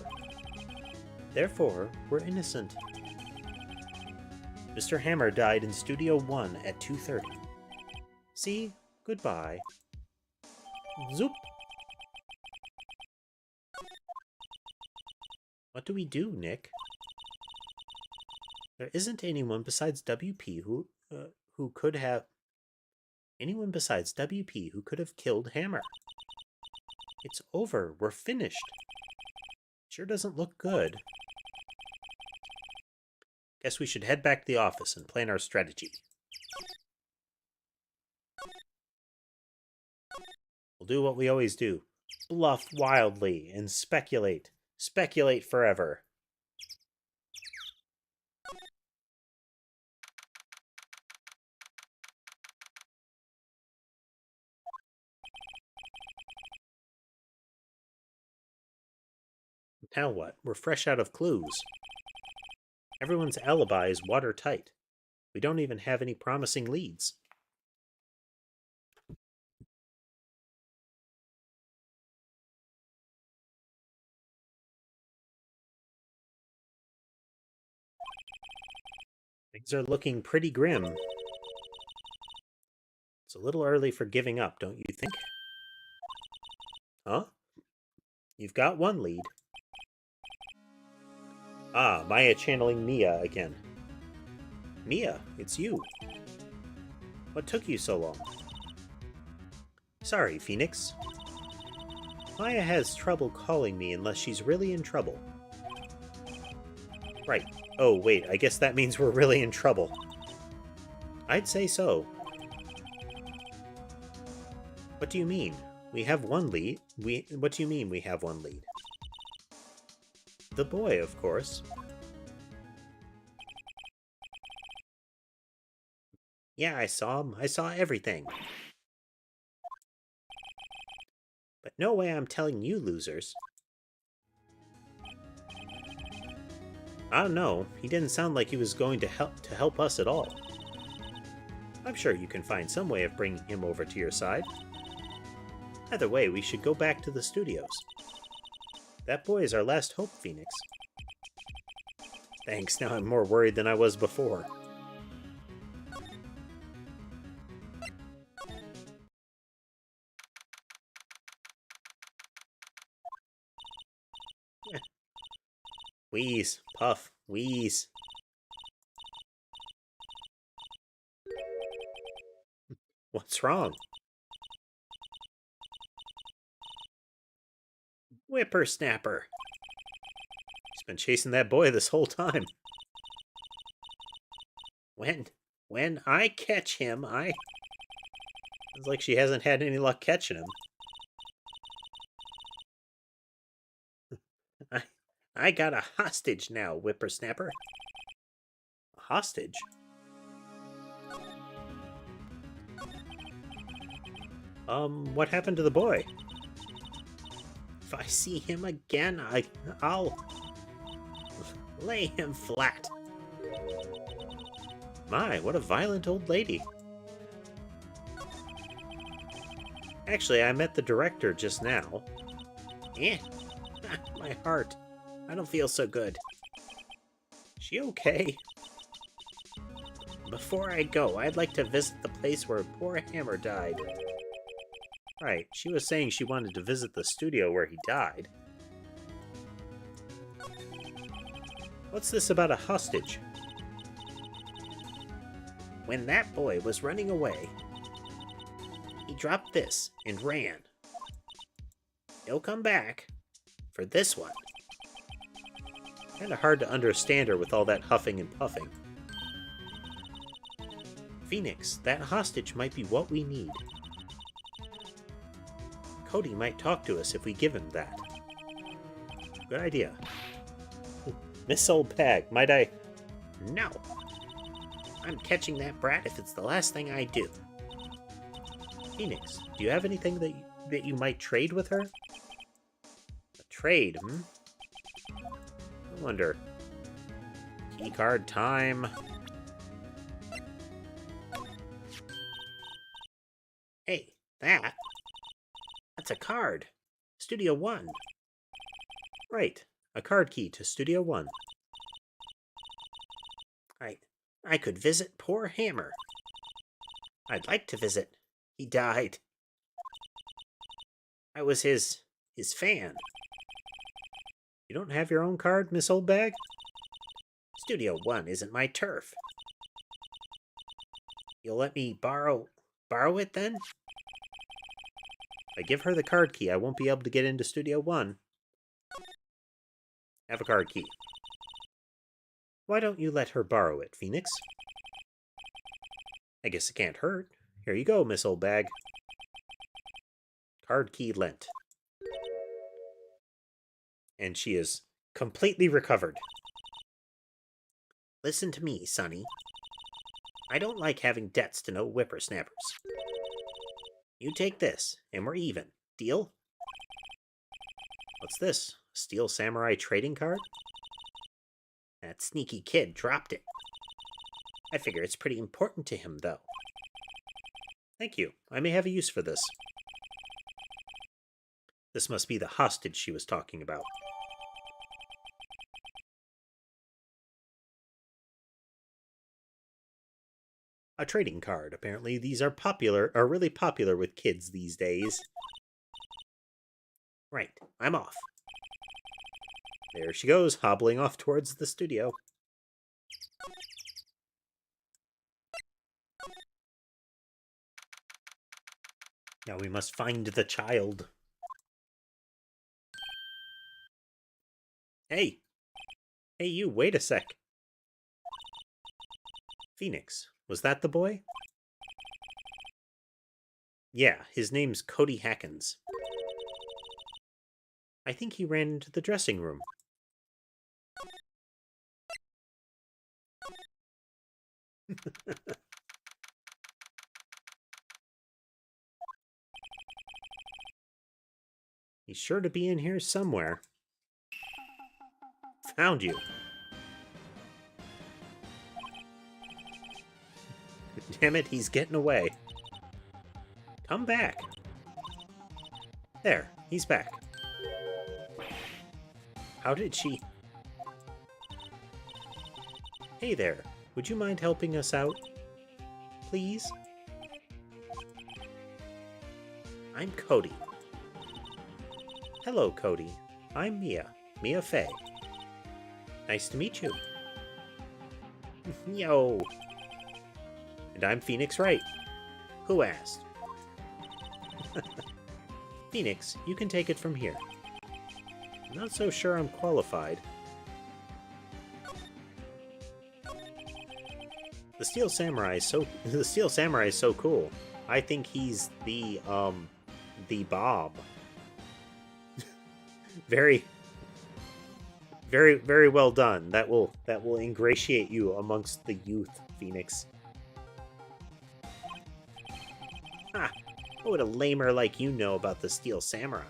Therefore, we're innocent. Mr. Hammer died in Studio 1 at 2:30. See? Goodbye. Zoop! What do we do, Nick? There isn't anyone besides WP who could have... Anyone besides WP who could have killed Hammer. It's over. We're finished. Sure doesn't look good. Guess we should head back to the office and plan our strategy. We'll do what we always do. Bluff wildly and speculate. Speculate forever. Now what? We're fresh out of clues. Everyone's alibi is watertight. We don't even have any promising leads. Things are looking pretty grim. It's a little early for giving up, don't you think? Huh? You've got one lead. Ah, Maya channeling Mia again. Mia, it's you. What took you so long? Sorry, Phoenix. Maya has trouble calling me unless she's really in trouble. Right. Oh, wait, I guess that means we're really in trouble. I'd say so. What do you mean? We have one lead. What do you mean we have one lead? The boy, of course. Yeah, I saw him. I saw everything. But no way I'm telling you losers. I don't know. He didn't sound like he was going to help us at all. I'm sure you can find some way of bringing him over to your side. Either way, we should go back to the studios. That boy is our last hope, Phoenix. Thanks, now I'm more worried than I was before. Wheeze, puff, wheeze. What's wrong? Whippersnapper. He's been chasing that boy this whole time. When I catch him, It's like she hasn't had any luck catching him. I got a hostage now, Whippersnapper. A hostage? What happened to the boy? If I see him again, I'll lay him flat. My, what a violent old lady. Actually, I met the director just now. Eh, my heart. I don't feel so good. She okay? Before I go, I'd like to visit the place where poor Hammer died. Right, she was saying she wanted to visit the studio where he died. What's this about a hostage? When that boy was running away, he dropped this and ran. He'll come back for this one. Kinda hard to understand her with all that huffing and puffing. Phoenix, that hostage might be what we need. Cody might talk to us if we give him that. Good idea. Miss Old Bag, might I? No. I'm catching that brat if it's the last thing I do. Phoenix, do you have anything that you might trade with her? A trade, hmm? I wonder. Keycard time. Hey, that's a card. Studio 1. Right, a card key to Studio 1. I could visit poor Hammer. I'd like to visit. He died. I was his fan. You don't have your own card, Miss Old Bag? Studio 1 isn't my turf. You'll let me borrow it then? If I give her the card key, I won't be able to get into Studio 1. Have a card key. Why don't you let her borrow it, Phoenix? I guess it can't hurt. Here you go, Miss Old Bag. Card key lent. And she is completely recovered. Listen to me, Sonny. I don't like having debts to no whippersnappers. You take this, and we're even. Deal? What's this? Steel Samurai trading card? That sneaky kid dropped it. I figure it's pretty important to him, though. Thank you. I may have a use for this. This must be the hostage she was talking about. A trading card. Apparently these are really popular with kids these days. Right, I'm off. There she goes, hobbling off towards the studio. Now we must find the child. Hey! Hey you, wait a sec. Phoenix, was that the boy? Yeah, his name's Cody Hackins. I think he ran into the dressing room. He's sure to be in here somewhere. Found you. Damn it, he's getting away. Come back. There, he's back. How did she... Hey there, would you mind helping us out? Please? I'm Cody. Hello, Cody. I'm Mia Fey. Nice to meet you. Yo! And I'm Phoenix Wright. Who asked? Phoenix, you can take it from here. I'm not so sure I'm qualified. The Steel Samurai is so cool. I think he's the Bob. Very well done. That will ingratiate you amongst the youth, Phoenix. Ha! What would a lamer like you know about the Steel Samurai?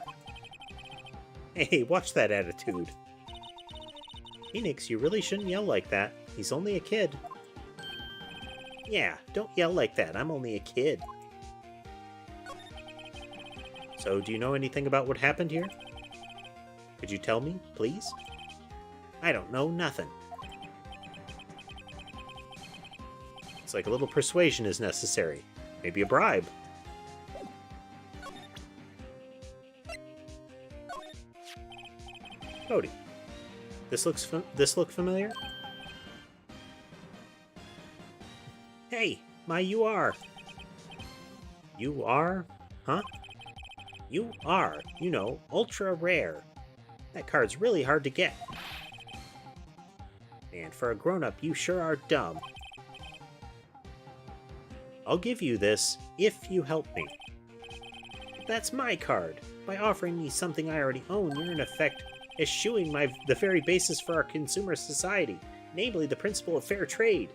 Hey, watch that attitude. Phoenix, you really shouldn't yell like that. He's only a kid. Yeah, don't yell like that. I'm only a kid. So, do you know anything about what happened here? Could you tell me, please? I don't know nothing. It's like a little persuasion is necessary. Maybe a bribe. Cody, this look familiar? Hey, you are. You are? Huh? You are, you know, ultra rare. That card's really hard to get. And for a grown-up, you sure are dumb. I'll give you this if you help me. That's my card. By offering me something I already own, you're in effect eschewing the very basis for our consumer society, namely the principle of fair trade.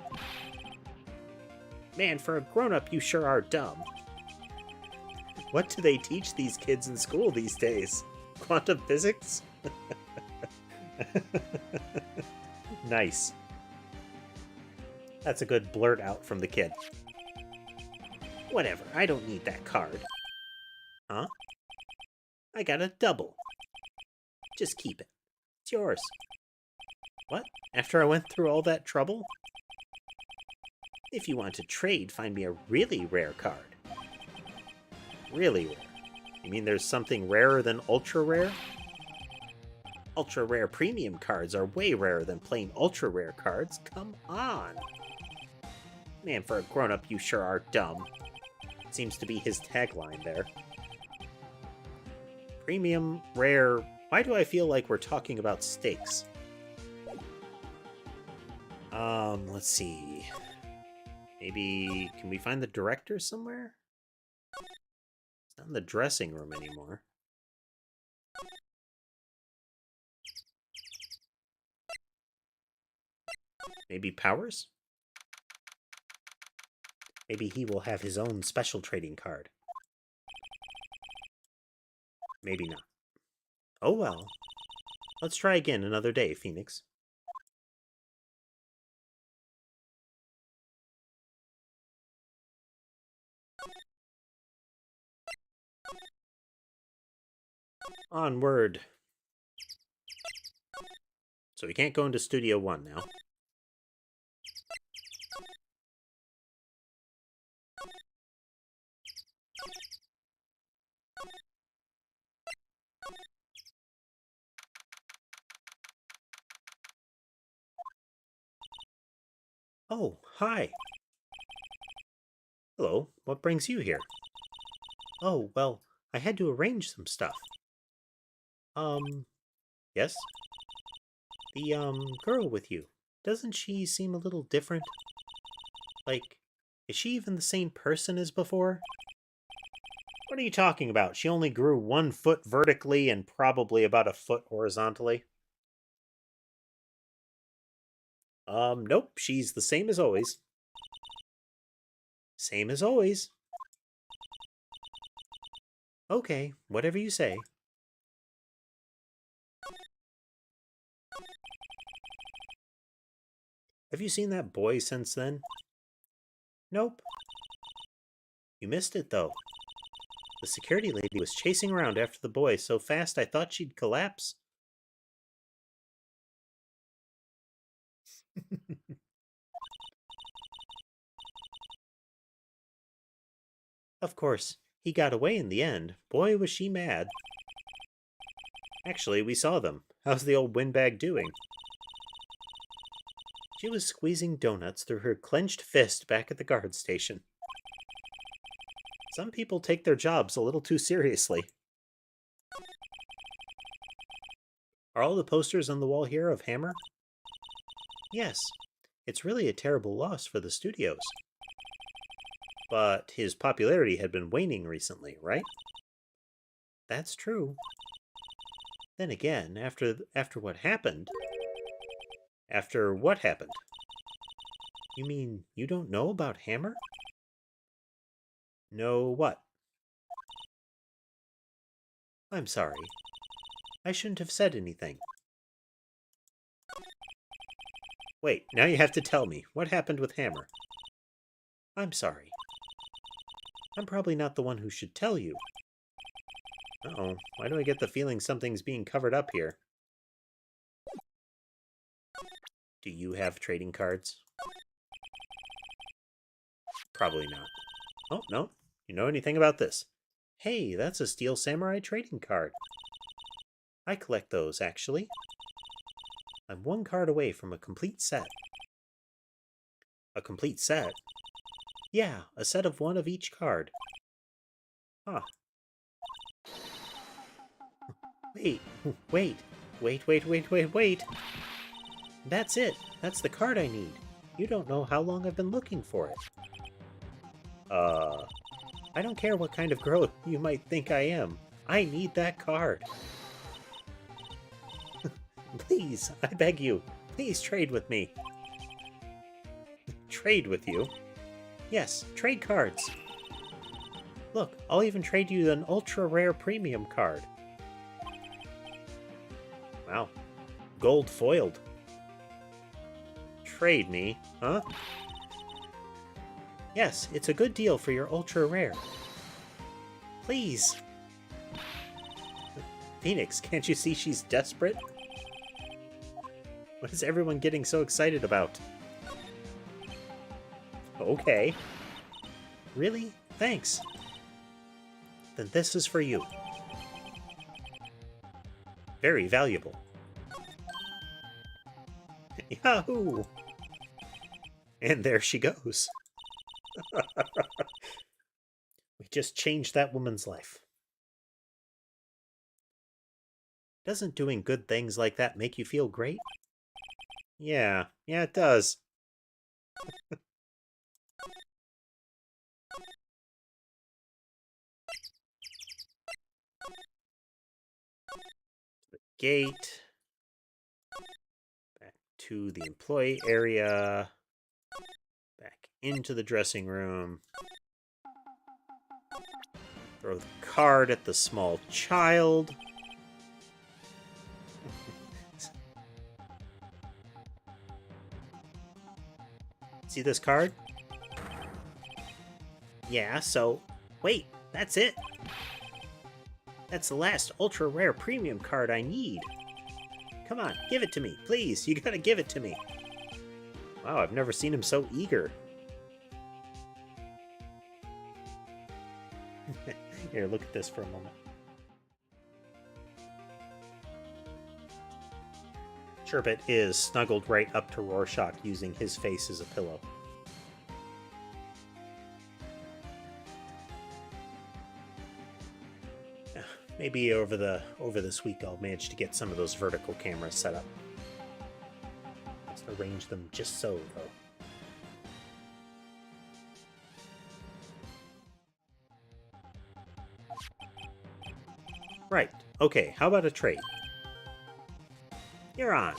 Man, for a grown-up, you sure are dumb. What do they teach these kids in school these days? Quantum physics? Nice. That's a good blurt out from the kid. Whatever, I don't need that card. Huh? I got a double. Just keep it. It's yours. What? After I went through all that trouble? If you want to trade, find me a really rare card. Really rare? You mean there's something rarer than ultra rare? Ultra rare premium cards are way rarer than plain ultra rare cards. Come on! Man, for a grown-up, you sure are dumb. Seems to be his tagline there. Premium, rare... Why do I feel like we're talking about steaks? Let's see. Maybe... Can we find the director somewhere? It's not in the dressing room anymore. Maybe Powers? Maybe he will have his own special trading card. Maybe not. Oh well. Let's try again another day, Phoenix. Onward. So we can't go into Studio 1 now. Oh, hi. Hello, what brings you here? Oh, well, I had to arrange some stuff. Yes? The, girl with you. Doesn't she seem a little different? Like, is she even the same person as before? What are you talking about? She only grew 1 foot vertically and probably about a foot horizontally. Nope, she's the same as always. Same as always. Okay, whatever you say. Have you seen that boy since then? Nope. You missed it, though. The security lady was chasing around after the boy so fast I thought she'd collapse. Of course, he got away in the end. Boy, was she mad. Actually, we saw them. How's the old windbag doing? She was squeezing donuts through her clenched fist back at the guard station. Some people take their jobs a little too seriously. Are all the posters on the wall here of Hammer? Yes. It's really a terrible loss for the studios. But his popularity had been waning recently, right? That's true. Then again, after what happened... After what happened? You mean you don't know about Hammer? No what? I'm sorry. I shouldn't have said anything. Wait, now you have to tell me. What happened with Hammer? I'm sorry. I'm probably not the one who should tell you. Uh-oh, why do I get the feeling something's being covered up here? Do you have trading cards? Probably not. Oh, no. You know anything about this? Hey, that's a Steel Samurai trading card. I collect those, actually. I'm 1 card away from a complete set. A complete set? Yeah, a set of 1 of each card. Huh. Wait. That's it. That's the card I need. You don't know how long I've been looking for it. I don't care what kind of girl you might think I am. I need that card. Please, I beg you. Please trade with me. Trade with you? Yes, trade cards. Look, I'll even trade you an ultra-rare premium card. Wow. Gold foiled. Trade me, huh? Yes, it's a good deal for your ultra-rare. Please. Phoenix, can't you see she's desperate? What is everyone getting so excited about? Okay. Really? Thanks. Then this is for you. Very valuable. Yahoo! And there she goes. We just changed that woman's life. Doesn't doing good things like that make you feel great? Yeah, it does. The gate. Back to the employee area. Back into the dressing room. Throw the card at the small child. See this card? Yeah, so... Wait, that's it! That's the last ultra-rare premium card I need. Come on, give it to me, please. You gotta give it to me. Wow, I've never seen him so eager. Here, look at this for a moment. Sherbet is snuggled right up to Rorschach using his face as a pillow. Maybe over this week I'll manage to get some of those vertical cameras set up. Let's arrange them just so, though. Right. Okay, how about a trade? You're on.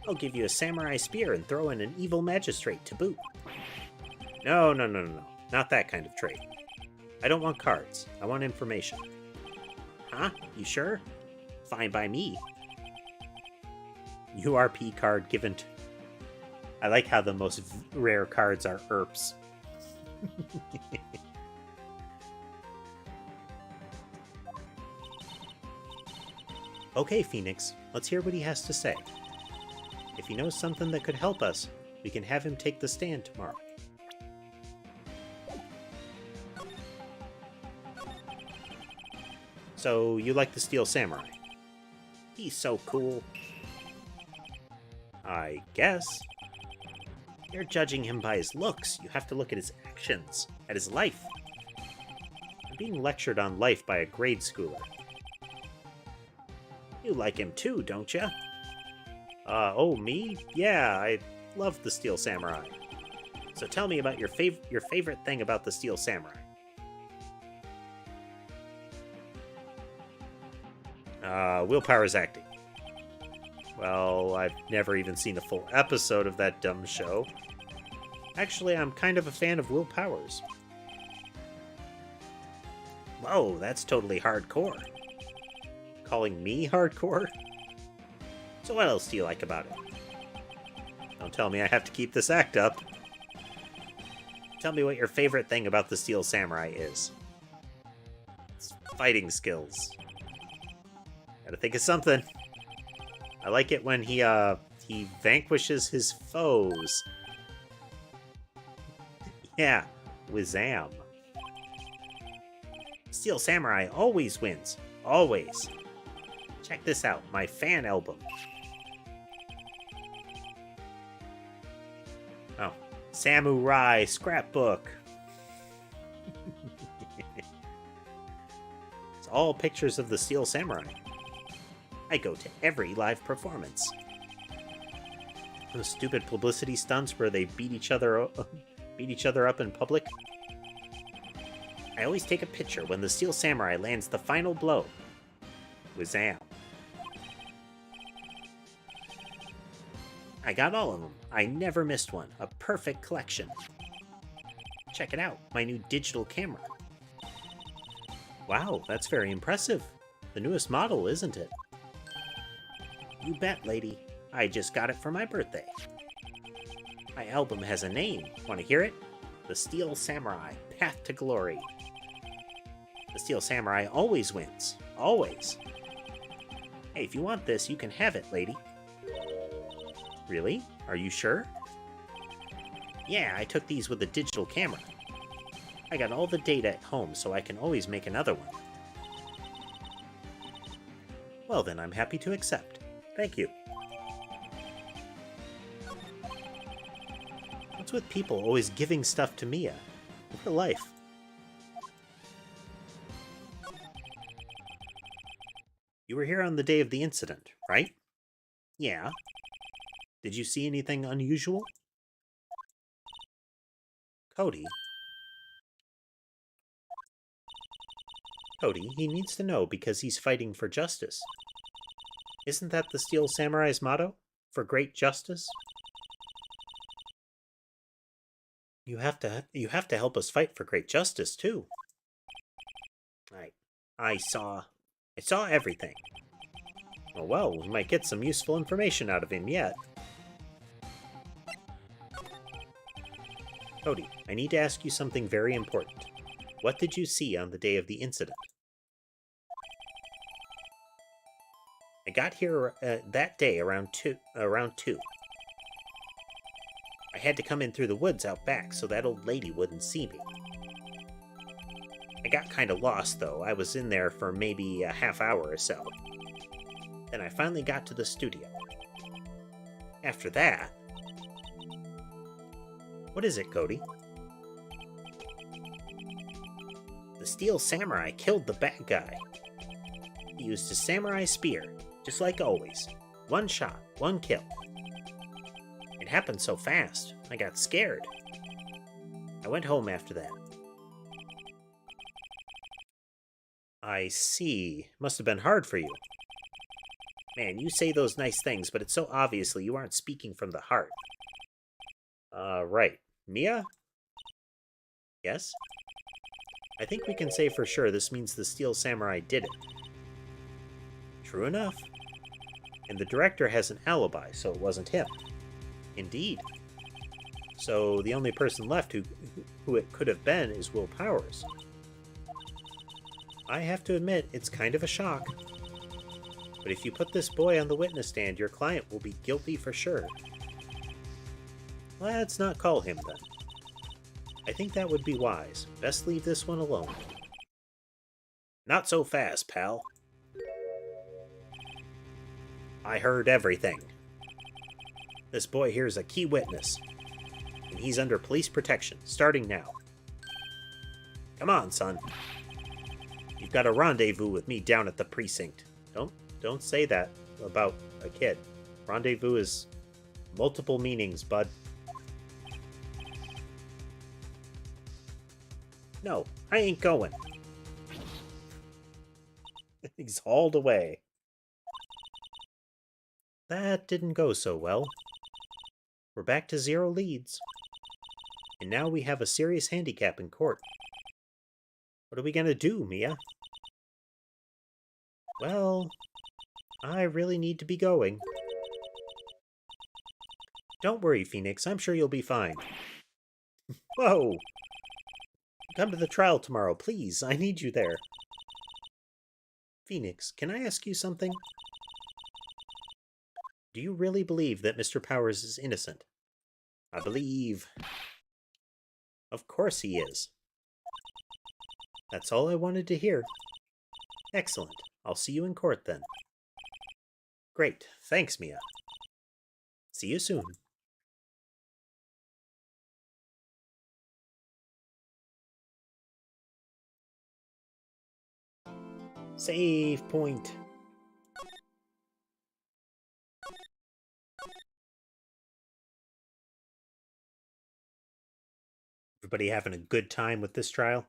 I'll give you a samurai spear and throw in an evil magistrate to boot. No. Not that kind of trade. I don't want cards. I want information. Huh? You sure? Fine by me. URP card given to... I like how the most rare cards are ERPs. Okay, Phoenix, let's hear what he has to say. If he knows something that could help us, we can have him take the stand tomorrow. So, you like the Steel Samurai? He's so cool. I guess. You're judging him by his looks. You have to look at his actions, at his life. I'm being lectured on life by a grade schooler. You like him too, don't ya? Oh, me? Yeah, I love the Steel Samurai. So tell me about your favorite thing about the Steel Samurai. Willpower's acting. Well, I've never even seen a full episode of that dumb show. Actually, I'm kind of a fan of Willpower's. Whoa, that's totally hardcore. Calling me hardcore? So what else do you like about it? Don't tell me I have to keep this act up. Tell me what your favorite thing about the Steel Samurai is. It's fighting skills. Gotta think of something. I like it when he vanquishes his foes. Yeah, Wizam. Steel Samurai always wins. Always. Check this out, my fan album. Oh, Samurai Scrapbook. It's all pictures of the Steel Samurai. I go to every live performance. Those stupid publicity stunts where they beat each other up in public. I always take a picture when the Steel Samurai lands the final blow. Wazam. I got all of them. I never missed one. A perfect collection. Check it out, my new digital camera. Wow, that's very impressive. The newest model, isn't it? You bet, lady. I just got it for my birthday. My album has a name. Want to hear it? The Steel Samurai, Path to Glory. The Steel Samurai always wins. Always. Hey, if you want this, you can have it, lady. Really? Are you sure? Yeah, I took these with a digital camera. I got all the data at home, so I can always make another one. Well then, I'm happy to accept. Thank you. What's with people always giving stuff to Mia? What a life. You were here on the day of the incident, right? Yeah. Did you see anything unusual? Cody? Cody, he needs to know because he's fighting for justice. Isn't that the Steel Samurai's motto? For great justice? You have to help us fight for great justice, too. I saw everything. Well, we might get some useful information out of him yet. Cody, I need to ask you something very important. What did you see on the day of the incident? I got here that day around 2. I had to come in through the woods out back so that old lady wouldn't see me. I got kind of lost, though. I was in there for maybe a half hour or so. Then I finally got to the studio. After that... What is it, Cody? The Steel Samurai killed the bad guy. He used his samurai spear, just like always. One shot, one kill. It happened so fast, I got scared. I went home after that. I see. Must have been hard for you. Man, you say those nice things, but it's so obviously you aren't speaking from the heart. Right. Mia? Yes? I think we can say for sure this means the Steel Samurai did it. True enough. And the director has an alibi, so it wasn't him. Indeed. So the only person left who it could have been is Will Powers. I have to admit, it's kind of a shock. But if you put this boy on the witness stand, your client will be guilty for sure. Let's not call him then. I think that would be wise. Best leave this one alone. Not so fast, pal. I heard everything. This boy here is a key witness, and he's under police protection, starting now. Come on, son. You've got a rendezvous with me down at the precinct. Don't say that about a kid. Rendezvous is multiple meanings, bud. No, I ain't going. He's hauled away. That didn't go so well. We're back to 0 leads. And now we have a serious handicap in court. What are we gonna do, Mia? Well, I really need to be going. Don't worry, Phoenix. I'm sure you'll be fine. Whoa! Come to the trial tomorrow, please. I need you there. Phoenix, can I ask you something? Do you really believe that Mr. Powers is innocent? I believe... Of course he is. That's all I wanted to hear. Excellent. I'll see you in court then. Great. Thanks, Mia. See you soon. Save point. Everybody having a good time with this trial?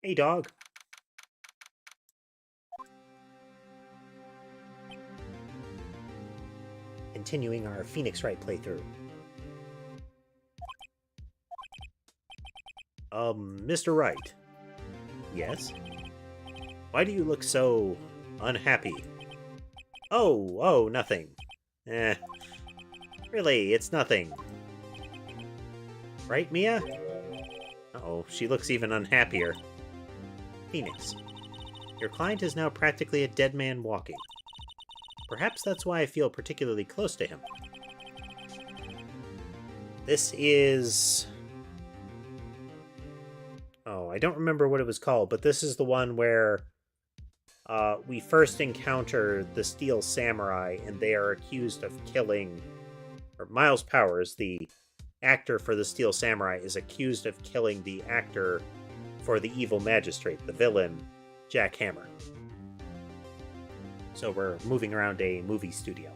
Hey, dog. Continuing our Phoenix Wright playthrough. Mr. Wright. Yes? Why do you look so unhappy? Oh, nothing. Really, it's nothing. Right, Mia? Uh-oh, she looks even unhappier. Phoenix, your client is now practically a dead man walking. Perhaps that's why I feel particularly close to him. This is... Oh, I don't remember what it was called, but this is the one where we first encounter the Steel Samurai, and they are accused of killing... Or Miles Powers, the actor for the Steel Samurai, is accused of killing the actor for the evil magistrate, the villain, Jack Hammer. So we're moving around a movie studio.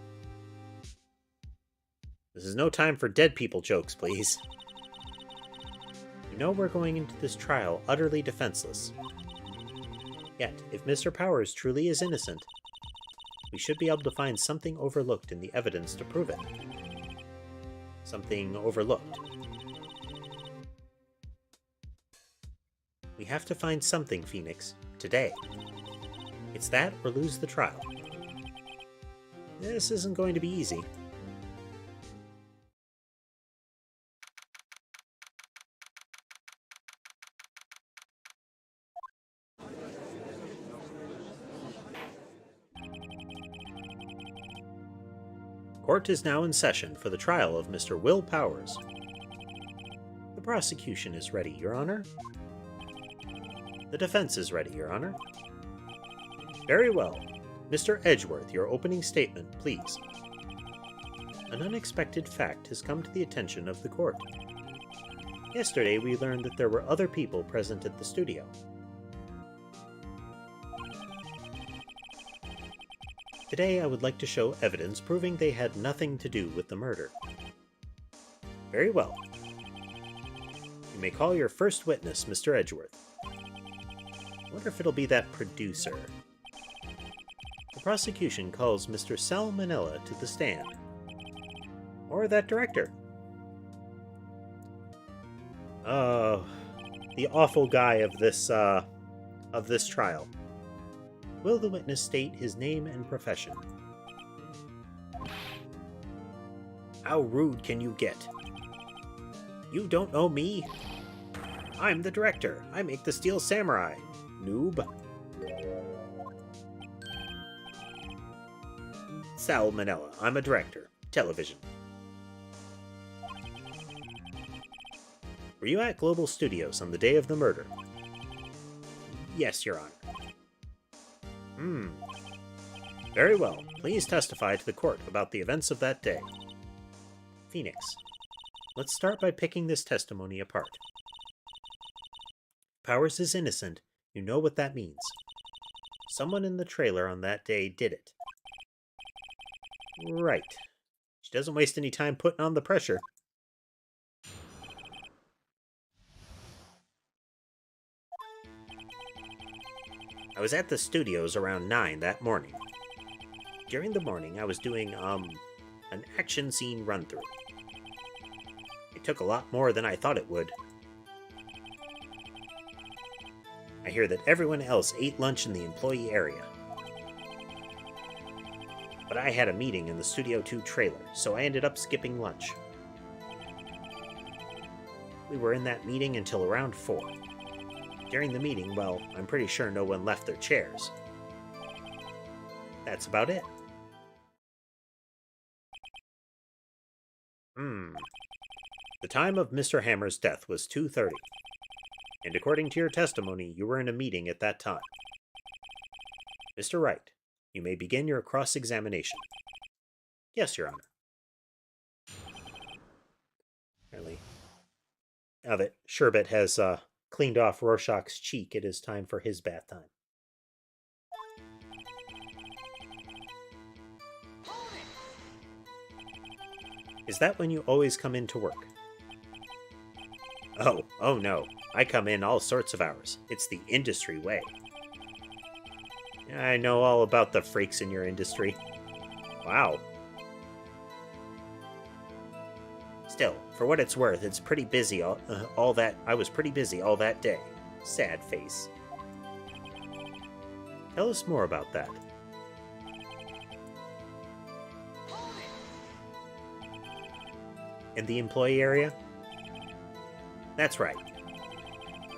This is no time for dead people jokes, please. You know we're going into this trial utterly defenseless. Yet, if Mr. Powers truly is innocent, we should be able to find something overlooked in the evidence to prove it. Something overlooked. We have to find something, Phoenix, today. It's that or lose the trial. This isn't going to be easy. Court is now in session for the trial of Mr. Will Powers. The prosecution is ready, Your Honor. The defense is ready, Your Honor. Very well. Mr. Edgeworth, your opening statement, please. An unexpected fact has come to the attention of the court. Yesterday, we learned that there were other people present at the studio. Today, I would like to show evidence proving they had nothing to do with the murder. Very well. You may call your first witness, Mr. Edgeworth. I wonder if it'll be that producer. The prosecution calls Mr. Salmonella to the stand. Or that director. The awful guy of this trial. Will the witness state his name and profession? How rude can you get? You don't know me? I'm the director. I make the Steel Samurai. Noob. Salmonella. I'm a director. Television. Were you at Global Studios on the day of the murder? Yes, Your Honor. Very well. Please testify to the court about the events of that day. Phoenix. Let's start by picking this testimony apart. Powers is innocent. You know what that means. Someone in the trailer on that day did it. Right. She doesn't waste any time putting on the pressure. I was at the studios around 9 that morning. During the morning, I was doing, an action scene run-through. It took a lot more than I thought it would. I hear that everyone else ate lunch in the employee area. But I had a meeting in the Studio 2 trailer, so I ended up skipping lunch. We were in that meeting until around 4. During the meeting, well, I'm pretty sure no one left their chairs. That's about it. The time of Mr. Hammer's death was 2:30. And according to your testimony, you were in a meeting at that time. Mr. Wright, you may begin your cross-examination. Yes, Your Honor. Apparently, now that Sherbet has, cleaned off Rorschach's cheek, it is time for his bath time. Is that when you always come in to work? Oh no. I come in all sorts of hours. It's the industry way. I know all about the freaks in your industry. Wow. Still, for what it's worth, it's pretty busy I was pretty busy all that day. Sad face. Tell us more about that. In the employee area? That's right.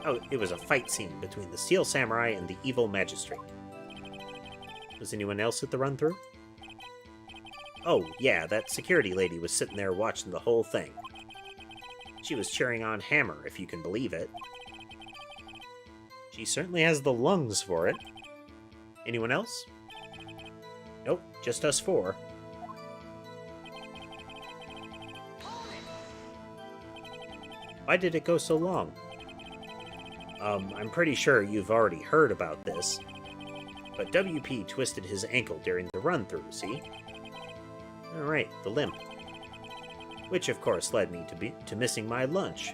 Oh, it was a fight scene between the Steel Samurai and the evil magistrate. Was anyone else at the run-through? Oh, yeah, that security lady was sitting there watching the whole thing. She was cheering on Hammer, if you can believe it. She certainly has the lungs for it. Anyone else? Nope, just us 4. Why did it go so long? I'm pretty sure you've already heard about this, but WP twisted his ankle during the run-through, see? Alright, the limp. Which, of course, led me to missing my lunch.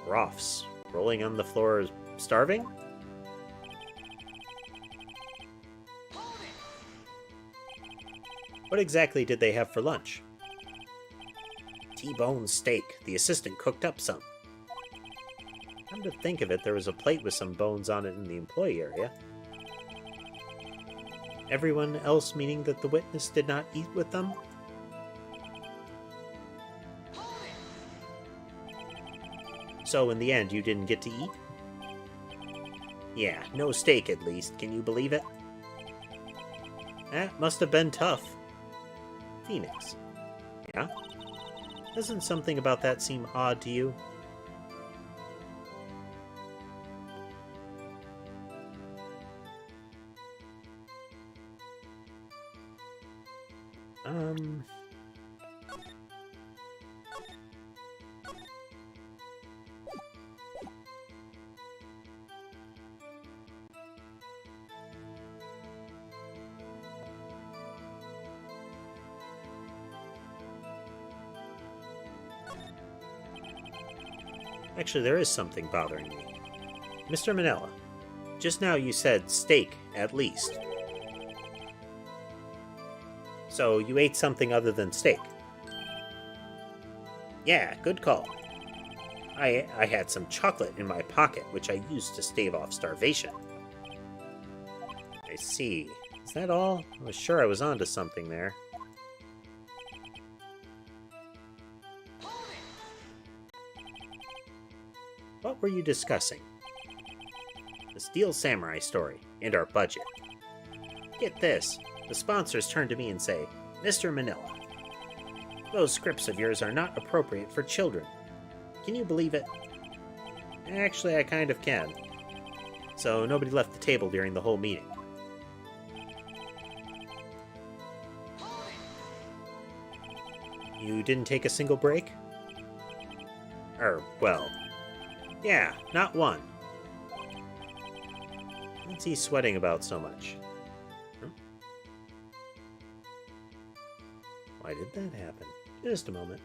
Roffs, rolling on the floor, starving? What exactly did they have for lunch? T-bone steak. The assistant cooked up some. Come to think of it, there was a plate with some bones on it in the employee area. Everyone else meaning that the witness did not eat with them? So in the end, you didn't get to eat? Yeah, no steak at least. Can you believe it? That must have been tough. Phoenix. Yeah? Doesn't something about that seem odd to you? Um... Actually, there is something bothering me. Mr. Manila, just now you said steak, at least. So you ate something other than steak? Yeah, good call. I had some chocolate in my pocket, which I used to stave off starvation. I see. Is that all? I was sure I was onto something there. What were you discussing? The Steel Samurai story, and our budget. Get this, the sponsors turn to me and say, Mr. Manila, those scripts of yours are not appropriate for children. Can you believe it? Actually, I kind of can. So nobody left the table during the whole meeting. You didn't take a single break? Well... yeah, not one. What's he sweating about so much? Huh? Why did that happen? Just a moment.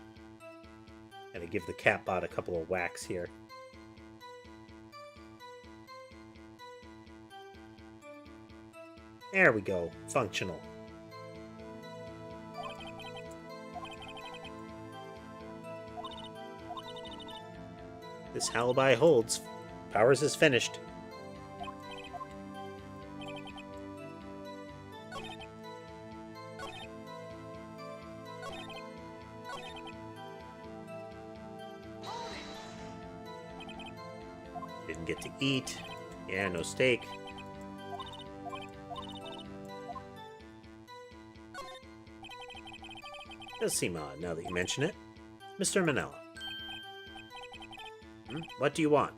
Gotta give the catbot a couple of whacks here. There we go. Functional. This alibi holds. Powers is finished. Didn't get to eat. Yeah, no steak. Does seem odd now that you mention it. Mr. Manila. What do you want?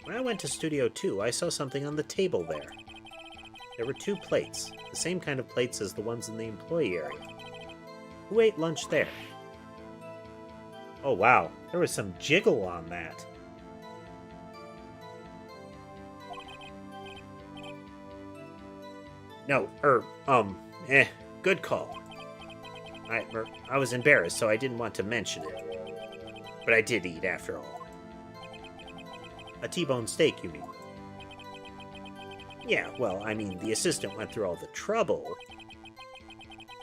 When I went to Studio 2, I saw something on the table there. There were 2 plates, the same kind of plates as the ones in the employee area. Who ate lunch there? Oh wow, there was some jiggle on that. No, good call. I was embarrassed, so I didn't want to mention it. But I did eat, after all. A T-bone steak, you mean? Yeah, well, I mean, the assistant went through all the trouble.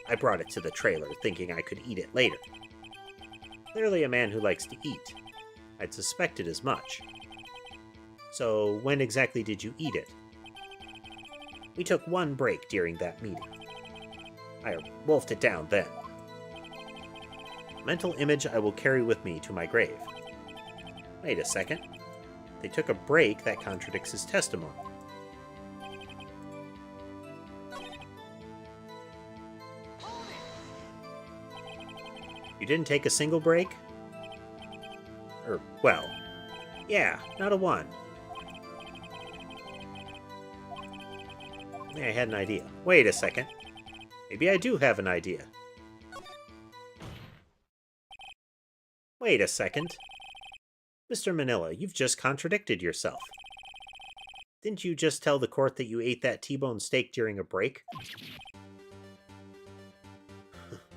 I brought it to the trailer, thinking I could eat it later. Clearly a man who likes to eat. I'd suspected as much. So, when exactly did you eat it? We took 1 break during that meeting. I wolfed it down then. Mental image I will carry with me to my grave. Wait a second. They took a break that contradicts his testimony. You didn't take a single break? Well, yeah, not a one. I had an idea. Wait a second. Maybe I do have an idea. Wait a second. Mr. Manila, you've just contradicted yourself. Didn't you just tell the court that you ate that T-bone steak during a break?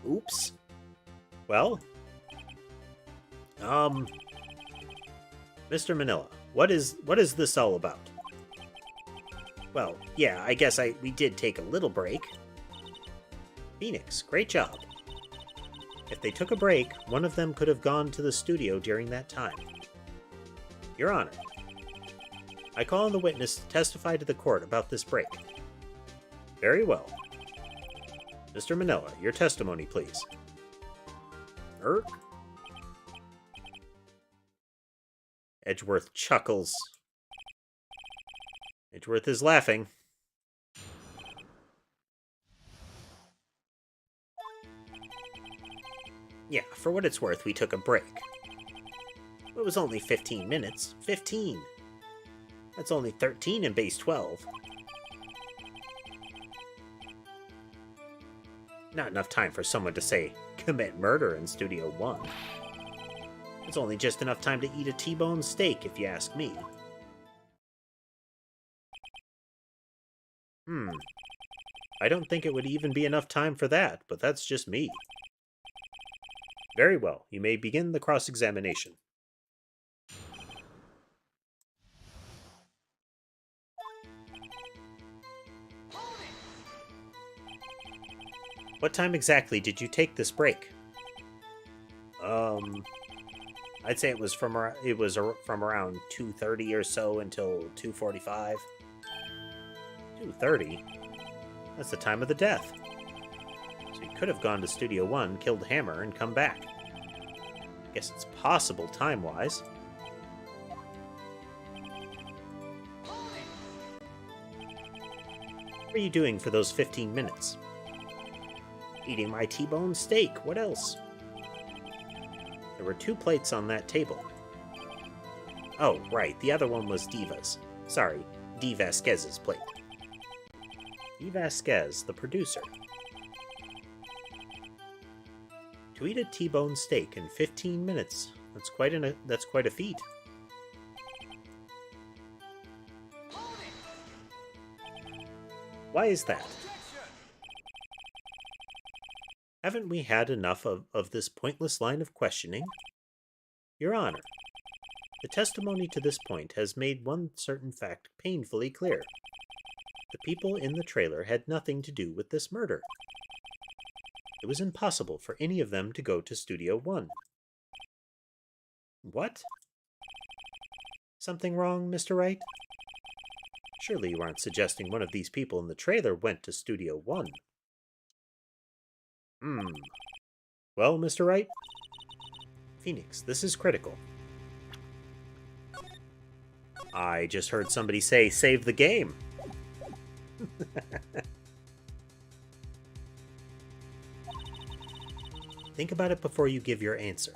Oops. Well? Mr. Manila, what is this all about? Well, yeah, I guess we did take a little break. Phoenix, great job. If they took a break, one of them could have gone to the studio during that time. Your Honor, I call on the witness to testify to the court about this break. Very well. Mr. Manila, your testimony, please. Edgeworth chuckles. Edgeworth is laughing. Yeah, for what it's worth, we took a break. It was only 15 minutes. 15! That's only 13 in base 12. Not enough time for someone to say, commit murder in Studio 1. It's only just enough time to eat a T-bone steak, if you ask me. I don't think it would even be enough time for that, but that's just me. Very well, you may begin the cross-examination. What time exactly did you take this break? I'd say it was from around 2:30 or so until 2:45. 2:30? That's the time of the death. So you could have gone to Studio 1, killed the hammer, and come back. Guess it's possible time-wise. What were you doing for those 15 minutes? Eating my T-bone steak. What else? There were 2 plates on that table. Oh, right. The other one was Diva's. Sorry, D. Vasquez's plate. D. Vasquez, the producer. To eat a T-bone steak in 15 minutes. That's quite a feat. Why is that? Haven't we had enough of this pointless line of questioning? Your Honor, the testimony to this point has made one certain fact painfully clear. The people in the trailer had nothing to do with this murder. It was impossible for any of them to go to Studio 1. What? Something wrong, Mr. Wright? Surely you aren't suggesting one of these people in the trailer went to Studio 1. Well, Mr. Wright? Phoenix, this is critical. I just heard somebody say, save the game. Think about it before you give your answer.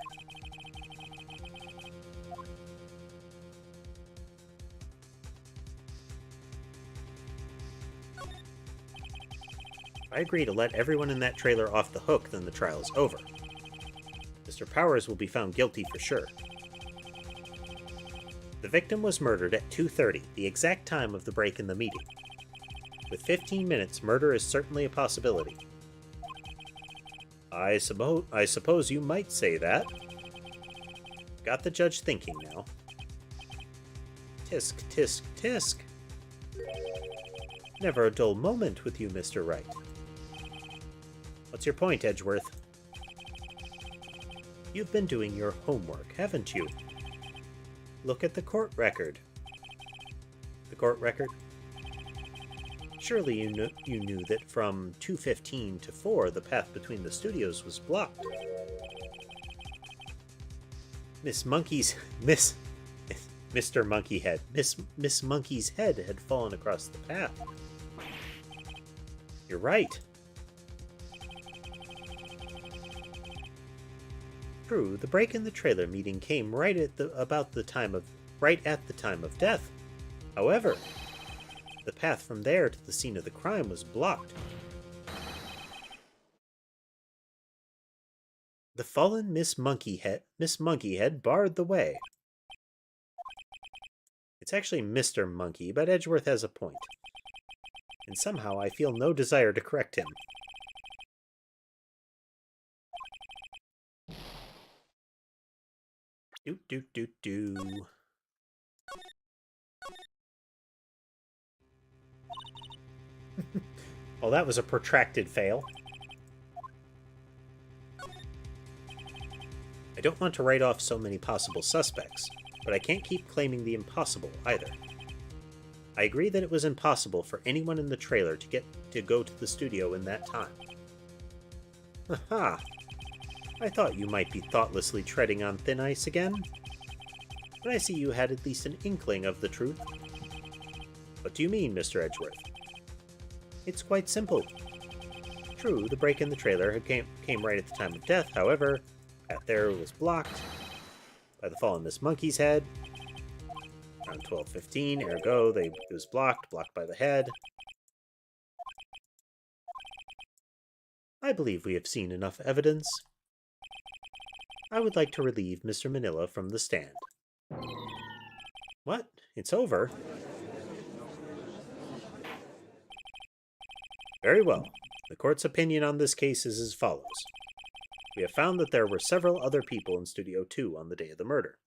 I agree to let everyone in that trailer off the hook, then the trial's over. Mr. Powers will be found guilty for sure. The victim was murdered at 2:30, the exact time of the break in the meeting. With 15 minutes, murder is certainly a possibility. I suppose you might say that. Got the judge thinking now. Tisk, tisk, tisk. Never a dull moment with you, Mr. Wright. What's your point, Edgeworth? You've been doing your homework, haven't you? Look at the court record. The court record? Surely you knew that from 2:15 to 4 the path between the studios was blocked. Mr. Monkeyhead. Miss Monkey's head had fallen across the path. You're right. True, the break in the trailer meeting came right at the time of death. However, the path from there to the scene of the crime was blocked. The fallen Miss Monkeyhead barred the way. It's actually Mr. Monkey, but Edgeworth has a point. And somehow I feel no desire to correct him. Do. Well, that was a protracted fail. I don't want to write off so many possible suspects, but I can't keep claiming the impossible either. I agree that it was impossible for anyone in the trailer to go to the studio in that time. Aha! I thought you might be thoughtlessly treading on thin ice again. But I see you had at least an inkling of the truth. What do you mean, Mr. Edgeworth? It's quite simple. True, the break in the trailer came right at the time of death, however, path there was blocked by the fallen Miss Monkey's head. Around 12:15, ergo, it was blocked by the head. I believe we have seen enough evidence. I would like to relieve Mr. Manila from the stand. What? It's over? Very well. The court's opinion on this case is as follows. We have found that there were several other people in Studio 2 on the day of the murder.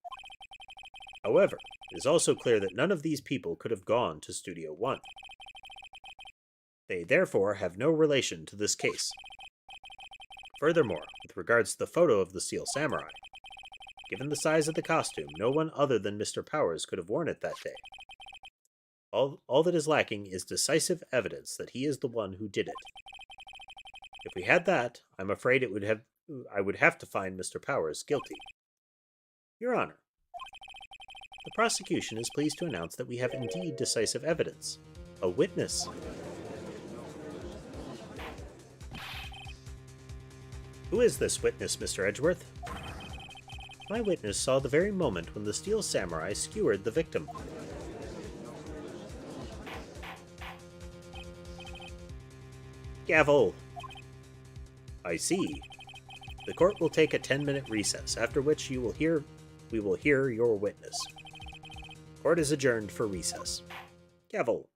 However, it is also clear that none of these people could have gone to Studio 1. They therefore have no relation to this case. Furthermore, with regards to the photo of the Steel Samurai, given the size of the costume, no one other than Mr. Powers could have worn it that day. All that is lacking is decisive evidence that he is the one who did it. If we had that, I'm afraid I would have to find Mr. Powers guilty. Your Honor, the prosecution is pleased to announce that we have indeed decisive evidence. A witness. Who is this witness, Mr. Edgeworth? My witness saw the very moment when the Steel Samurai skewered the victim. Gavel! I see. The court will take a 10-minute recess, after which we will hear your witness. Court is adjourned for recess. Gavel.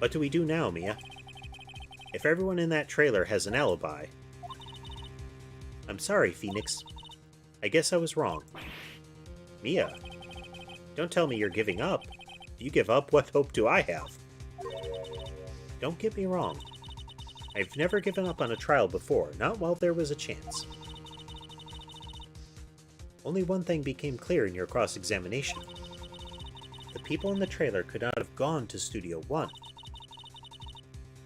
What do we do now, Mia? If everyone in that trailer has an alibi... I'm sorry, Phoenix. I guess I was wrong. Mia, don't tell me you're giving up. If you give up, what hope do I have? Don't get me wrong. I've never given up on a trial before, not while there was a chance. Only one thing became clear in your cross-examination. The people in the trailer could not have gone to Studio 1.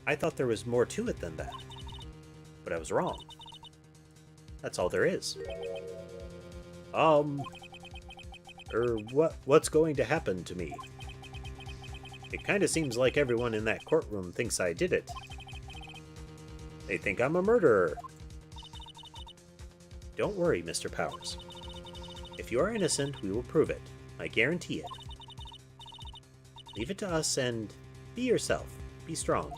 I thought there was more to it than that. But I was wrong. That's all there is. What's going to happen to me? It kinda seems like everyone in that courtroom thinks I did it. They think I'm a murderer. Don't worry, Mr. Powers. If you are innocent, we will prove it. I guarantee it. Leave it to us and be yourself. Be strong.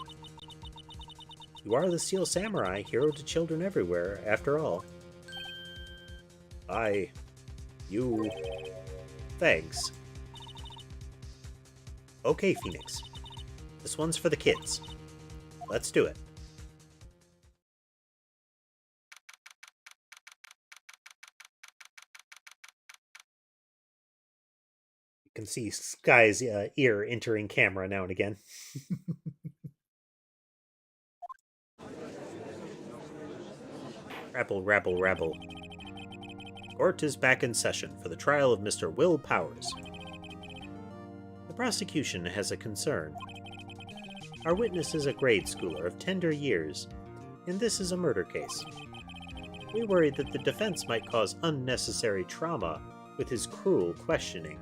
You are the Steel Samurai, hero to children everywhere, after all. You... Thanks. Okay, Phoenix. This one's for the kids. Let's do it. You can see Sky's ear entering camera now and again. Rabble, rabble, rabble. Court is back in session for the trial of Mr. Will Powers. The prosecution has a concern. Our witness is a grade schooler of tender years, and this is a murder case. We worried that the defense might cause unnecessary trauma with his cruel questioning.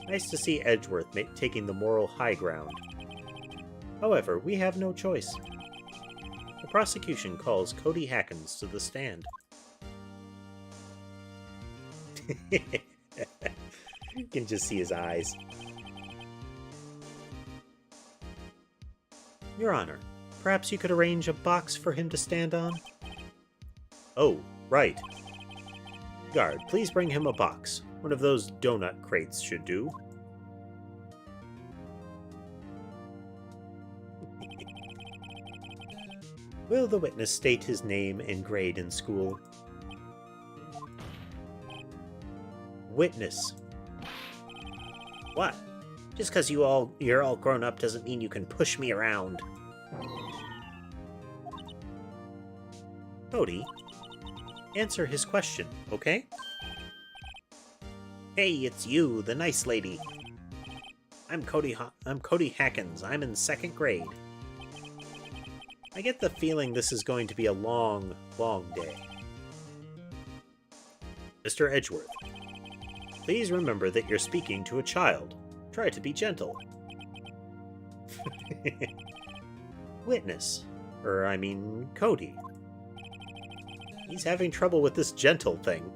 Nice to see Edgeworth taking the moral high ground. However, we have no choice. The prosecution calls Cody Hackins to the stand. You can just see his eyes. Your Honor, perhaps you could arrange a box for him to stand on? Oh, right. Guard, please bring him a box. One of those donut crates should do. Will the witness state his name and grade in school? Witness. What? Just because you're all grown up doesn't mean you can push me around. Cody, answer his question, okay? Hey, it's you, the nice lady. I'm Cody Hackins. I'm in 2nd grade. I get the feeling this is going to be a long, long day. Mr. Edgeworth, please remember that you're speaking to a child. Try to be gentle. Witness. Cody. He's having trouble with this gentle thing.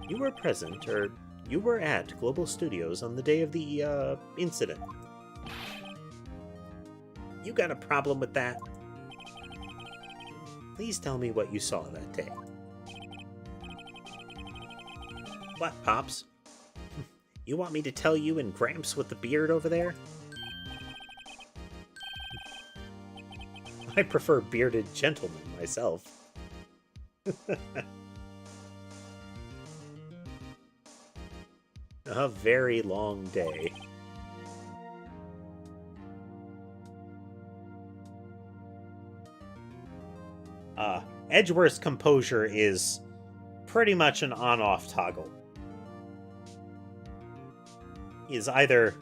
You were present, or you were at Global Studios on the day of the, incident. You got a problem with that? Please tell me what you saw that day. What, Pops? You want me to tell you and Gramps with the beard over there? I prefer bearded gentlemen myself. A very long day. Edgeworth's composure is pretty much an on-off toggle. He is either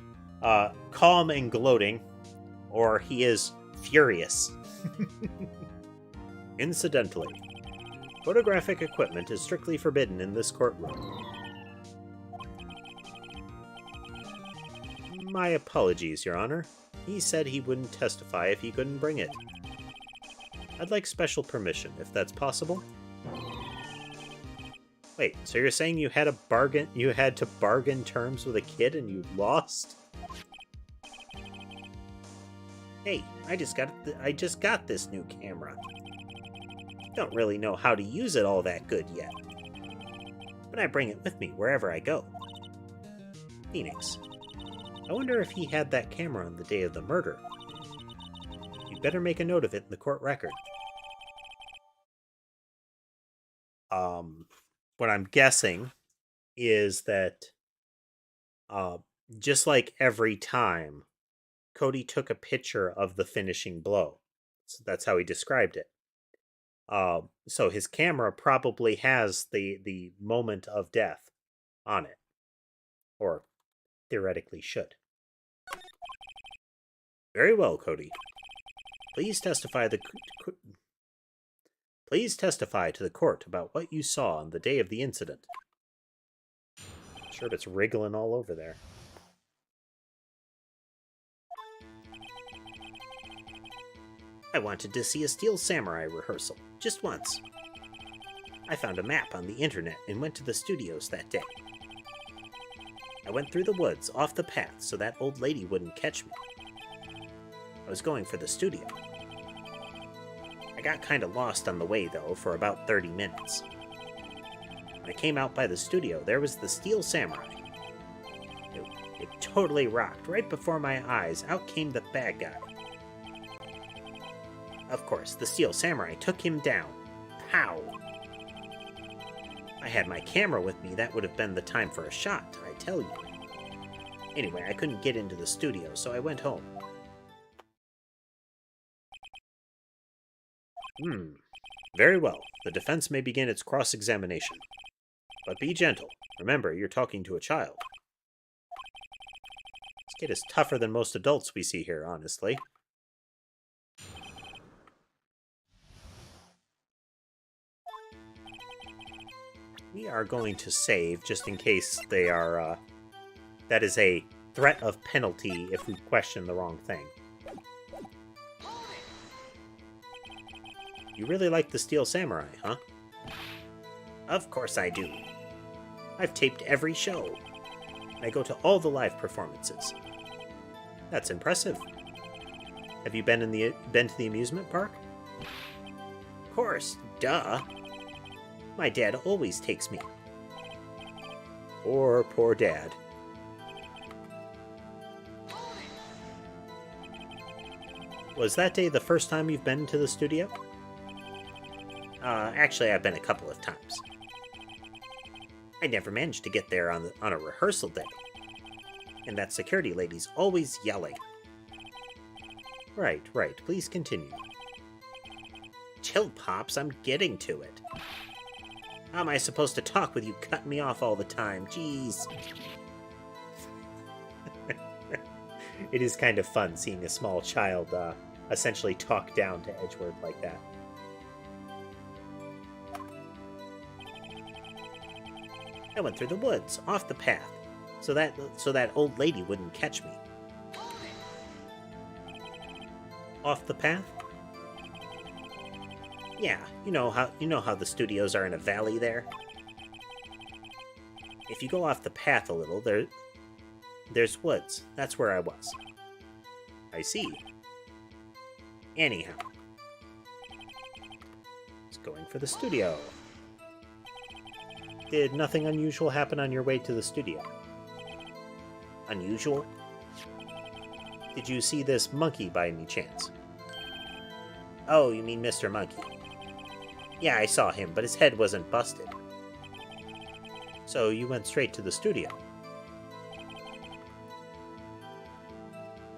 calm and gloating, or he is furious. Incidentally, photographic equipment is strictly forbidden in this courtroom. My apologies, Your Honor. He said he wouldn't testify if he couldn't bring it. I'd like special permission, if that's possible. Wait, so you're saying you had to bargain terms with a kid and you lost? Hey, I just got this new camera. Don't really know how to use it all that good yet. But I bring it with me wherever I go. Phoenix, I wonder if he had that camera on the day of the murder. You'd better make a note of it in the court record. What I'm guessing is that, just like every time, Cody took a picture of the finishing blow. So that's how he described it. So his camera probably has the moment of death on it. Or theoretically should. Very well, Cody. Please testify to the court about what you saw on the day of the incident. Sure, it's wriggling all over there. I wanted to see a Steel Samurai rehearsal, just once. I found a map on the internet and went to the studios that day. I went through the woods, off the path, so that old lady wouldn't catch me. I was going for the studio. I got kinda lost on the way, though, for about 30 minutes. When I came out by the studio, there was the Steel Samurai. It totally rocked. Right before my eyes, out came the bad guy. Of course, the Steel Samurai took him down. Pow! I had my camera with me, that would have been the time for a shot, I tell you. Anyway, I couldn't get into the studio, so I went home. Very well. The defense may begin its cross-examination. But be gentle. Remember, you're talking to a child. This kid is tougher than most adults we see here, honestly. We are going to save, just in case they are, that is a threat of penalty if we question the wrong thing. You really like the Steel Samurai, huh? Of course I do. I've taped every show. I go to all the live performances. That's impressive. Have you been to the amusement park? Of course, duh. My dad always takes me. Poor dad. Was that day the first time you've been to the studio? Actually, I've been a couple of times. I never managed to get there on a rehearsal day. And that security lady's always yelling. Right. Please continue. Chill, Pops. I'm getting to it. How am I supposed to talk with you cutting me off all the time? Jeez. It is kind of fun seeing a small child essentially talk down to Edgeworth like that. I went through the woods, off the path, so that old lady wouldn't catch me. Off the path? Yeah, you know how the studios are in a valley there? If you go off the path a little, there's woods. That's where I was. I see. Anyhow. It's going for the studio. Did nothing unusual happen on your way to the studio? Unusual? Did you see this monkey by any chance? Oh, you mean Mr. Monkey. Yeah, I saw him, but his head wasn't busted. So you went straight to the studio.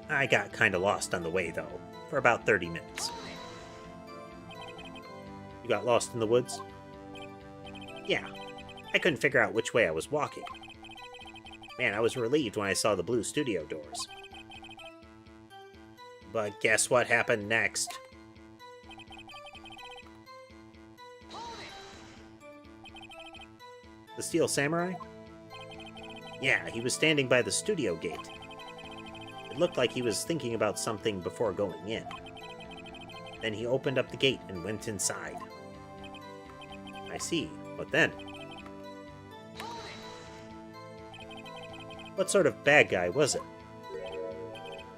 I got kinda lost on the way, though, for about 30 minutes. You got lost in the woods? Yeah. I couldn't figure out which way I was walking. Man, I was relieved when I saw the blue studio doors. But guess what happened next? The Steel Samurai? Yeah, he was standing by the studio gate. It looked like he was thinking about something before going in. Then he opened up the gate and went inside. I see. What then? What sort of bad guy was it?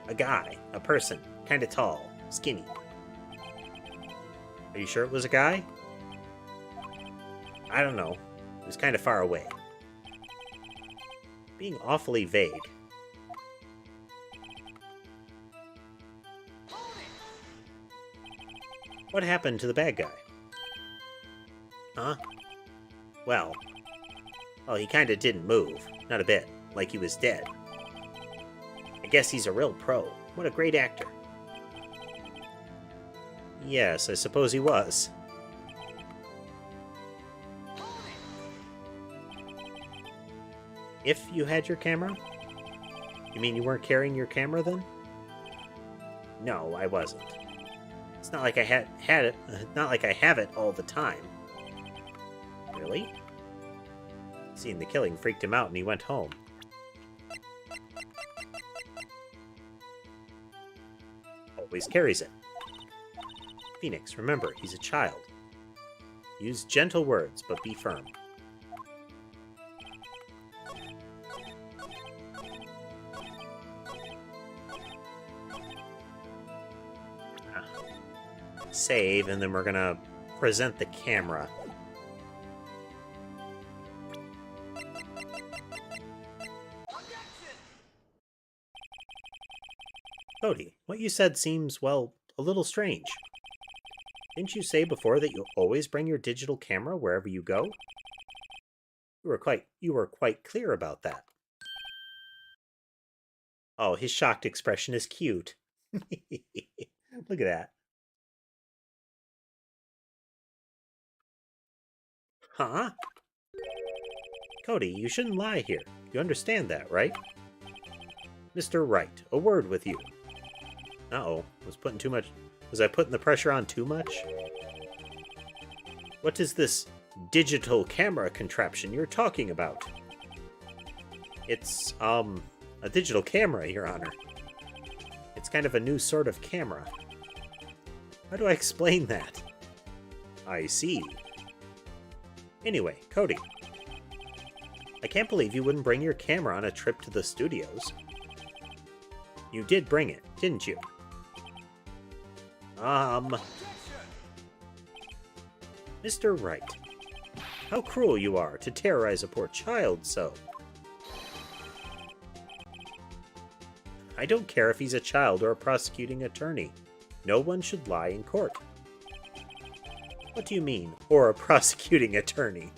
A guy. A person. Kinda tall. Skinny. Are you sure it was a guy? I don't know. It was kinda far away. Being awfully vague. What happened to the bad guy? Huh? Well, he kinda didn't move. Not a bit. Like he was dead. I guess he's a real pro. What a great actor. Yes, I suppose he was. If you had your camera? You mean you weren't carrying your camera then? No, I wasn't. It's not like I had it. Not like I have it all the time. Really? Seeing the killing freaked him out and he went home. Always carries it. Phoenix, remember, he's a child. Use gentle words, but be firm. Save, and then we're gonna present the camera. Cody, what you said seems, well, a little strange. Didn't you say before that you always bring your digital camera wherever you go? You were quite clear about that. Oh, his shocked expression is cute. Look at that. Huh? Cody, you shouldn't lie here. You understand that, right? Mr. Wright, a word with you. Uh-oh, was I putting the pressure on too much? What is this digital camera contraption you're talking about? It's, a digital camera, Your Honor. It's kind of a new sort of camera. How do I explain that? I see. Anyway, Cody. I can't believe you wouldn't bring your camera on a trip to the studios. You did bring it, didn't you? Mr. Wright. How cruel you are to terrorize a poor child so. I don't care if he's a child or a prosecuting attorney. No one should lie in court. What do you mean, or a prosecuting attorney?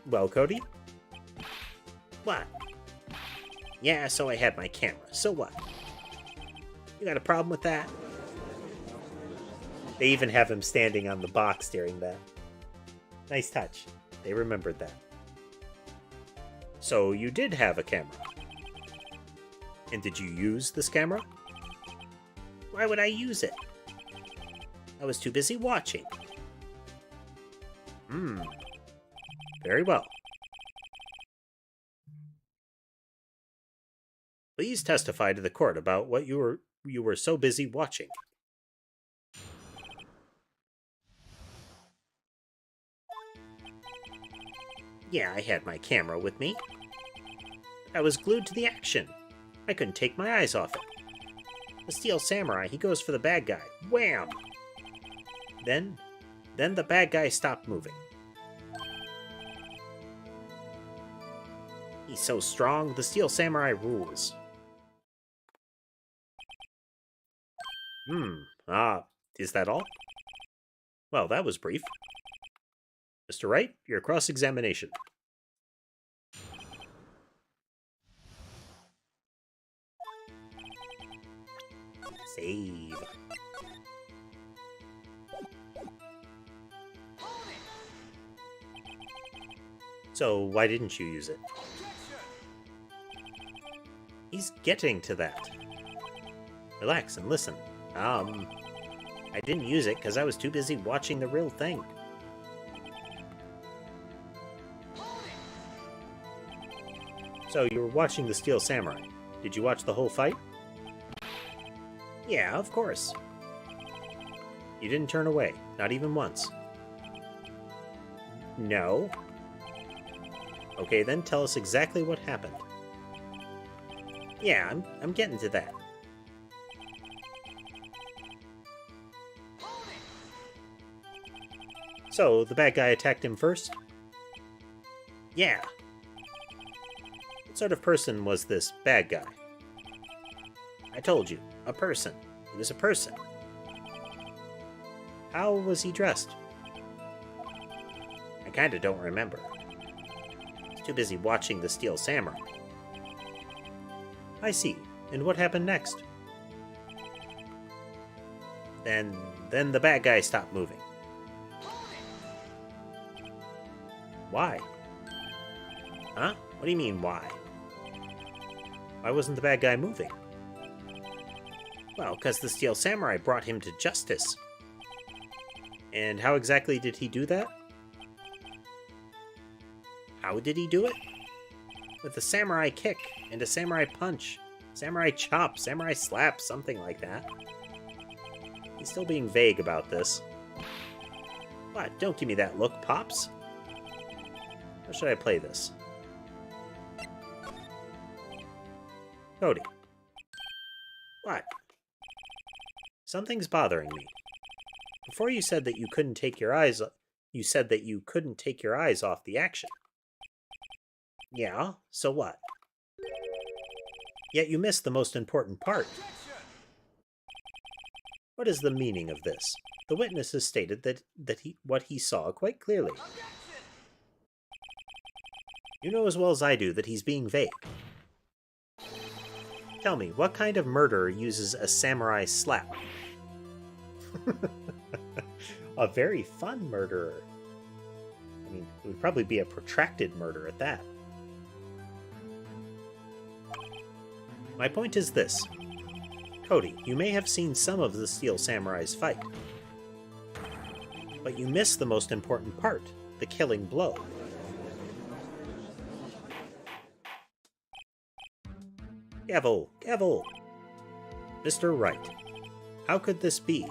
Well, Cody? What? Yeah, so I had my camera. So what? You got a problem with that? They even have him standing on the box during that. Nice touch. They remembered that. So you did have a camera. And did you use this camera? Why would I use it? I was too busy watching. Very well. Please testify to the court about what you were so busy watching. Yeah, I had my camera with me. I was glued to the action. I couldn't take my eyes off it. The Steel Samurai, he goes for the bad guy. Wham! Then the bad guy stopped moving. He's so strong, the Steel Samurai rules. Is that all? Well, that was brief. Mr. Wright, your cross-examination. Save. So, why didn't you use it? He's getting to that. Relax and listen. I didn't use it because I was too busy watching the real thing. So, you were watching the Steel Samurai. Did you watch the whole fight? Yeah, of course. You didn't turn away, not even once. No. Okay, then tell us exactly what happened. Yeah, I'm getting to that. So, the bad guy attacked him first? Yeah. What sort of person was this bad guy? I told you, a person. He was a person. How was he dressed? I kinda don't remember. I was too busy watching the Steel Samurai. I see. And what happened next? Then the bad guy stopped moving. Why? Huh? What do you mean, why? Why wasn't the bad guy moving? Well, because the Steel Samurai brought him to justice. And how exactly did he do that? How did he do it? With a samurai kick and a samurai punch, samurai chop, samurai slap, something like that. He's still being vague about this. What? Don't give me that look, Pops. How should I play this? Cody. What? Something's bothering me. Before you said that you couldn't take your eyes off the action. Yeah, so what? Yet you missed the most important part. What is the meaning of this? The witness has stated what he saw quite clearly. You know as well as I do that he's being vague. Tell me, what kind of murderer uses a samurai slap? A very fun murderer. I mean, it would probably be a protracted murder at that. My point is this. Cody, you may have seen some of the Steel Samurai's fight. But you missed the most important part, the killing blow. Gavel! Gavel! Mr. Wright, how could this be?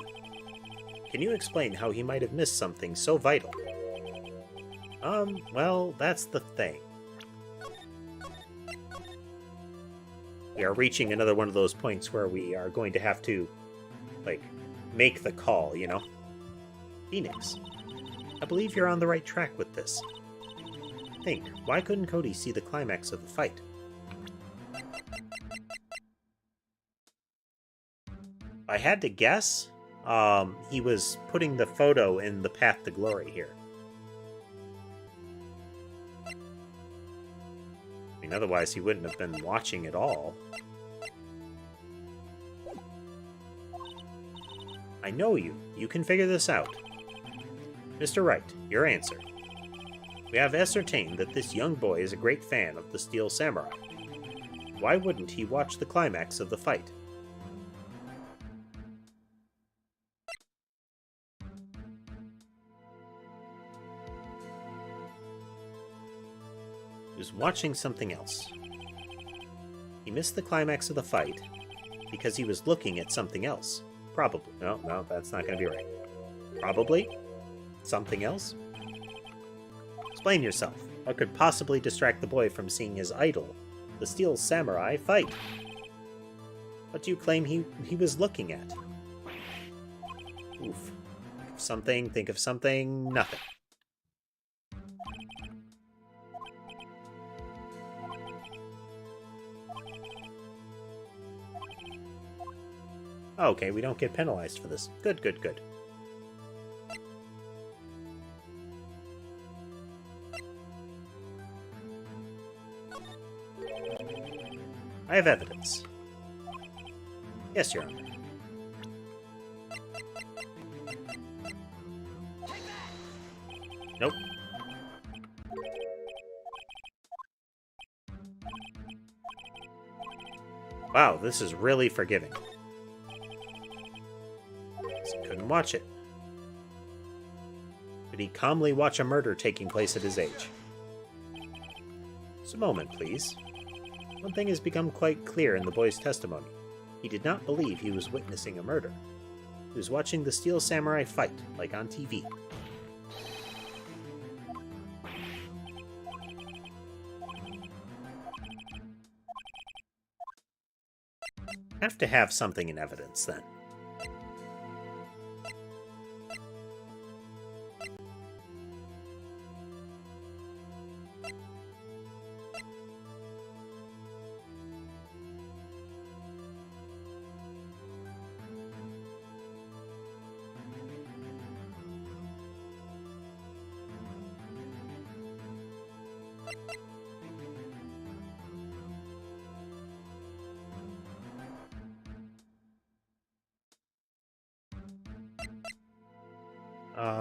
Can you explain how he might have missed something so vital? Well, that's the thing. We are reaching another one of those points where we are going to have to, like, make the call, you know? Phoenix, I believe you're on the right track with this. Think, why couldn't Cody see the climax of the fight? I had to guess, he was putting the photo in the path to glory here. I mean, otherwise he wouldn't have been watching at all. I know you. You can figure this out. Mr. Wright, your answer. We have ascertained that this young boy is a great fan of the Steel Samurai. Why wouldn't he watch the climax of the fight? He was watching something else. He missed the climax of the fight because he was looking at something else. Probably. No, that's not going to be right. Probably? Something else? Explain yourself. What could possibly distract the boy from seeing his idol, the steel samurai, fight? What do you claim he was looking at? Oof. Think of something, nothing. Okay, we don't get penalized for this. Good, good, good. I have evidence. Yes, Your Honor. Nope. Wow, this is really forgiving. Couldn't watch it. Could he calmly watch a murder taking place at his age? Just a moment, please. One thing has become quite clear in the boy's testimony. He did not believe he was witnessing a murder. He was watching the Steel Samurai fight, like on TV. Have to have something in evidence, then.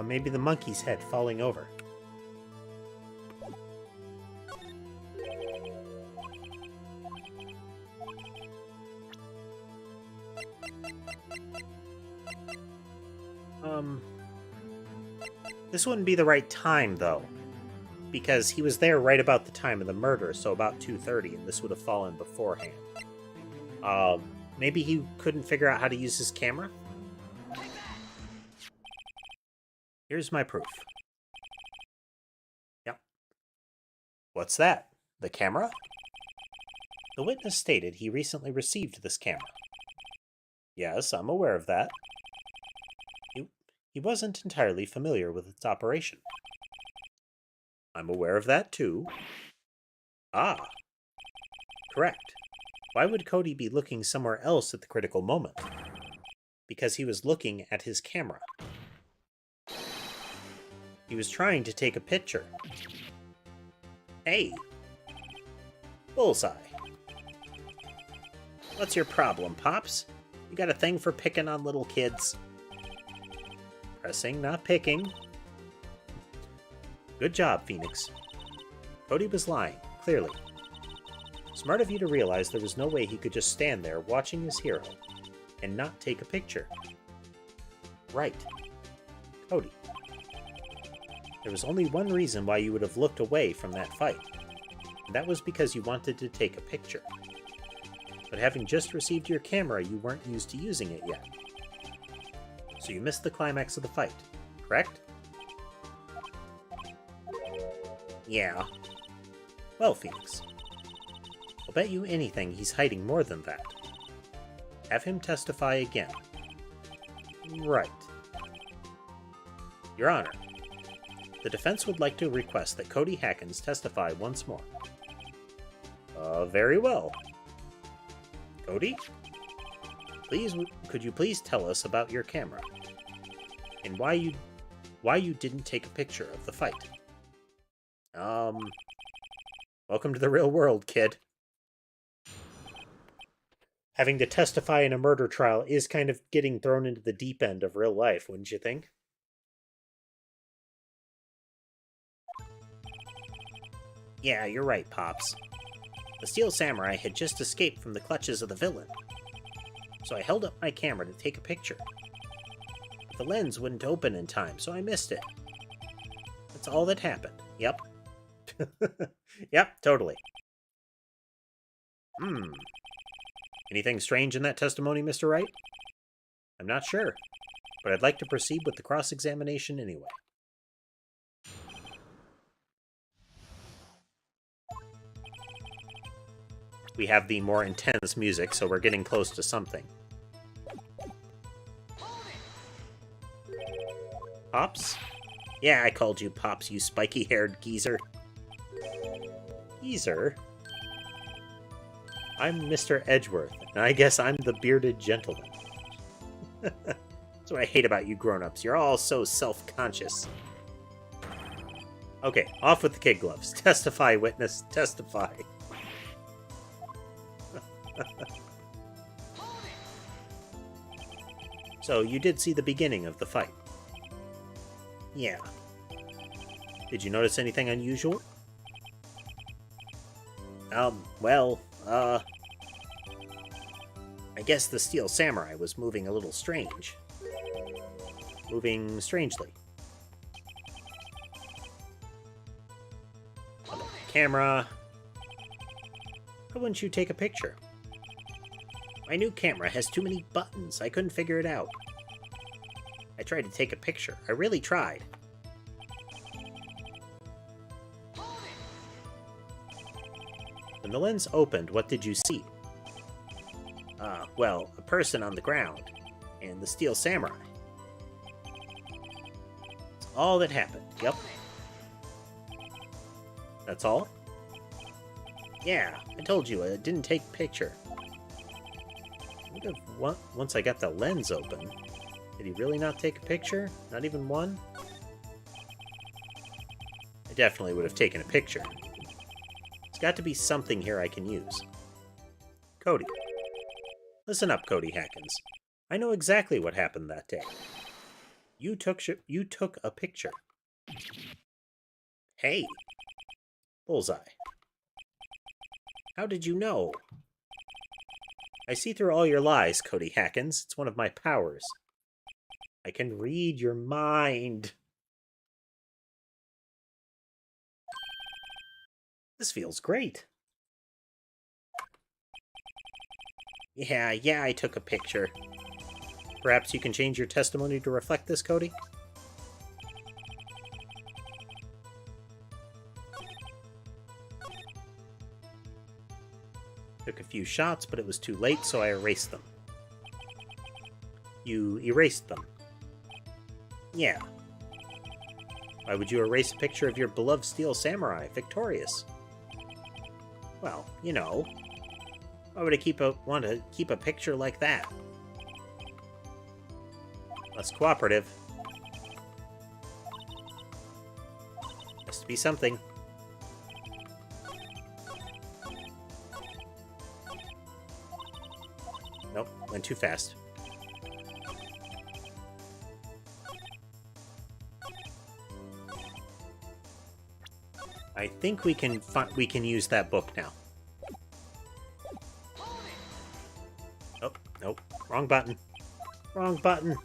Maybe the monkey's head falling over. This wouldn't be the right time, though. Because he was there right about the time of the murder, so about 2:30, and this would have fallen beforehand. Maybe he couldn't figure out how to use his camera? Here's my proof. Yep. What's that? The camera? The witness stated he recently received this camera. Yes, I'm aware of that. He wasn't entirely familiar with its operation. I'm aware of that, too. Ah. Correct. Why would Cody be looking somewhere else at the critical moment? Because he was looking at his camera. He was trying to take a picture. Hey! Bullseye. What's your problem, Pops? You got a thing for picking on little kids? Pressing, not picking. Good job, Phoenix. Cody was lying, clearly. Smart of you to realize there was no way he could just stand there watching his hero and not take a picture. Right. Cody. There was only one reason why you would have looked away from that fight, and that was because you wanted to take a picture. But having just received your camera, you weren't used to using it yet. So you missed the climax of the fight, correct? Yeah. Well, Phoenix, I'll bet you anything he's hiding more than that. Have him testify again. Right. Your Honor, the defense would like to request that Cody Hackins testify once more. Very well. Cody? Could you please tell us about your camera? And why you didn't take a picture of the fight? Welcome to the real world, kid. Having to testify in a murder trial is kind of getting thrown into the deep end of real life, wouldn't you think? Yeah, you're right, Pops. The Steel Samurai had just escaped from the clutches of the villain. So I held up my camera to take a picture. But the lens wouldn't open in time, so I missed it. That's all that happened. Yep. Yep, totally. Anything strange in that testimony, Mr. Wright? I'm not sure, but I'd like to proceed with the cross-examination anyway. We have the more intense music, so we're getting close to something. Pops? Yeah, I called you Pops, you spiky-haired geezer. Geezer? I'm Mr. Edgeworth, and I guess I'm the bearded gentleman. That's what I hate about you grown-ups. You're all so self-conscious. Okay, off with the kid gloves. Testify, witness. Testify. So, you did see the beginning of the fight? Yeah. Did you notice anything unusual? Well, I guess the Steel Samurai was moving a little strange. Moving strangely. On the camera. Why wouldn't you take a picture? My new camera has too many buttons. I couldn't figure it out. I tried to take a picture. I really tried. When the lens opened, what did you see? Well, a person on the ground, and the Steel Samurai. That's all that happened, yep. That's all? Yeah, I told you, I didn't take a picture. Once I got the lens open, did he really not take a picture? Not even one? I definitely would have taken a picture. There's got to be something here I can use. Cody. Listen up, Cody Hackins. I know exactly what happened that day. You took a picture. Hey. Bullseye. How did you know? I see through all your lies, Cody Hackins. It's one of my powers. I can read your mind. This feels great. Yeah, I took a picture. Perhaps you can change your testimony to reflect this, Cody? Took a few shots, but it was too late, so I erased them. You erased them? Yeah. Why would you erase a picture of your beloved Steel Samurai, victorious? Well, you know. Why would I want to keep a picture like that? Less cooperative. Has to be something. Nope, went too fast. I think we can use that book now. Oh, nope. Wrong button. Wrong button.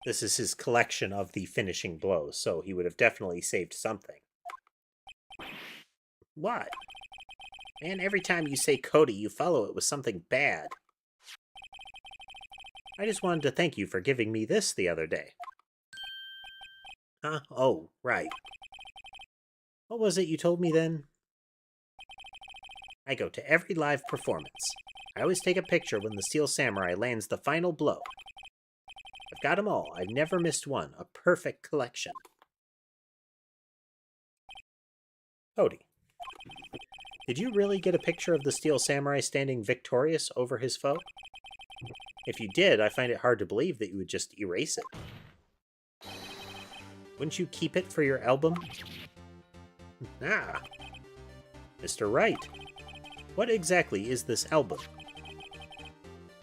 This is his collection of the finishing blows, so he would have definitely saved something. What? Man, every time you say Cody, you follow it with something bad. I just wanted to thank you for giving me this the other day. Huh? Oh, right. What was it you told me then? I go to every live performance. I always take a picture when the Steel Samurai lands the final blow. I've got them all. I've never missed one. A perfect collection. Cody. Did you really get a picture of the Steel Samurai standing victorious over his foe? If you did, I find it hard to believe that you would just erase it. Wouldn't you keep it for your album? Ah. Mr. Wright. What exactly is this album?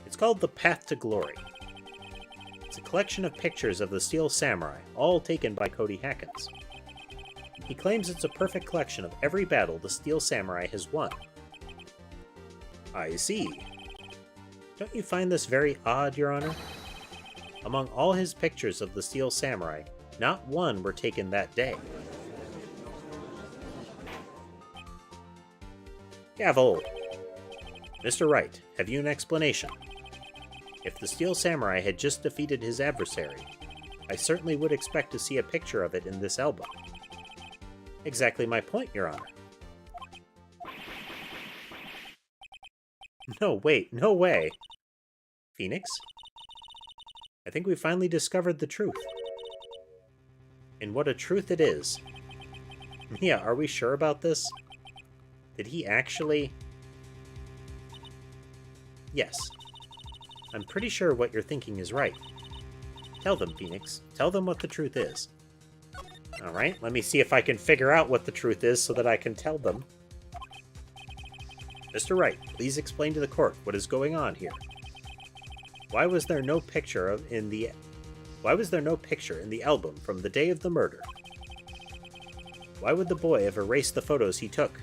It's called The Path to Glory. It's a collection of pictures of the Steel Samurai, all taken by Cody Hackins. He claims it's a perfect collection of every battle the Steel Samurai has won. I see. Don't you find this very odd, Your Honor? Among all his pictures of the Steel Samurai, not one were taken that day. Gavel! Mr. Wright, have you an explanation? If the Steel Samurai had just defeated his adversary, I certainly would expect to see a picture of it in this album. Exactly my point, Your Honor. No, wait, no way. Phoenix? I think we finally discovered the truth. And what a truth it is. Mia, are we sure about this? Did he actually... Yes. I'm pretty sure what you're thinking is right. Tell them, Phoenix. Tell them what the truth is. Alright, let me see if I can figure out what the truth is so that I can tell them. Mr. Wright, please explain to the court what is going on here. Why was there no picture in the album from the day of the murder? Why would the boy have erased the photos he took?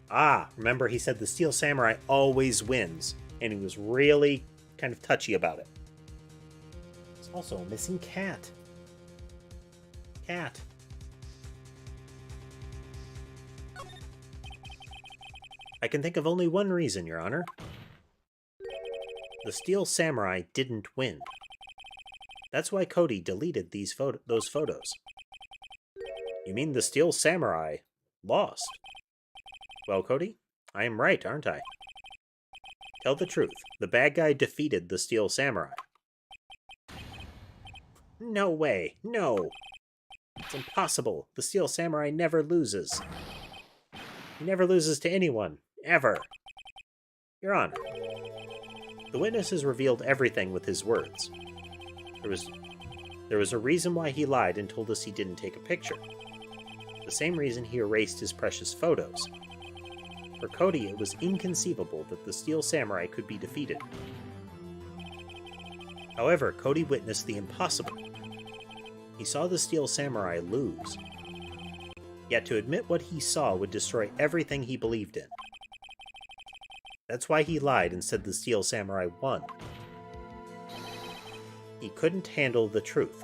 Ah, remember he said the Steel Samurai always wins, and he was really kind of touchy about it. There's also a missing cat. Cat. I can think of only one reason, Your Honor. The Steel Samurai didn't win. That's why Cody deleted those photos. You mean the Steel Samurai lost? Well, Cody, I am right, aren't I? Tell the truth. The bad guy defeated the Steel Samurai. No way. No. It's impossible. The Steel Samurai never loses. He never loses to anyone. Ever. Your Honor, the witnesses revealed everything with his words. There was a reason why he lied and told us he didn't take a picture. The same reason he erased his precious photos. For Cody, it was inconceivable that the Steel Samurai could be defeated. However, Cody witnessed the impossible. He saw the Steel Samurai lose. Yet to admit what he saw would destroy everything he believed in. That's why he lied and said the Steel Samurai won. He couldn't handle the truth.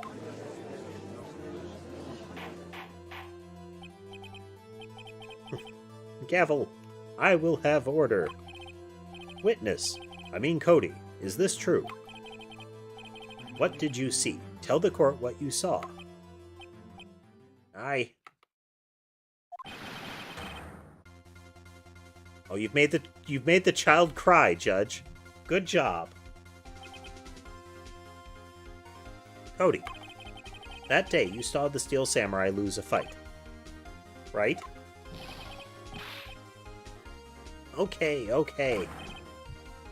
Gavel, I will have order. Witness, Cody, is this true? What did you see? Tell the court what you saw. Oh, you've made the child cry, Judge. Good job. Cody, that day you saw the Steel Samurai lose a fight, right? Okay.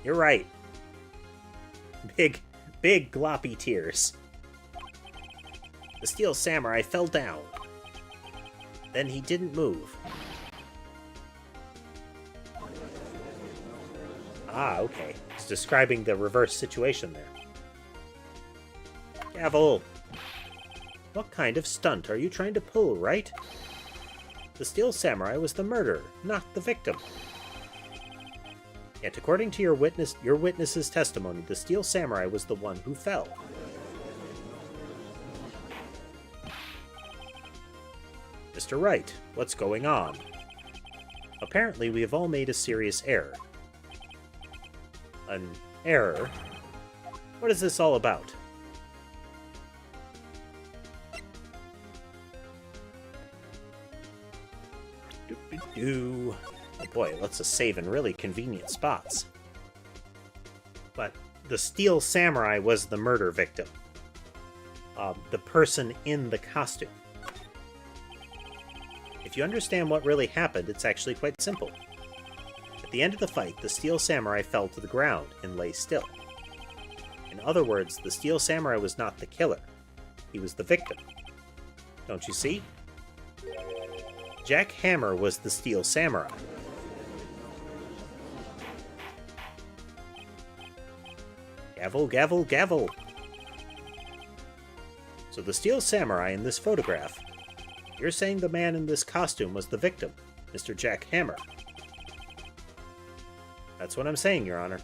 You're right. Big gloppy tears. The Steel Samurai fell down. Then he didn't move. Ah, okay. It's describing the reverse situation there. Gavel! What kind of stunt are you trying to pull, right? The Steel Samurai was the murderer, not the victim. Yet according to your witness's testimony, the Steel Samurai was the one who fell. Mr. Wright, what's going on? Apparently we have all made a serious error. An error? What is this all about? Oh boy, lots of save in really convenient spots. But the Steel Samurai was the murder victim. The person in the costume. If you understand what really happened, it's actually quite simple. At the end of the fight, the Steel Samurai fell to the ground and lay still. In other words, the Steel Samurai was not the killer. He was the victim. Don't you see? Jack Hammer was the Steel Samurai. Gavel, gavel, gavel! So the Steel Samurai in this photograph, you're saying the man in this costume was the victim, Mr. Jack Hammer. That's what I'm saying, Your Honor.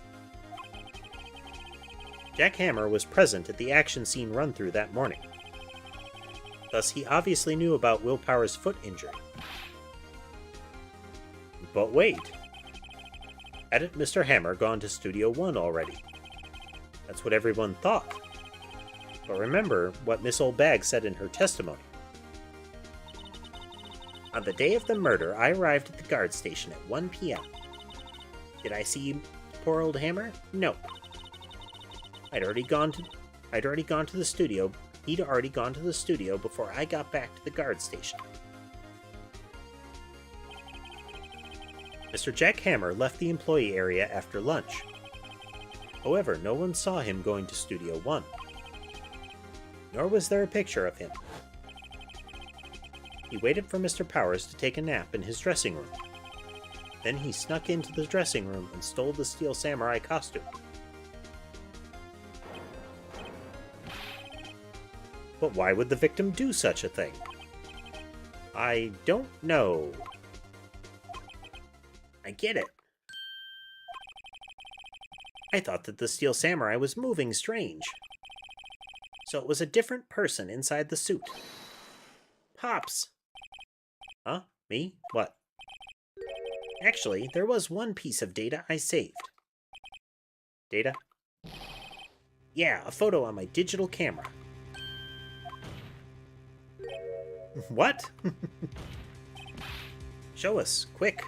Jack Hammer was present at the action scene run-through that morning. Thus, he obviously knew about Willpower's foot injury. But wait! Hadn't Mr. Hammer gone to Studio 1 already? That's what everyone thought. But remember what Miss Old Bag said in her testimony. On the day of the murder, I arrived at the guard station at 1 p.m. Did I see poor old Hammer? No. I'd already gone to the studio. He'd already gone to the studio before I got back to the guard station. Mr. Jack Hammer left the employee area after lunch. However, no one saw him going to Studio 1. Nor was there a picture of him. He waited for Mr. Powers to take a nap in his dressing room. Then he snuck into the dressing room and stole the Steel Samurai costume. But why would the victim do such a thing? I don't know. I get it. I thought that the Steel Samurai was moving strange. So it was a different person inside the suit. Pops! Huh? Me? What? Actually, there was one piece of data I saved. Data? Yeah, a photo on my digital camera. What? Show us, quick.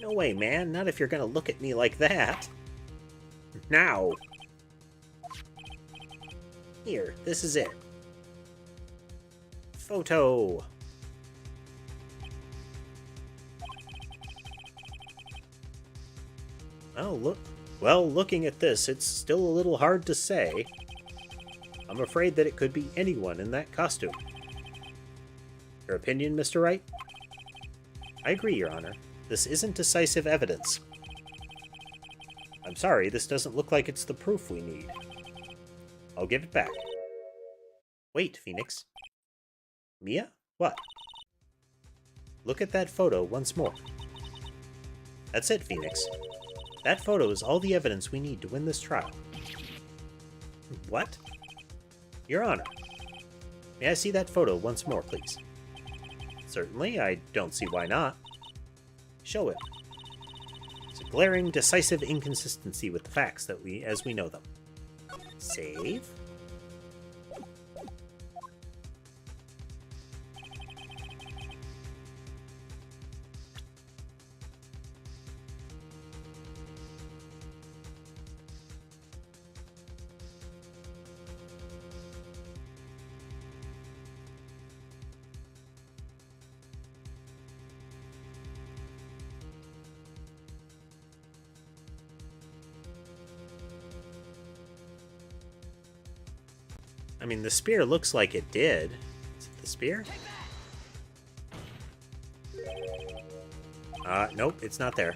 No way, man. Not if you're gonna look at me like that. Now. Here, this is it. Photo. Oh, look. Well, looking at this, it's still a little hard to say. I'm afraid that it could be anyone in that costume. Your opinion, Mr. Wright? I agree, Your Honor. This isn't decisive evidence. I'm sorry, this doesn't look like it's the proof we need. I'll give it back. Wait, Phoenix. Mia? What? Look at that photo once more. That's it, Phoenix. That photo is all the evidence we need to win this trial. What? Your Honor. May I see that photo once more, please? Certainly, I don't see why not. Show it. It's a glaring, decisive inconsistency with the facts that as we know them. Save. I mean, the spear looks like it did. Is it the spear? Nope, it's not there.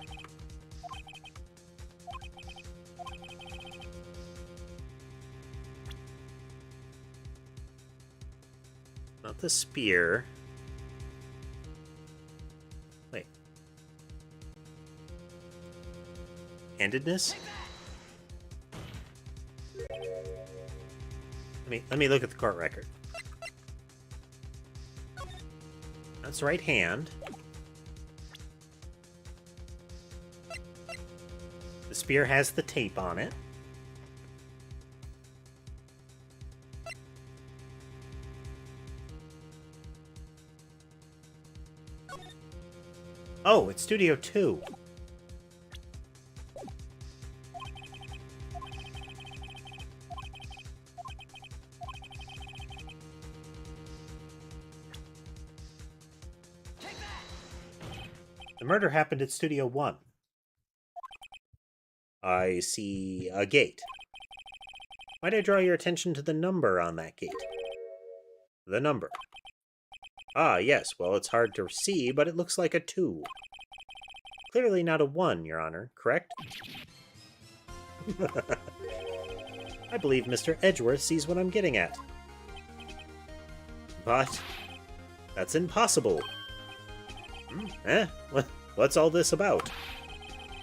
Not the spear. Wait. Handedness? Let me look at the court record. That's right hand. The spear has the tape on it. Oh, it's Studio 2. The murder happened at Studio 1. I see a gate. Might I draw your attention to the number on that gate? The number. Ah, yes, well, it's hard to see, but it looks like a 2. Clearly not a 1, Your Honor, correct? I believe Mr. Edgeworth sees what I'm getting at. But that's impossible. What's all this about?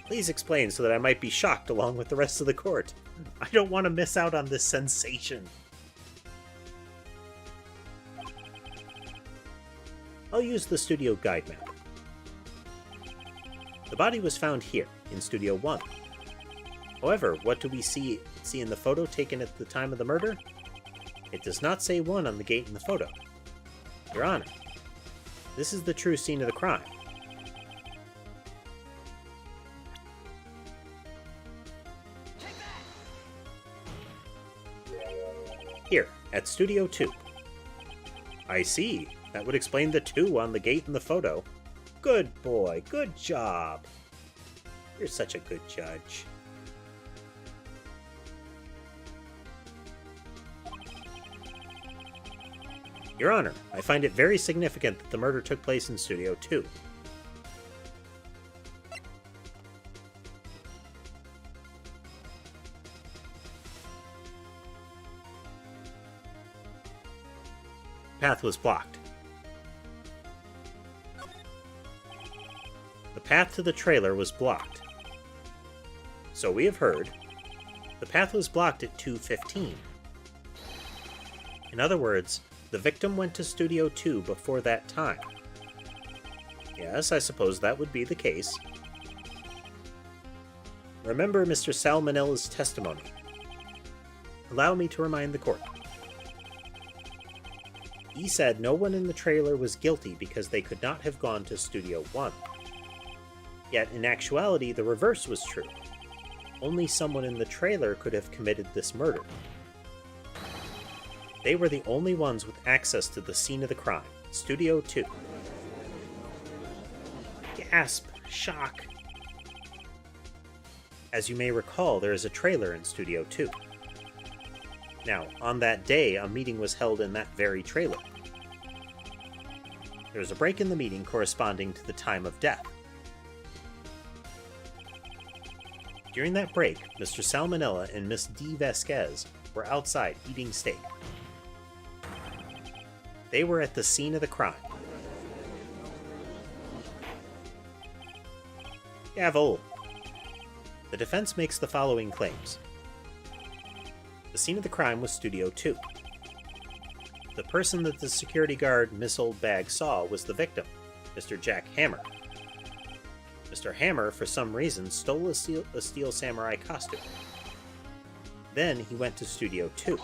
Please explain so that I might be shocked along with the rest of the court. I don't want to miss out on this sensation. I'll use the studio guide map. The body was found here, in Studio 1. However, what do we see in the photo taken at the time of the murder? It does not say 1 on the gate in the photo. Your Honor, this is the true scene of the crime. Here, at Studio 2. I see. That would explain the 2 on the gate in the photo. Good boy, good job. You're such a good judge. Your Honor, I find it very significant that the murder took place in Studio 2. Path was blocked. The path to the trailer was blocked. So we have heard, the path was blocked at 2:15. In other words, the victim went to Studio 2 before that time. Yes, I suppose that would be the case. Remember Mr. Salmonella's testimony. Allow me to remind the court. He said no one in the trailer was guilty because they could not have gone to Studio 1. Yet, in actuality, the reverse was true. Only someone in the trailer could have committed this murder. They were the only ones with access to the scene of the crime, Studio 2. Gasp! Shock! As you may recall, there is a trailer in Studio 2. Now, on that day, a meeting was held in that very trailer. There was a break in the meeting corresponding to the time of death. During that break, Mr. Salmonella and Miss D. Vasquez were outside eating steak. They were at the scene of the crime. Gavel! The defense makes the following claims. The scene of the crime was Studio 2. The person that the security guard Miss Oldbag saw was the victim, Mr. Jack Hammer. Mr. Hammer, for some reason, stole a Steel Samurai costume. Then he went to Studio 2.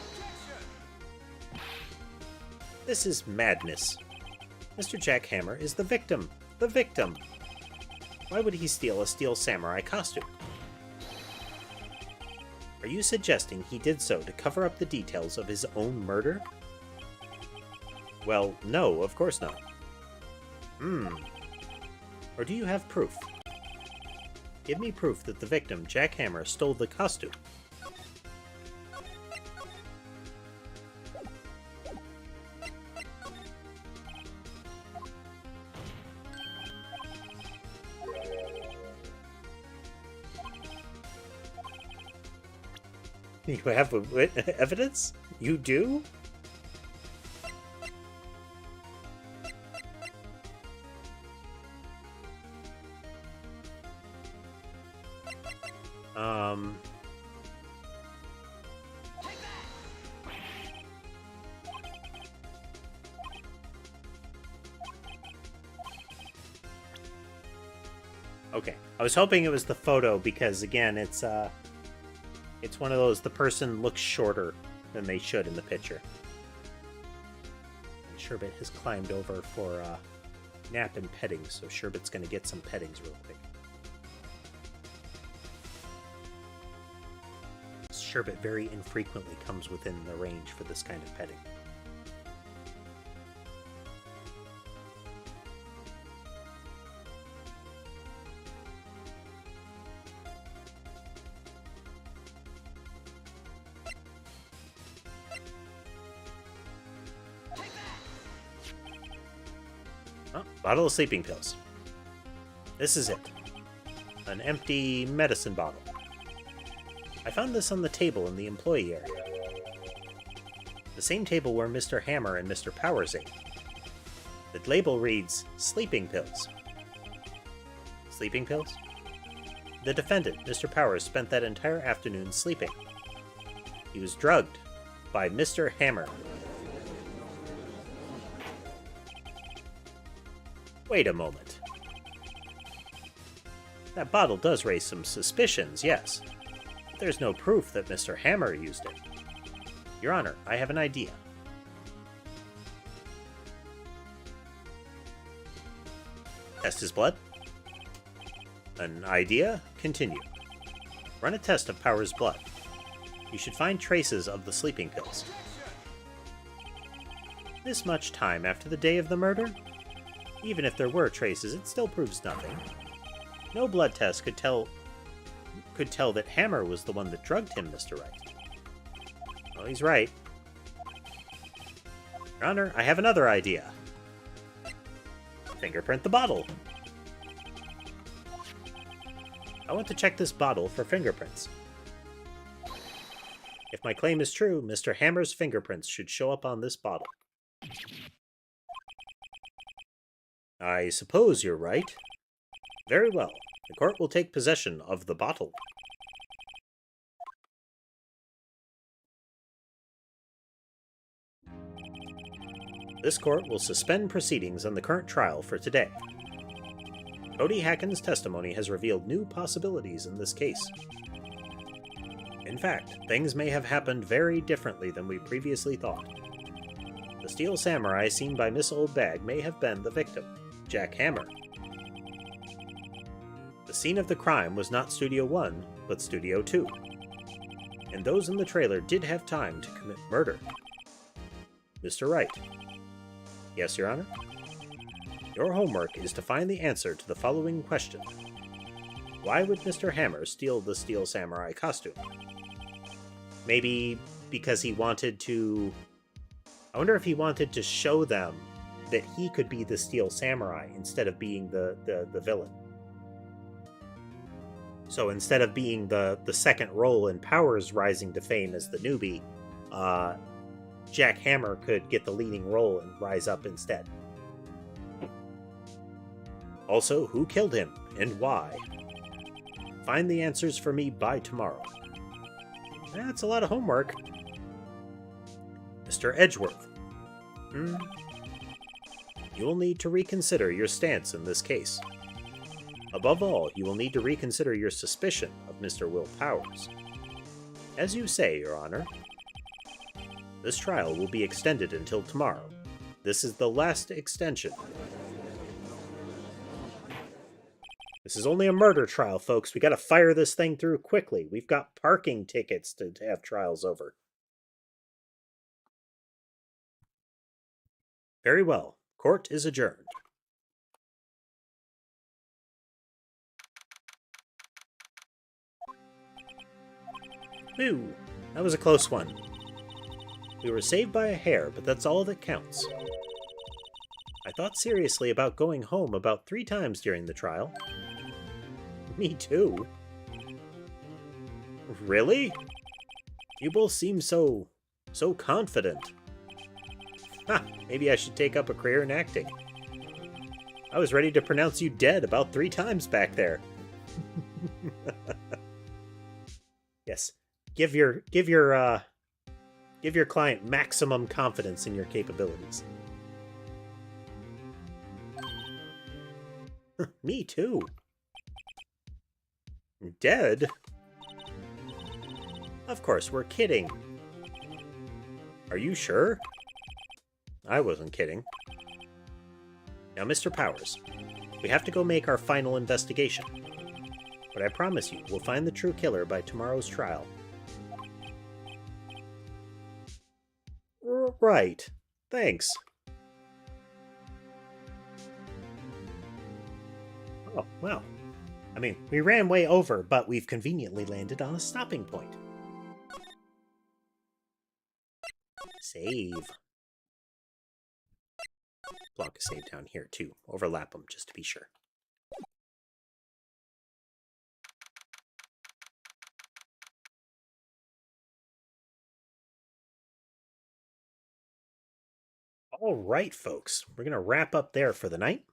This is madness. Mr. Jack Hammer is the victim. The victim! Why would he steal a Steel Samurai costume? Are you suggesting he did so to cover up the details of his own murder? Well, no, of course not. Or do you have proof? Give me proof that the victim, Jack Hammer, stole the costume. You have evidence? You do? Okay, I was hoping it was the photo because, again, it's one of those, the person looks shorter than they should in the picture. And Sherbet has climbed over for nap and petting, so Sherbet's going to get some pettings real quick. Sherbet very infrequently comes within the range for this kind of petting. Oh, bottle of sleeping pills. This is it. An empty medicine bottle. I found this on the table in the employee area. The same table where Mr. Hammer and Mr. Powers ate. The label reads, sleeping pills. Sleeping pills? The defendant, Mr. Powers, spent that entire afternoon sleeping. He was drugged by Mr. Hammer. Wait a moment. That bottle does raise some suspicions, yes. But there's no proof that Mr. Hammer used it. Your Honor, I have an idea. Test his blood. An idea? Continue. Run a test of Power's blood. You should find traces of the sleeping pills. This much time after the day of the murder? Even if there were traces, it still proves nothing. No blood test could tell that Hammer was the one that drugged him, Mr. Wright. Well, he's right. Your Honor, I have another idea. Fingerprint the bottle. I want to check this bottle for fingerprints. If my claim is true, Mr. Hammer's fingerprints should show up on this bottle. I suppose you're right. Very well. The court will take possession of the bottle. This court will suspend proceedings on the current trial for today. Cody Hacken's testimony has revealed new possibilities in this case. In fact, things may have happened very differently than we previously thought. The steel samurai seen by Miss Oldbag may have been the victim, Jack Hammer. The scene of the crime was not Studio 1, but Studio 2. And those in the trailer did have time to commit murder. Mr. Wright. Yes, Your Honor? Your homework is to find the answer to the following question. Why would Mr. Hammer steal the Steel Samurai costume? Maybe because he wanted to... I wonder if he wanted to show them that he could be the Steel Samurai instead of being the villain. So instead of being the second role in Power's rising to fame as the newbie, Jack Hammer could get the leading role and rise up instead. Also, who killed him and why? Find the answers for me by tomorrow. That's a lot of homework. Mr. Edgeworth. You will need to reconsider your stance in this case. Above all, you will need to reconsider your suspicion of Mr. Will Powers. As you say, Your Honor, this trial will be extended until tomorrow. This is the last extension. This is only a murder trial, folks. We gotta fire this thing through quickly. We've got parking tickets to have trials over. Very well. Court is adjourned. Ooh, that was a close one. We were saved by a hair, but that's all that counts. I thought seriously about going home about 3 times during the trial. Me too. Really? You both seem so confident. Ha! Maybe I should take up a career in acting. I was ready to pronounce you dead about 3 times back there. Yes. Give your client maximum confidence in your capabilities. Me too. Dead? Of course, we're kidding. Are you sure? I wasn't kidding. Now, Mr. Powers, we have to go make our final investigation. But I promise you, we'll find the true killer by tomorrow's trial. Right. Thanks. Oh, well. I mean, we ran way over, but we've conveniently landed on a stopping point. Save. Block a save down here, too. Overlap them, just to be sure. All right, folks. We're going to wrap up there for the night.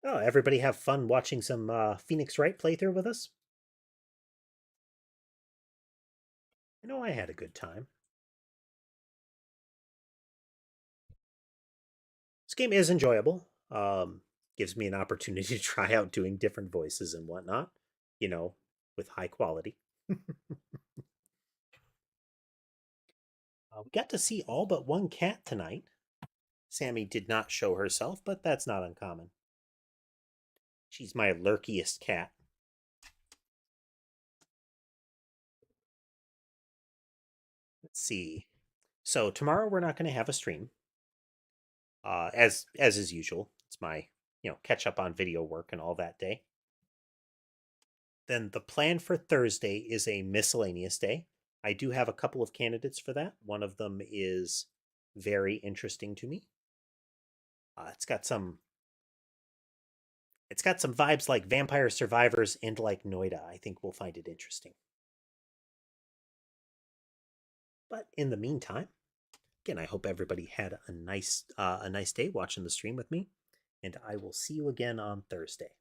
Oh, everybody have fun watching some Phoenix Wright playthrough with us? I know I had a good time. This game is enjoyable. gives me an opportunity to try out doing different voices and whatnot, you know, with high quality. We got to see all but one cat tonight. Sammy did not show herself, but that's not uncommon. She's my lurkiest cat. Let's see. So tomorrow we're not going to have a stream, as is usual. It's my catch up on video work and all that day. Then the plan for Thursday is a miscellaneous day. I do have a couple of candidates for that. One of them is very interesting to me. It's got some vibes like Vampire Survivors and like Noida. I think we'll find it interesting. But in the meantime, again, I hope everybody had a nice day watching the stream with me, and I will see you again on Thursday.